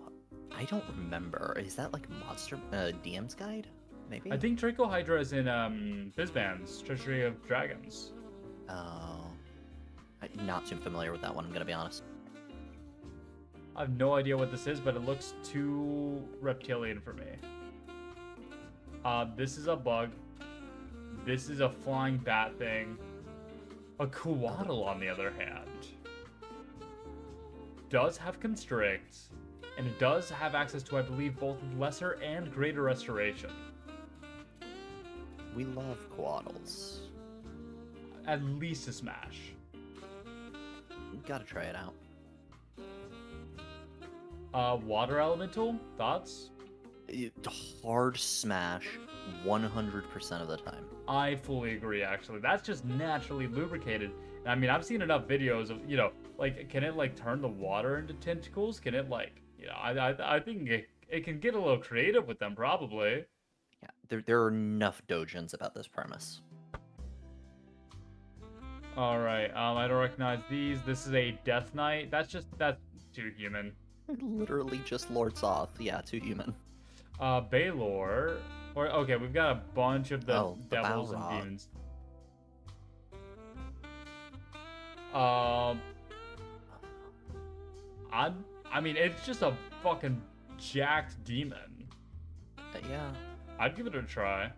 I don't remember. Is that like Monster... DM's Guide? Maybe? I think Draco Hydra is in, Bizban's Treasury of Dragons. Oh... I'm not too familiar with that one, I'm gonna be honest. I have no idea what this is, but it looks too reptilian for me. This is a bug. This is a flying bat thing. A Coatl, on the other hand, does have constrict, and it does have access to, I believe, both lesser and greater restoration. We love Coatls. At least a smash. Gotta try it out. Water elemental? Thoughts? Hard smash 100% of the time. I fully agree, actually. That's just naturally lubricated. I mean, I've seen enough videos of, you know, like, can it, like, turn the water into tentacles? Can it, like, you know, I think it can get a little creative with them, probably. Yeah, there are enough dojins about this premise. Alright, I don't recognize these. This is a Death Knight. That's too human. Literally just Lord Soth. Yeah, too human. Baylor. Okay, we've got a bunch of the devils and Balrog. demons. I mean, it's just a fucking jacked demon. Yeah. I'd give it a try.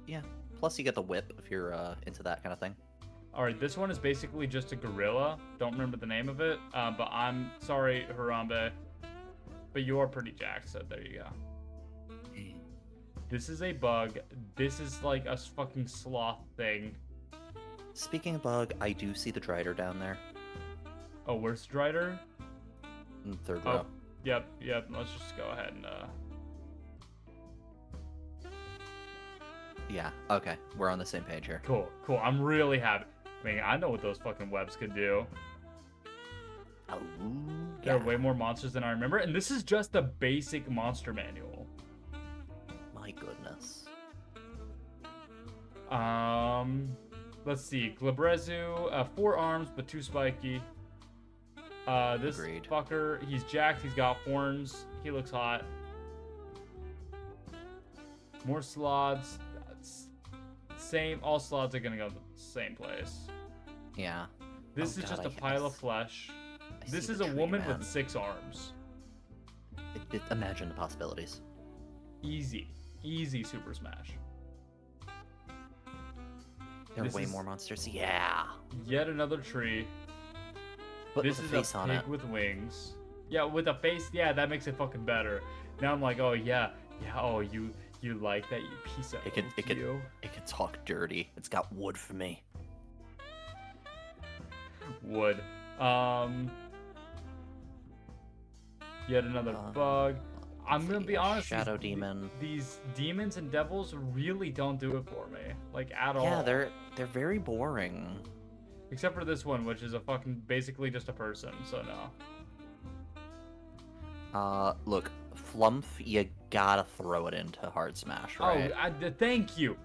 Yeah. Plus, you get the whip if you're into that kind of thing. All right, this one is basically just a gorilla. Don't remember the name of it, but I'm sorry, Harambe, but you are pretty jacked, so there you go. This is a bug. This is like a fucking sloth thing. Speaking of bug, I do see the Drider down there. Oh, where's the Drider? In third Oh, row. yep. Let's just go ahead and Yeah, okay. We're on the same page here. Cool. I'm really happy. I mean, I know what those fucking webs could do. Oh, There yeah. are way more monsters than I remember, and this is just the basic monster manual. My goodness. Let's see. Glabrezu, 4 arms, but 2 spiky. This Agreed. fucker, he's jacked, he's got horns, he looks hot. More slots. Same, all slots are gonna go to the same place. Yeah. This Oh, is God, just a pile of flesh. I This see is the a tree, woman man. with 6 arms. Imagine the possibilities. Easy Super Smash. There are This way is- more monsters. Yeah. Yet another tree. But This with is a face a on pig it. with wings. Yeah, with a face. Yeah, that makes it fucking better. Now I'm like, oh yeah. Oh, you like that, you piece of It could you. talk dirty. It's got wood for me. Wood. Yet another bug. I'm gonna be honest. Shadow demon. These demons and devils really don't do it for me, like at all. Yeah, they're very boring. Except for this one, which is a fucking basically just a person. So no. Look, Flumph, you gotta throw it into Hard Smash, right? Oh, thank you.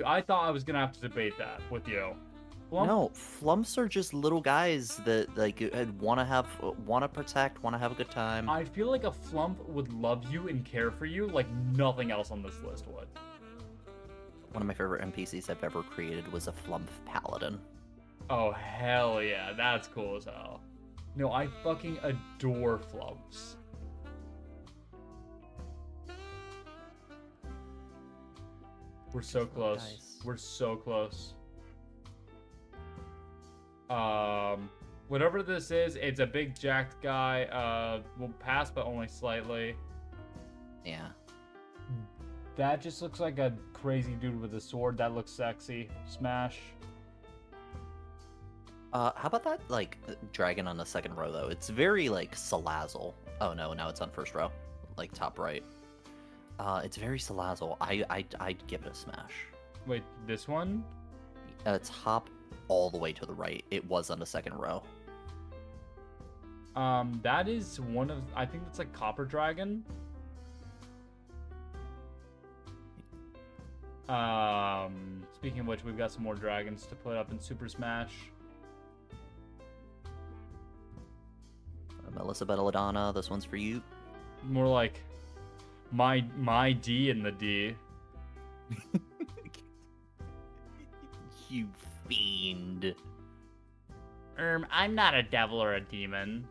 I thought I was gonna have to debate that with you. Flump? No, Flumps are just little guys that like wanna protect, wanna have a good time. I feel like a Flump would love you and care for you like nothing else on this list would. One of my favorite NPCs I've ever created was a Flumph Paladin. Oh hell yeah, that's cool as hell. No, I fucking adore Flumps. We're so close. Nice. We're so close. Whatever this is, it's a big jacked guy. Will pass, but only slightly. Yeah. That just looks like a crazy dude with a sword. That looks sexy. Smash. How about that, like, dragon on the second row, though? It's very, like, Salazzle. Oh, no, now it's on first row. Like, top right. It's very Salazzle. I'd give it a smash. Wait, this one? Top all the way to the right. It was on the second row. That is one of, I think it's like Copper Dragon. Speaking of which, we've got some more dragons to put up in Super Smash. Melissa Belladonna, this one's for you. More like my D in the D. You fiend. I'm not a devil or a demon.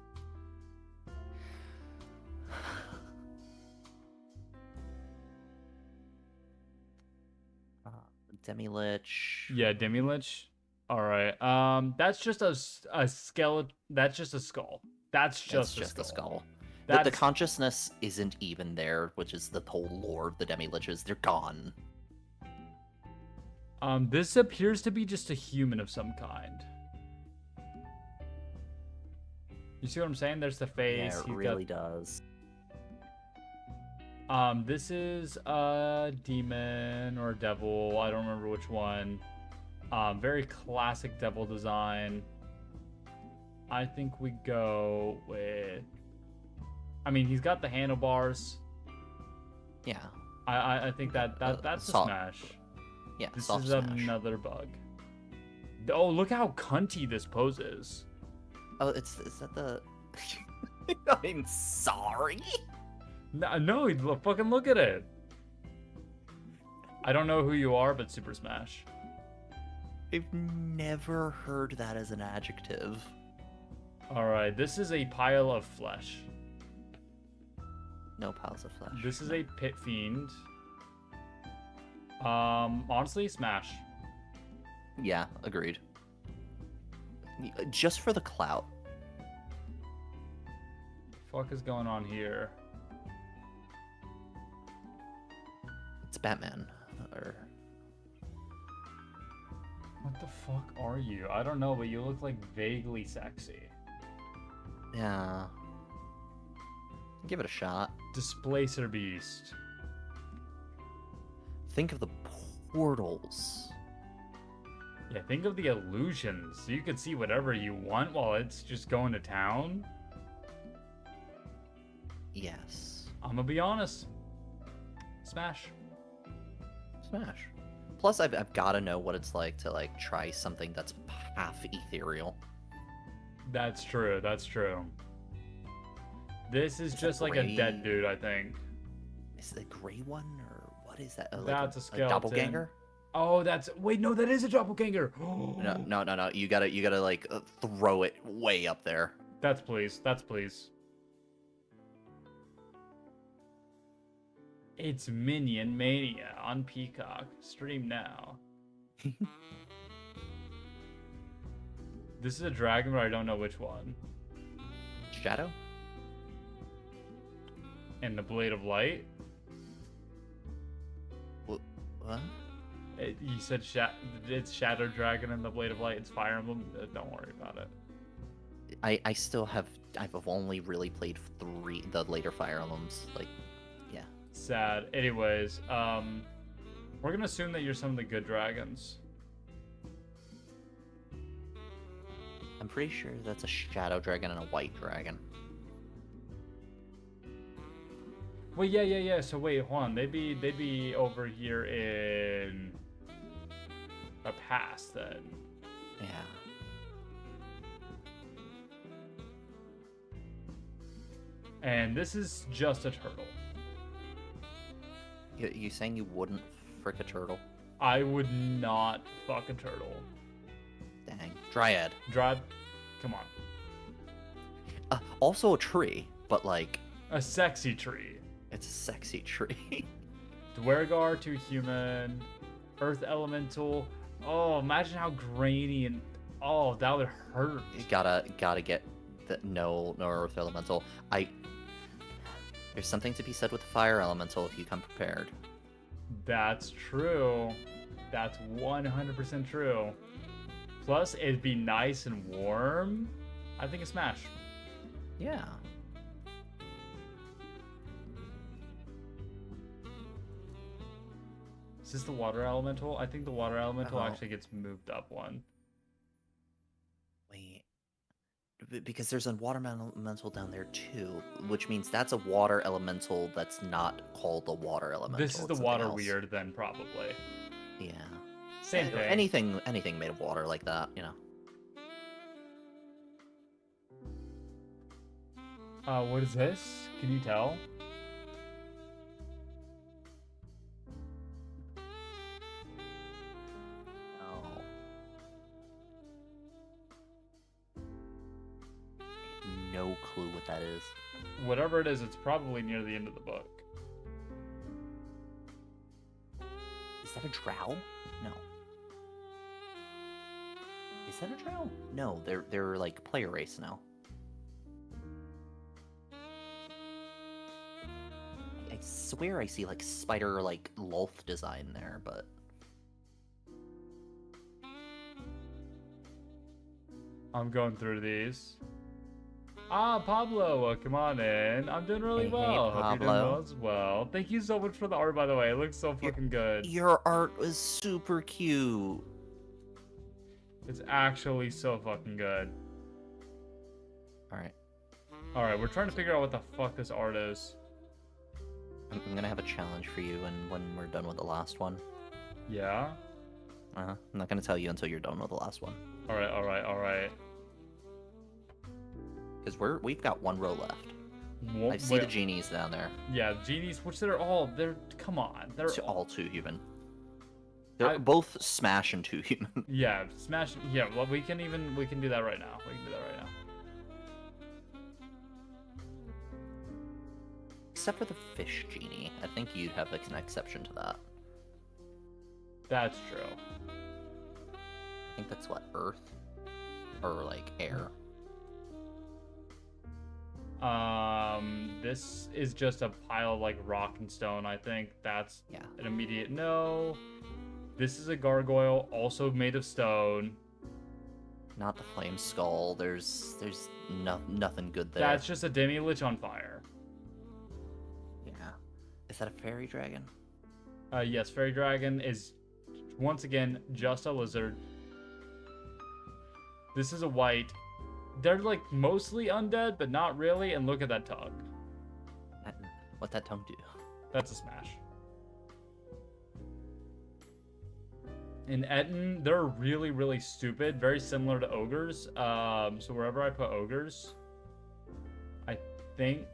Demi-Lich. Yeah, Demi-Lich. All right. That's just a skeleton. That's just a skull. That's just a skull. That's... The consciousness isn't even there, which is the whole lore of the Demi-Liches. They're gone. This appears to be just a human of some kind. You see what I'm saying? There's the face. Yeah, it really does. This is a demon or a devil. I don't remember which one. Very classic devil design. I think we go with... I mean, he's got the handlebars. Yeah. I think that's a smash. Yeah, This soft is smash. another bug. Oh, look how cunty this pose is. Oh, is that the... I'm sorry. No, fucking look at it. I don't know who you are, but Super Smash. I've never heard that as an adjective. Alright, this is a pile of flesh. No piles of flesh. This is a pit fiend. Honestly, smash. Yeah, agreed. Just for the clout. Fuck is going on here? It's Batman. Or What the fuck are you? I don't know, but you look like vaguely sexy. yeah. Give it a shot. Displacer beast. Think of the portals. Yeah, think of the illusions. You could see whatever you want while it's just going to town. Yes. I'm gonna be honest. Smash. Smash. Plus, I've got to know what it's like to like try something that's half ethereal. That's true. That's true. This is Is just that like a gray? dead dude, I think. Is it the gray one or what is that? Like That's a a skeleton. doppelganger? Oh, that's wait, no, that is a doppelganger. No. You gotta like throw it way up there. That's please. That's please. It's Minion Mania on Peacock. Stream now. This is a dragon, but I don't know which one. Shadow? And the Blade of Light. What? You said it's Shadow Dragon and the Blade of Light. It's Fire Emblem. Don't worry about it. I still have. I've only really played the later Fire Emblems. Like, yeah. Sad. Anyways, we're gonna assume that you're some of the good dragons. I'm pretty sure that's a shadow dragon and a white dragon. Well, yeah. So wait, hold on. They'd be over here in a past then. Yeah. And this is just a turtle. You saying you wouldn't frick a turtle? I would not fuck a turtle. Dang. Dryad. Drive. Come on. Also a tree, but like A sexy tree. it's a sexy tree. Dwergar to human. Earth elemental. Oh, imagine how grainy and oh, that would hurt. You gotta get the no earth elemental. There's something to be said with fire elemental if you come prepared. That's true. That's 100% true. Plus, it'd be nice and warm. I think a smash. Yeah. Is this the water elemental? I think the water elemental Oh. actually gets moved up one. Wait. Because there's a water elemental down there too, which means that's a water elemental that's not called a water elemental. This is it's the something water else. weird then, probably. Yeah. Same thing. Anything made of water like that, you know. What is this? Can you tell? Oh. No clue what that is. Whatever it is, it's probably near the end of the book. Is that a drow? No. Is that a drow? No, they're like player race now. I swear I see like spider like Lolth design there, but I'm going through these. Pablo, come on in. I'm doing really Hey, well. Hope you're doing Pablo. well as well. Thank you so much for the art, by the way. It looks so fucking good. your art was super cute. It's actually so fucking good. All right, Alright, we're trying to figure out what the fuck this art is. I'm gonna have a challenge for you, and when we're done with the last one, Yeah? I'm not gonna tell you until you're done with the last one, Alright. because we've got one row left. I see the genies down there. Yeah, genies, which come on. They're All two human. They're both smash and two human. Yeah, smash. Yeah, well, we can do that right now. We can do that right now. except for the fish genie. I think you'd have an exception to that. That's true. I think that's what, Earth? Or, like, air? This is just a pile of, like, rock and stone, I think. That's Yeah. an immediate no. This is a gargoyle, also made of stone. Not the flame skull. There's nothing good there. That's just a demi-lich on fire. Yeah. Is that a fairy dragon? Yes, fairy dragon is, once again, just a lizard. This is a white. They're, like, mostly undead, but not really, and look at that tongue. What'd that tongue do? That's a smash. In Etten, they're really, really stupid, very similar to ogres. So wherever I put ogres, I think...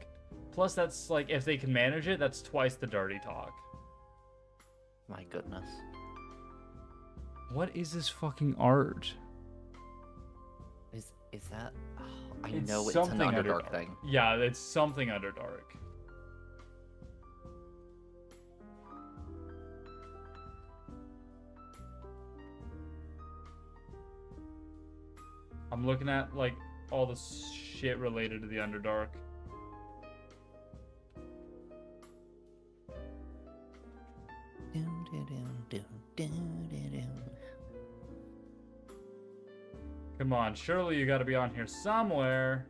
Plus, that's, like, if they can manage it, that's twice the dirty talk. My goodness. What is this fucking art? Is that... Oh, I It's know it's an something Underdark thing. Yeah, it's something Underdark. I'm looking at, like, all the shit related to the Underdark. Come on, surely you gotta be on here somewhere.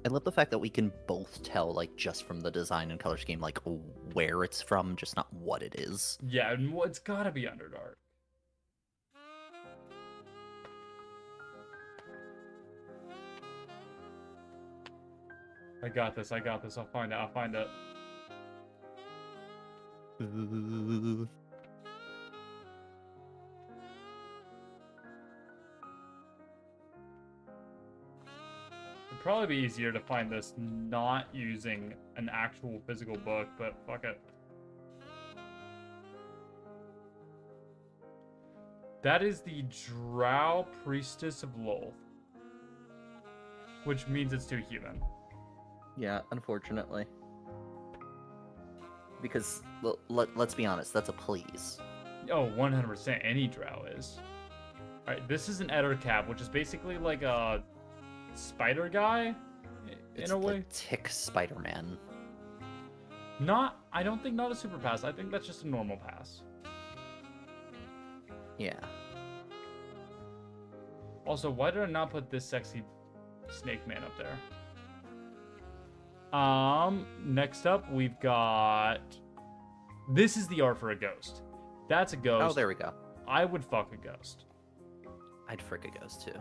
I love the fact that we can both tell, like, just from the design and color scheme, like, where it's from, just not what it is. Yeah, and it's gotta be Underdark. I got this, I'll find it. Ooh. It'd probably be easier to find this not using an actual physical book, but fuck it. That is the Drow Priestess of Lolth. Which means it's too human. Yeah, unfortunately. Because, let's be honest, that's a please. Oh, 100% any drow is. Alright, this is an Ettercap, which is basically like a spider guy, in a way. It's Tick Spider-Man. I don't think not a super pass, I think that's just a normal pass. Yeah. Also, why did I not put this sexy snake man up there? Next up, we've got... This is the art for a ghost. That's a ghost. Oh, there we go. I would fuck a ghost. I'd frick a ghost, too.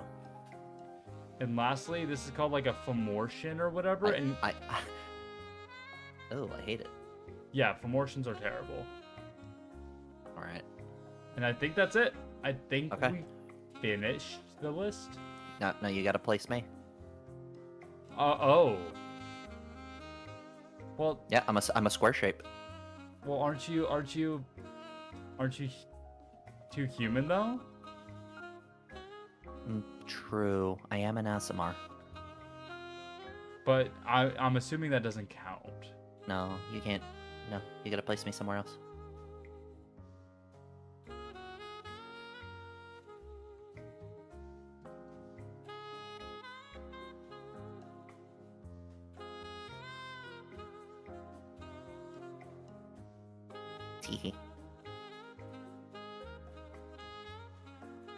And lastly, this is called like a Fomortian or whatever. Oh, I hate it. Yeah, Fomortians are terrible. Alright. And I think that's it. I think Okay. we finished the list. Now you gotta place me. Oh. Well, Yeah, I'm a square shape. well, aren't you too human though? True. I am an ASMR. But I'm assuming that doesn't count. No, you can't. No, you gotta place me somewhere else. Teehee.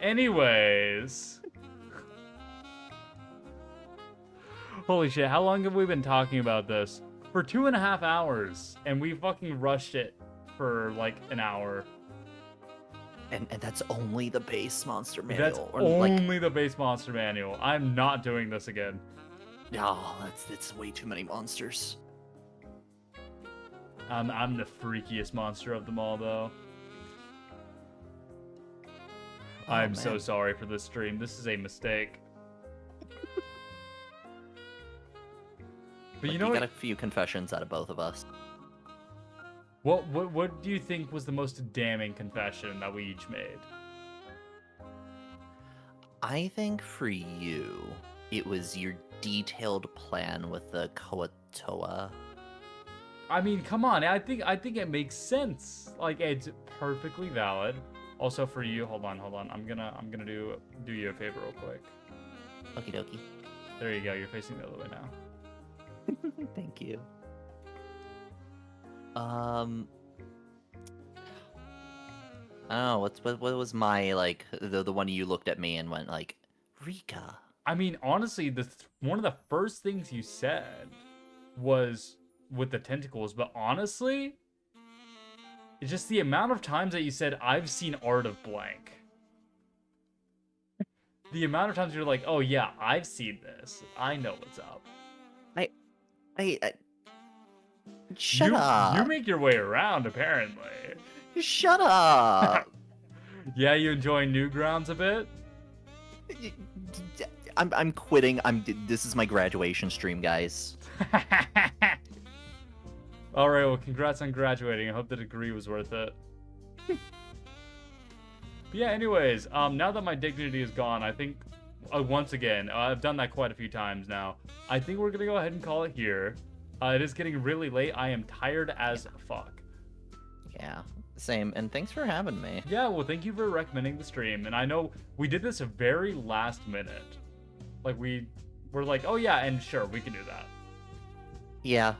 Anyways. Holy shit, how long have we been talking about this? For 2.5 hours, and we fucking rushed it for like an hour. And that's only the base monster manual. That's or, only the base monster manual. I'm not doing this again. Oh, that's way too many monsters. I'm the freakiest monster of them all, though. Oh, I'm so man. sorry for this stream. This is a mistake. But Look, you know you what? got a few confessions out of both of us. What do you think was the most damning confession that we each made? I think for you, it was your detailed plan with the Koatoa. I mean, come on. I think it makes sense. Like, it's perfectly valid. Also for you, hold on. I'm gonna do you a favor real quick. Okie dokie. There you go. You're facing the other way now. Thank you. I don't know, what was my, like, the one you looked at me and went like, Rika. I mean, honestly, one of the first things you said was with the tentacles, but honestly, it's just the amount of times that you said, I've seen art of blank. The amount of times you're like, oh yeah, I've seen this. I know what's up. I shut up. You make your way around, apparently. Shut up. Yeah, you enjoying Newgrounds a bit? I'm quitting. This is my graduation stream, guys. All right, well, congrats on graduating. I hope the degree was worth it. But yeah, anyways, now that my dignity is gone, I think, once again, I've done that quite a few times now. I think we're gonna go ahead and call it here. It is getting really late. I am tired as fuck. Yeah, same. And thanks for having me. Yeah, well, thank you for recommending the stream. And I know we did this very last minute. Like, we were like, oh yeah, and sure, we can do that. Yeah.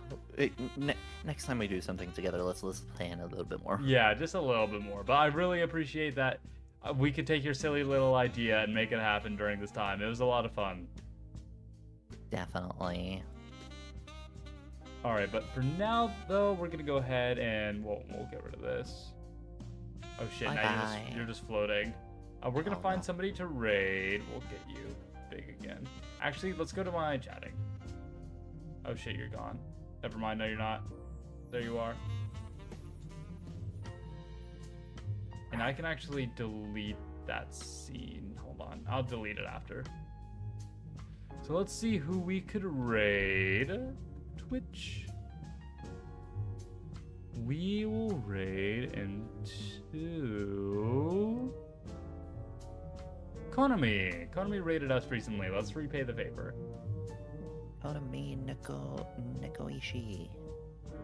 Next time we do something together, let's plan a little bit more. Yeah, just a little bit more. But I really appreciate that we could take your silly little idea and make it happen during this time. It was a lot of fun. Definitely. All right, but for now, though, we're gonna go ahead and we'll get rid of this. Oh shit! Bye Now bye. you're just floating. We're gonna Oh, find no. somebody to raid. We'll get you big again. Actually, let's go to my chatting. Oh shit, you're gone. Never mind. No, you're not. There you are. And I can actually delete that scene. Hold on, I'll delete it after. So let's see who we could raid. Twitch. We will raid into Konami. Konami raided us recently. Let's repay the favor. Konami Nekoishi.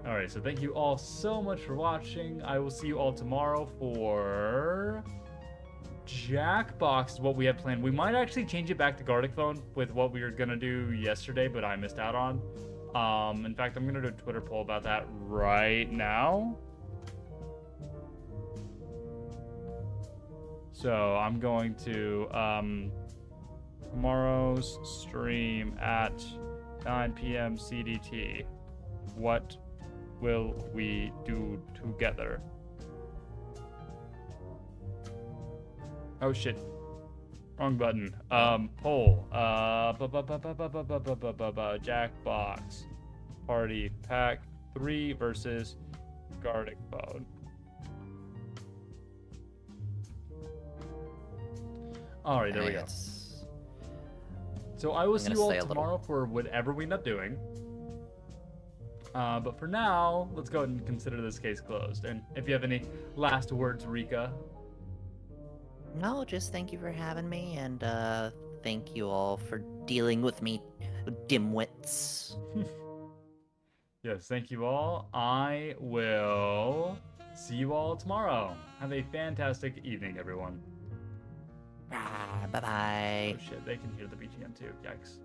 Alright, so thank you all so much for watching. I will see you all tomorrow for Jackbox is what we have planned. We might actually change it back to Gartic Phone with what we were gonna do yesterday, but I missed out on. In fact, I'm gonna do a Twitter poll about that right now. So I'm going to tomorrow's stream at 9 p.m. CDT. What will we do together? Oh shit. Wrong button. Poll. Jackbox. Party pack 3 versus Gartic Phone. Alright, there we go. So I will see you all tomorrow for whatever we end up doing. But for now, let's go ahead and consider this case closed. And if you have any last words, Rika. No, just thank you for having me, and thank you all for dealing with me, dimwits. Yes, thank you all. I will see you all tomorrow. Have a fantastic evening, everyone. Bye-bye. Oh shit, they can hear the BGM too. Yikes.